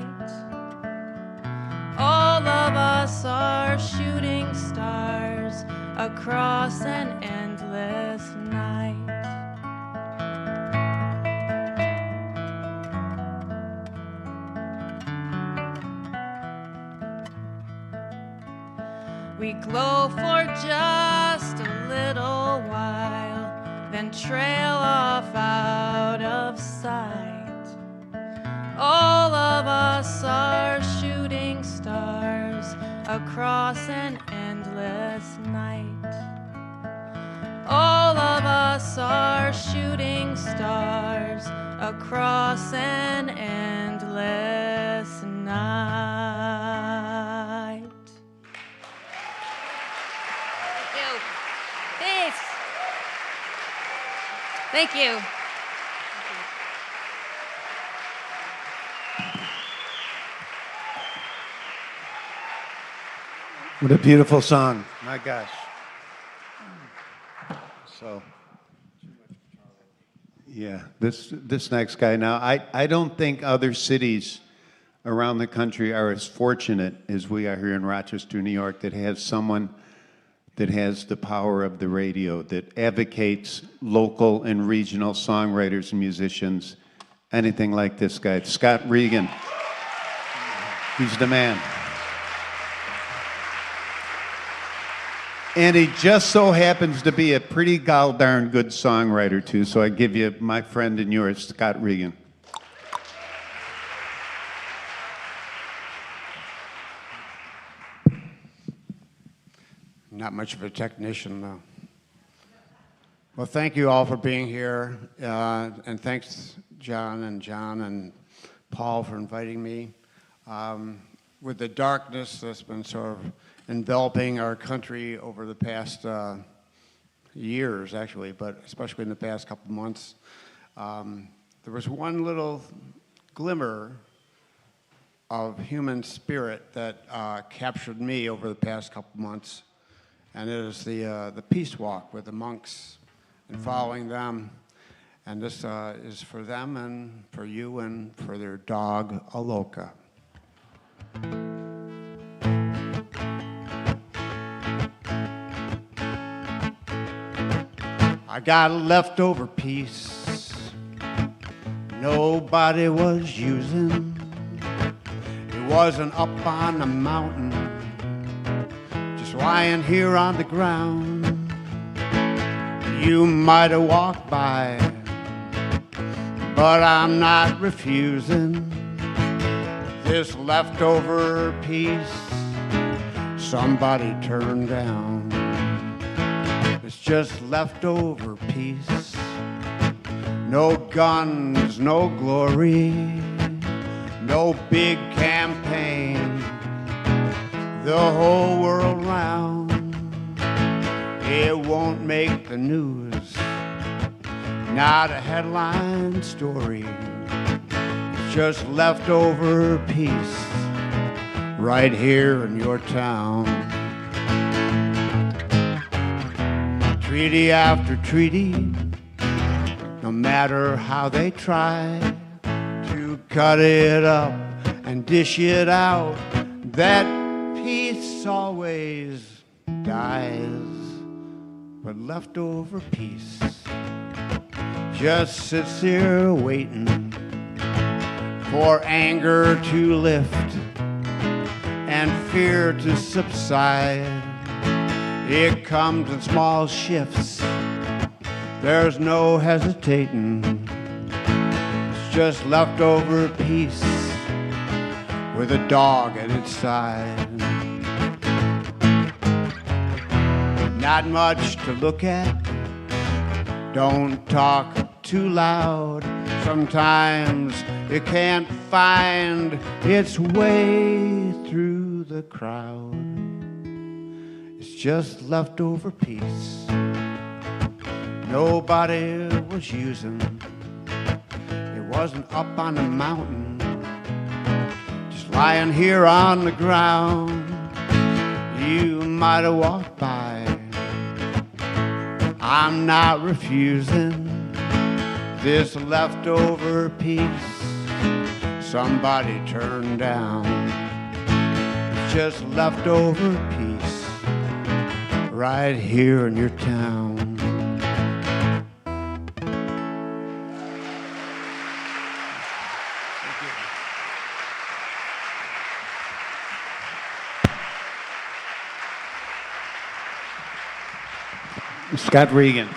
All of us are shooting stars across an endless night. We glow for just a little while, then trail off out of sight. All of us are shooting stars across an endless night. All of us are shooting stars across an endless night. Thank you. Peace. Thank you. What a beautiful song. My gosh. So, yeah, this next guy. Now, I don't think other cities around the country are as fortunate as we are here in Rochester, New York, that has someone that has the power of the radio, that advocates local and regional songwriters and musicians, anything like this guy. Scott Regan. He's the man. And he just so happens to be a pretty darn good songwriter, too. So I give you my friend and yours, Scott Regan. Not much of a technician, though. Well, thank you all for being here. And thanks, John and Paul, for inviting me. With the darkness that's been sort of enveloping our country over the past years, actually, but especially in the past couple months, there was one little glimmer of human spirit that captured me over the past couple months, and it is the peace walk with the monks and following them. And this is for them and for you and for their dog, Aloka. I got a leftover piece nobody was using. It wasn't up on the mountain, just lying here on the ground. You might have walked by, but I'm not refusing this leftover piece somebody turned down. It's just leftover piece. No guns, no glory, no big campaign. The whole world round, it won't make the news. Not a headline story. It's just leftover piece right here in your town. Treaty after treaty, no matter how they try to cut it up and dish it out, that peace always dies. But leftover peace just sits here waiting for anger to lift and fear to subside. It comes in small shifts, there's no hesitating. It's just leftover peace with a dog at its side. Not much to look at, don't talk too loud. Sometimes it can't find its way through the crowd. It's just leftover piece nobody was using. It wasn't up on the mountain, just lying here on the ground. You might have walked by, I'm not refusing this leftover piece somebody turned down. It's just leftover piece right here in your town. Scott Regan.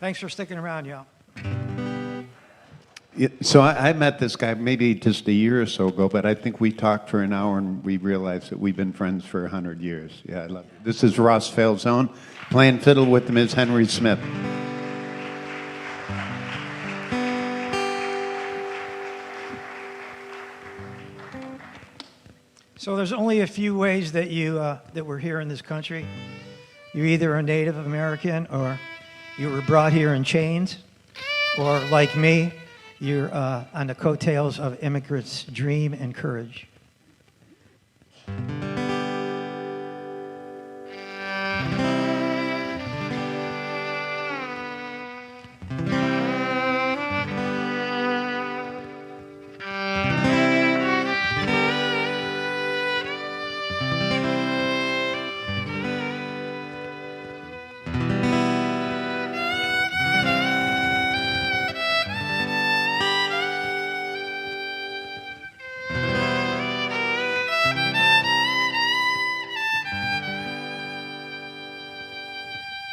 Thanks for sticking around, y'all. So I met this guy maybe just a year or so ago, but I think we talked for an hour and we realized that we've been friends for 100 years. Yeah, I love it. This is Ross Falzone. Playing fiddle with him is Henry Smith. So there's only a few ways that that we're here in this country. You're either a Native American, or you were brought here in chains, or like me, you're on the coattails of immigrants' dream and courage.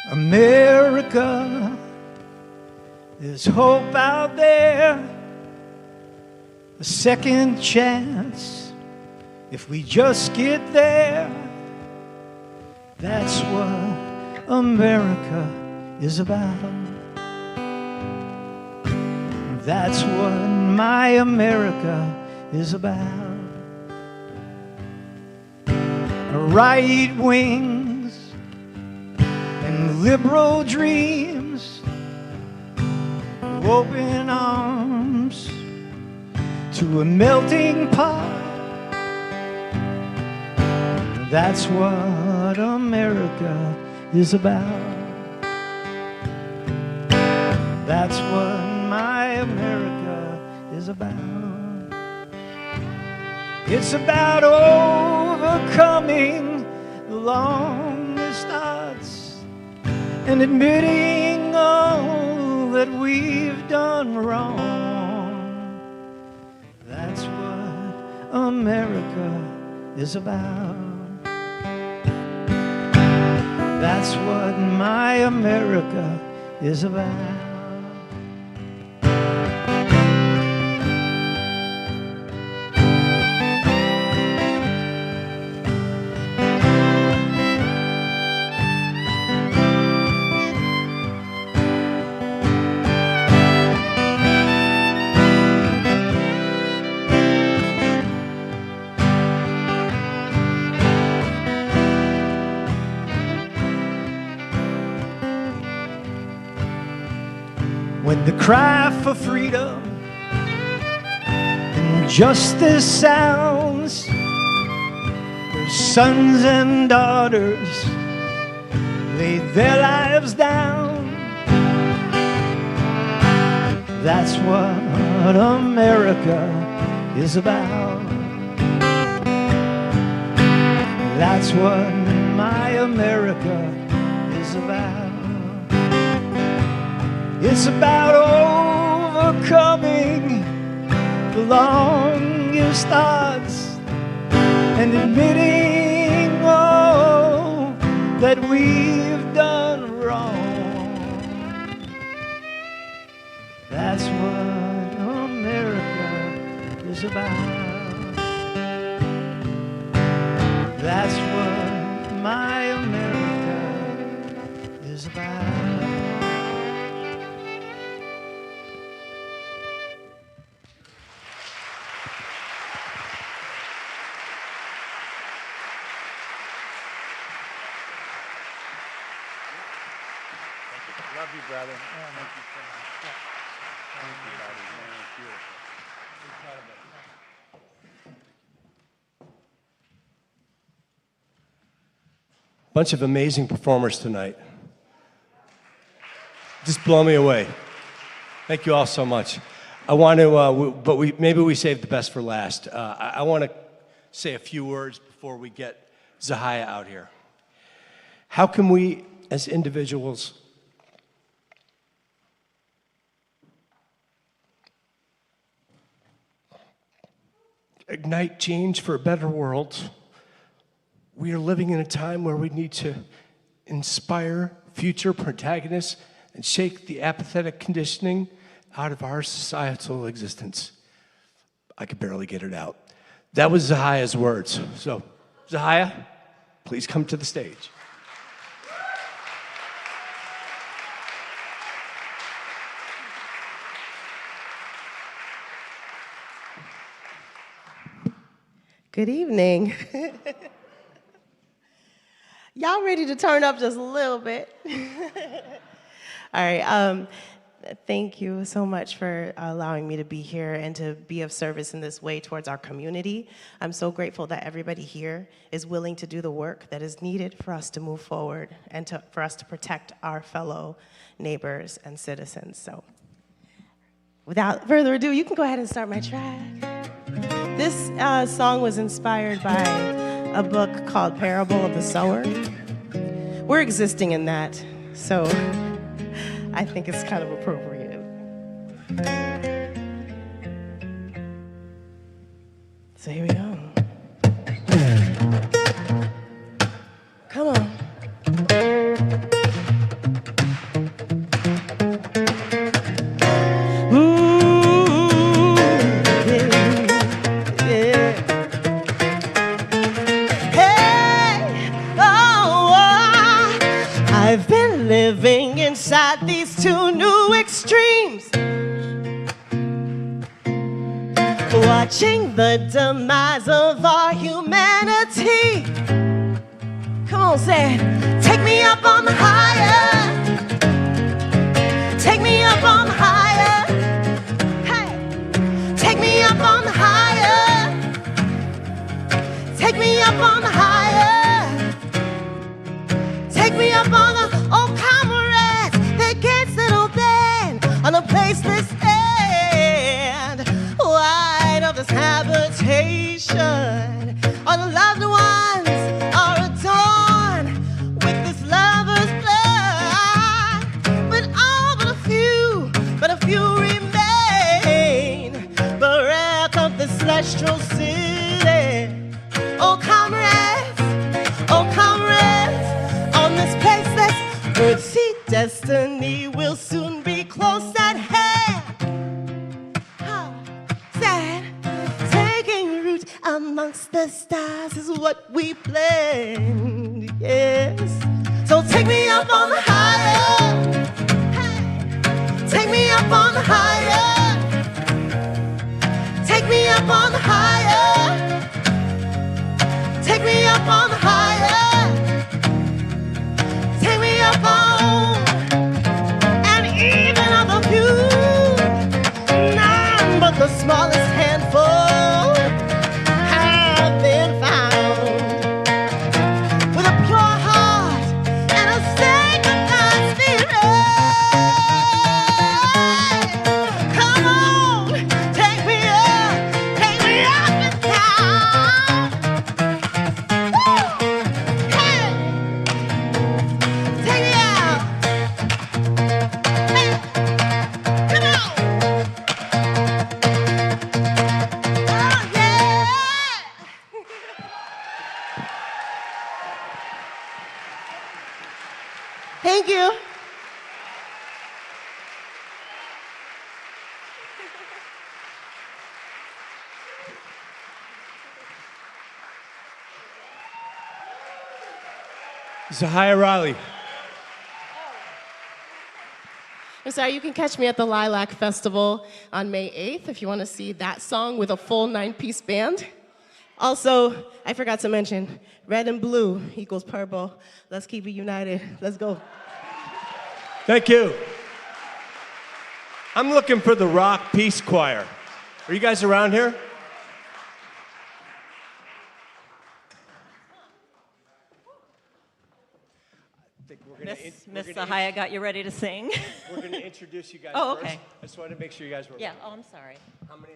America, there's hope out there, a second chance if we just get there. That's what America is about. That's what my America is about. Right wings and liberal dreams, open arms to a melting pot. That's what America is about. That's what my America is about. It's about overcoming the longest odds and admitting all that we've done wrong. That's what America is about. That's what my America is about. When the cry for freedom and justice sounds, their sons and daughters lay their lives down. That's what America is about. That's what my America is about. It's about overcoming the longest odds and admitting all that we've done wrong. That's what America is about. That's what my America is about. Love you, brother. Thank you so much. Thank you, buddy. Beautiful. Bunch of amazing performers tonight. Just blow me away. Thank you all so much. I want to, maybe we saved the best for last. I want to say a few words before we get Zahaya out here. How can we, as individuals, ignite change for a better world? We are living in a time where we need to inspire future protagonists and shake the apathetic conditioning out of our societal existence. I could barely get it out. That was Zahia's words. So, Zahia, please come to the stage. Good evening. Y'all ready to turn up just a little bit? All right. Thank you so much for allowing me to be here and to be of service in this way towards our community. I'm so grateful that everybody here is willing to do the work that is needed for us to move forward and for us to protect our fellow neighbors and citizens. So without further ado, you can go ahead and start my track. This song was inspired by a book called Parable of the Sower. We're existing in that, so I think it's kind of appropriate. So here we go. Come on. I've been living inside these two new extremes, watching the demise of our humanity. Come on, say it. Take me up on the higher. Take me up on the higher. Hey, take me up on the higher. Take me up on the higher. Take me up on the old comrades. They can't settle then on a placeless land. Wide of this habitation, all the loved ones are adorned with this lover's blood. But a few remain bereft of this celestial city. Oh comrades, on this placeless earth, see destiny will soon be close at hand. How sad, taking root amongst the stars is what we planned, yes. So take me up on the higher. Hey, take me up on the higher. Take me up on the higher. Take me up on the higher. Take me up on, and even on the few, none but the smallest handful have been found with a pure heart and a sanctified spirit. Come on, take me up and down. Take me out. Hey, come on. Oh, yeah. Thank you. Zahia Riley. I'm sorry, you can catch me at the Lilac Festival on May 8th if you want to see that song with a full 9-piece band. Also, I forgot to mention, red and blue equals purple. Let's keep it united. Let's go. Thank you. I'm looking for the ROC Peace Choir. Are you guys around here? Miss Zahia got you ready to sing. We're going to introduce you guys Oh, first. okay. I just wanted to make sure you guys were. Yeah, oh, I'm sorry. How many?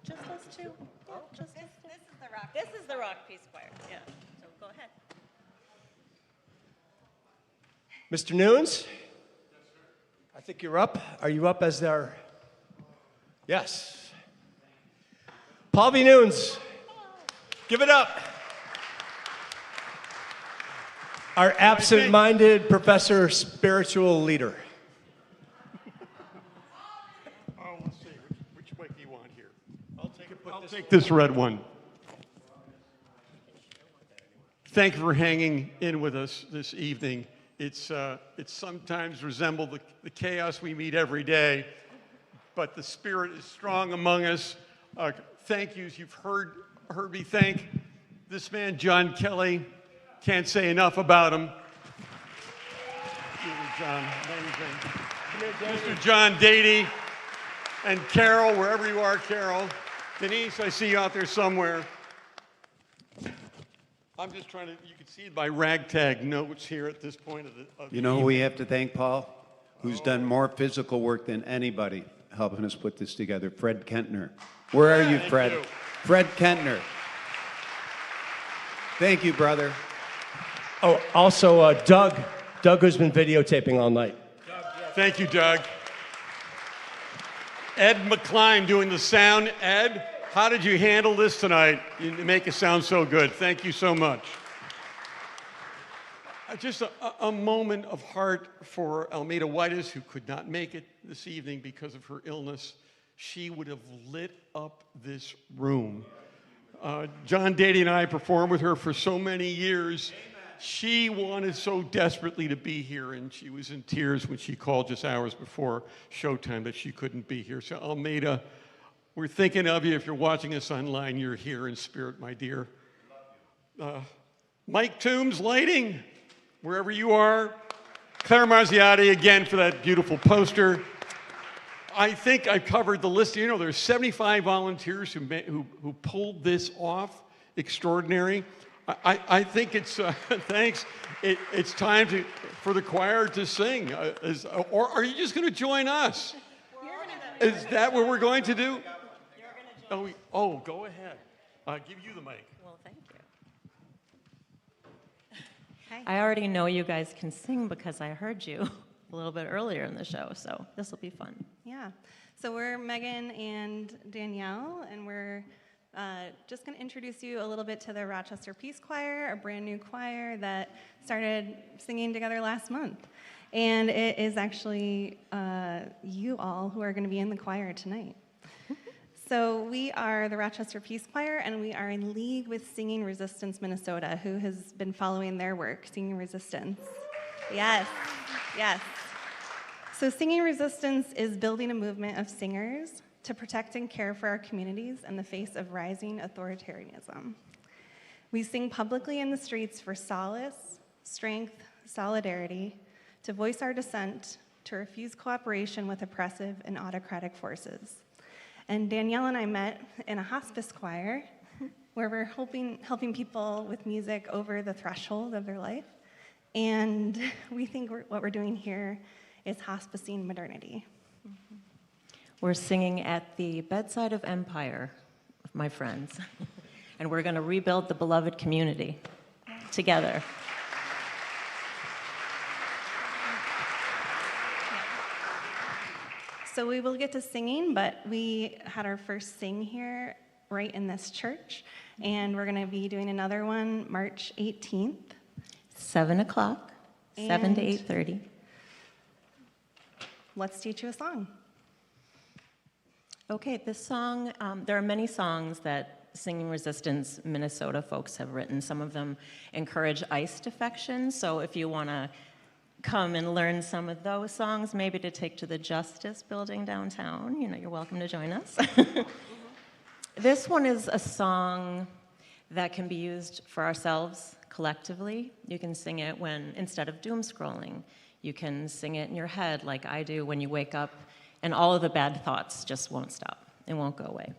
Just us two. This is the ROC Peace Choir. Yeah, so go ahead. Mr. Nunes? I think you're up. Are you up as our... Yes. Paul B. Nunes. Give it up. Our absent-minded professor, spiritual leader. Let's see, which mic do you want here? I'll take this red one. Thank you for hanging in with us this evening. It's sometimes resembled the chaos we meet every day, but the spirit is strong among us. Thank yous. You've heard me thank this man, John Kelly. Can't say enough about him. John, Mr. John Dady and Carol, wherever you are, Carol. Denise, I see you out there somewhere. I'm just trying to, you can see it by ragtag notes here at this point of the You know who we have to thank, Paul? Who's done more physical work than anybody helping us put this together? Fred Kentner. Where are you, Fred? you. Fred Kentner. Thank you, brother. Oh, also Doug. Doug, who's been videotaping all night. Thank you, Doug. Ed McCline doing the sound. Ed, how did you handle this tonight? You make it sound so good. Thank you so much. Just a moment of heart for Almeida Whitus, who could not make it this evening because of her illness. She would have lit up this room. John Dady and I performed with her for so many years. She wanted so desperately to be here, and she was in tears when she called just hours before showtime that she couldn't be here. So Almeida, we're thinking of you. If you're watching us online, you're here in spirit, my dear. Mike Toombs, lighting, wherever you are. Claire Marziotti, again, for that beautiful poster. I think I've covered the list. You know, there's 75 volunteers who pulled this off. Extraordinary. I think it's, thanks, it's time for the choir to sing. Or are you just going to join us? Is that what we're going to do? Oh, go ahead. Give you the mic. Well, thank you. I already know you guys can sing because I heard you a little bit earlier in the show, so this will be fun. Yeah. So we're Megan and Danielle, and we're just going to introduce you a little bit to the Rochester Peace Choir, a brand new choir that started singing together last month. And it is actually you all who are going to be in the choir tonight. So we are the Rochester Peace Choir, and we are in league with Singing Resistance Minnesota, who has been following their work, Singing Resistance. Yes, yes. So Singing Resistance is building a movement of singers to protect and care for our communities in the face of rising authoritarianism. We sing publicly in the streets for solace, strength, solidarity, to voice our dissent, to refuse cooperation with oppressive and autocratic forces. And Danielle and I met in a hospice choir where we're helping people with music over the threshold of their life. And we think what we're doing here is hospicing modernity. We're singing at the bedside of empire, my friends, and we're going to rebuild the beloved community together. So we will get to singing, but we had our first sing here right in this church, and we're going to be doing another one March 18th. 7 o'clock, 7 to 8:30. Let's teach you a song. Okay, this song, there are many songs that Singing Resistance Minnesota folks have written. Some of them encourage ICE defection, so if you want to come and learn some of those songs, maybe to take to the Justice Building downtown, you're welcome to join us. This one is a song that can be used for ourselves collectively. You can sing it instead of doom scrolling, you can sing it in your head like I do when you wake up and all of the bad thoughts just won't stop. It won't go away.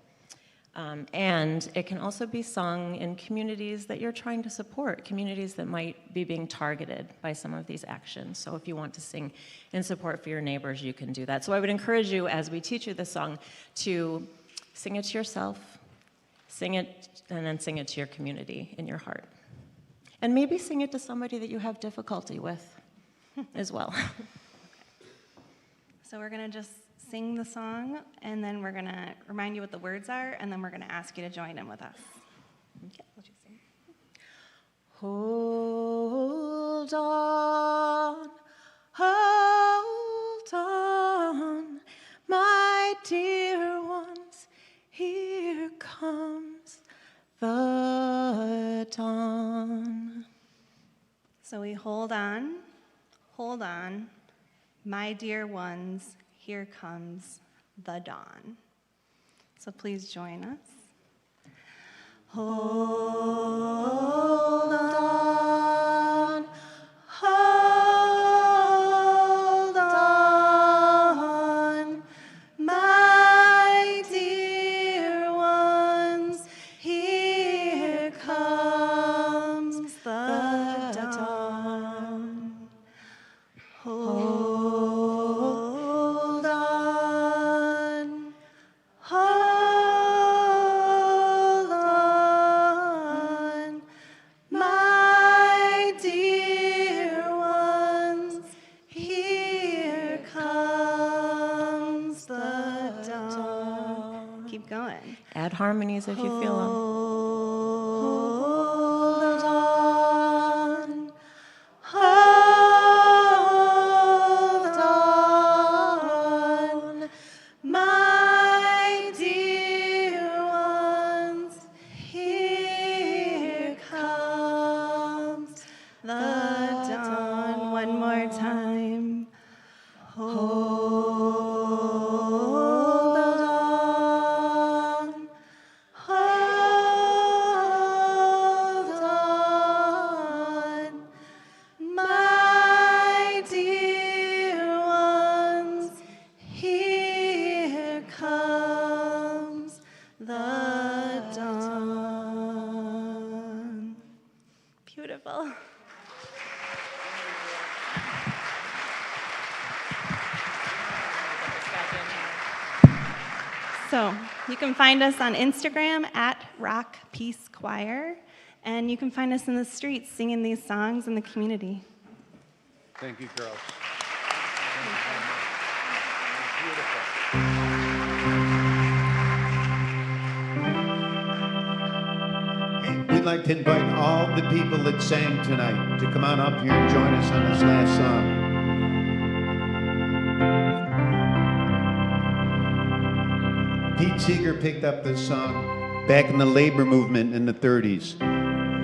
And it can also be sung in communities that you're trying to support, communities that might be being targeted by some of these actions. So if you want to sing in support for your neighbors, you can do that. So I would encourage you, as we teach you this song, to sing it to yourself, sing it, and then sing it to your community in your heart. And maybe sing it to somebody that you have difficulty with as well. So we're going to just sing the song, and then we're going to remind you what the words are, and then we're going to ask you to join in with us. Okay, we'll just sing. Hold on, my dear ones, here comes the dawn. So we hold on, my dear ones, here comes the dawn. So please join us. Hold on, hold on, my dear ones, here comes the dawn. Hold on, hold on, my dear ones, here comes the dawn. Keep going. Add harmonies if you feel them. Hold on, hold on, my dear ones, here comes the dawn. One more time. Hold on, hold on, my dear ones, here comes the dawn. Beautiful. So you can find us on Instagram at ROC Peace Choir, and you can find us in the streets singing these songs in the community. Thank you, girls. We'd like to invite all the people that sang tonight to come on up here and join us on this last song. Pete Seeger picked up this song back in the labor movement in the 30s.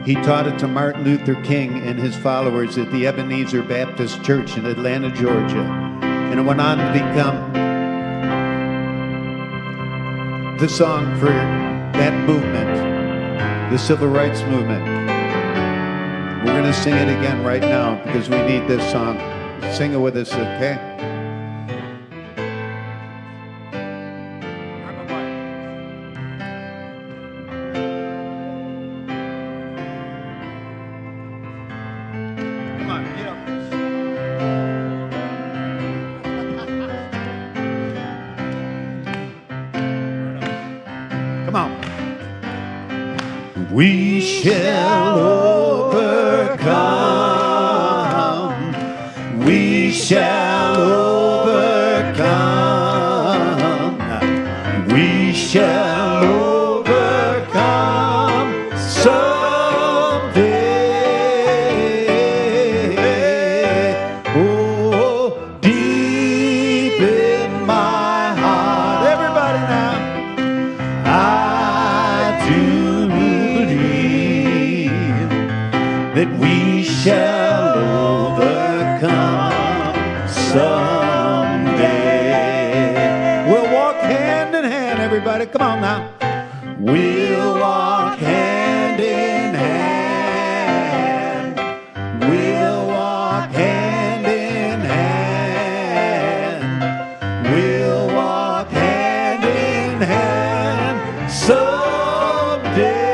He taught it to Martin Luther King and his followers at the Ebenezer Baptist Church in Atlanta, Georgia. And it went on to become the song for that movement, the civil rights movement. We're going to sing it again right now because we need this song. Sing it with us, okay? Come on, get up. Come on. We shall overcome. We shall overcome. We shall overcome someday. Oh, deep in my heart, everybody now, I do believe that we shall overcome someday. We'll walk hand in hand, everybody. Come on now. We'll walk hand in hand. We'll walk hand in hand. We'll walk hand in hand someday.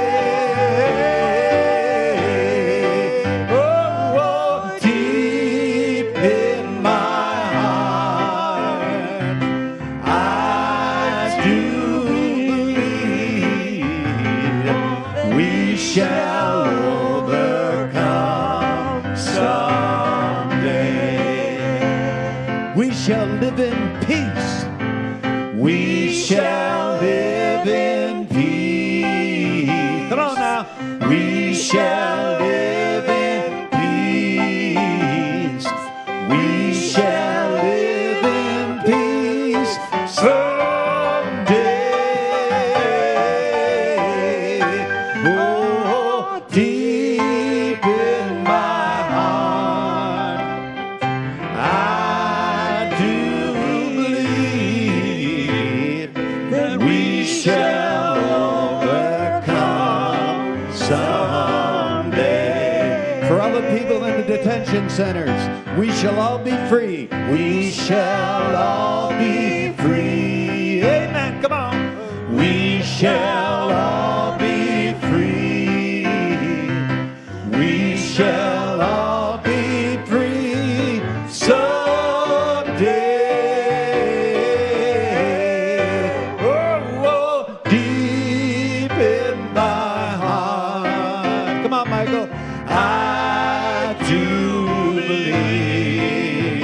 Oh, deep in my heart, I do believe we shall overcome someday. We shall live in peace. We shall live in peace. Come on now. We shall live in peace. We shall live in peace someday. convention centers. We shall all be free. We shall all be free. Amen. Come on. We shall all be free. We shall all be free someday. Oh, deep in my heart. Come on, Michael. I do believe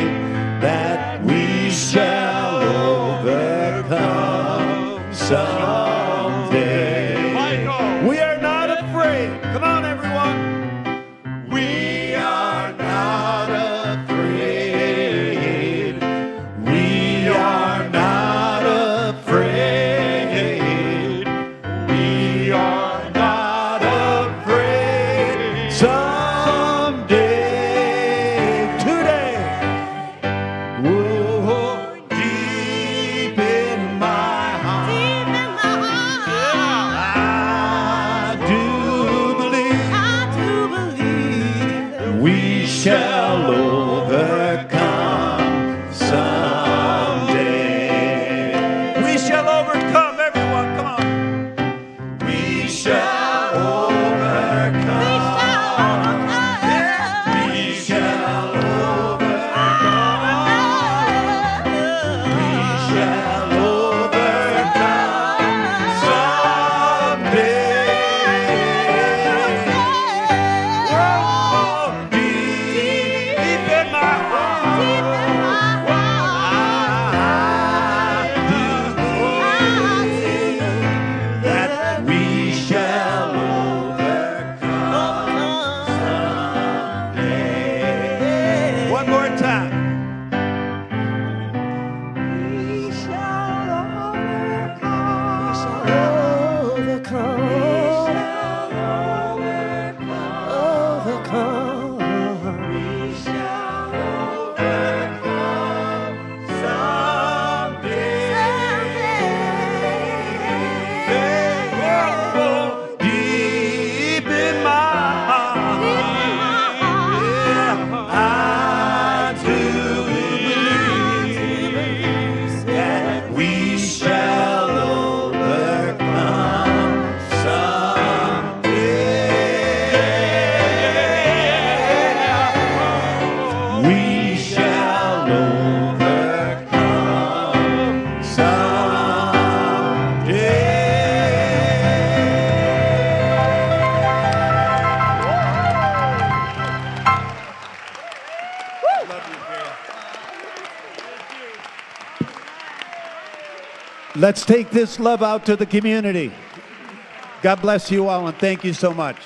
that we shall overcome someday. Michael. We are not afraid. Come on, everyone. We are not afraid. We are not afraid. We are not afraid. Someday, today, whoa, deep in my heart, I do believe we shall overcome someday. We shall overcome, everyone, come on. We shall overcome. We shall overcome. We shall overcome someday. Oh, deep in my heart, I do believe that we shall overcome someday. One more time. We shall overcome. We shall overcome. We shall overcome someday. Oh, deep in my heart, I do believe that we shall overcome someday. We shall overcome someday. Let's take this love out to the community. God bless you all and thank you so much.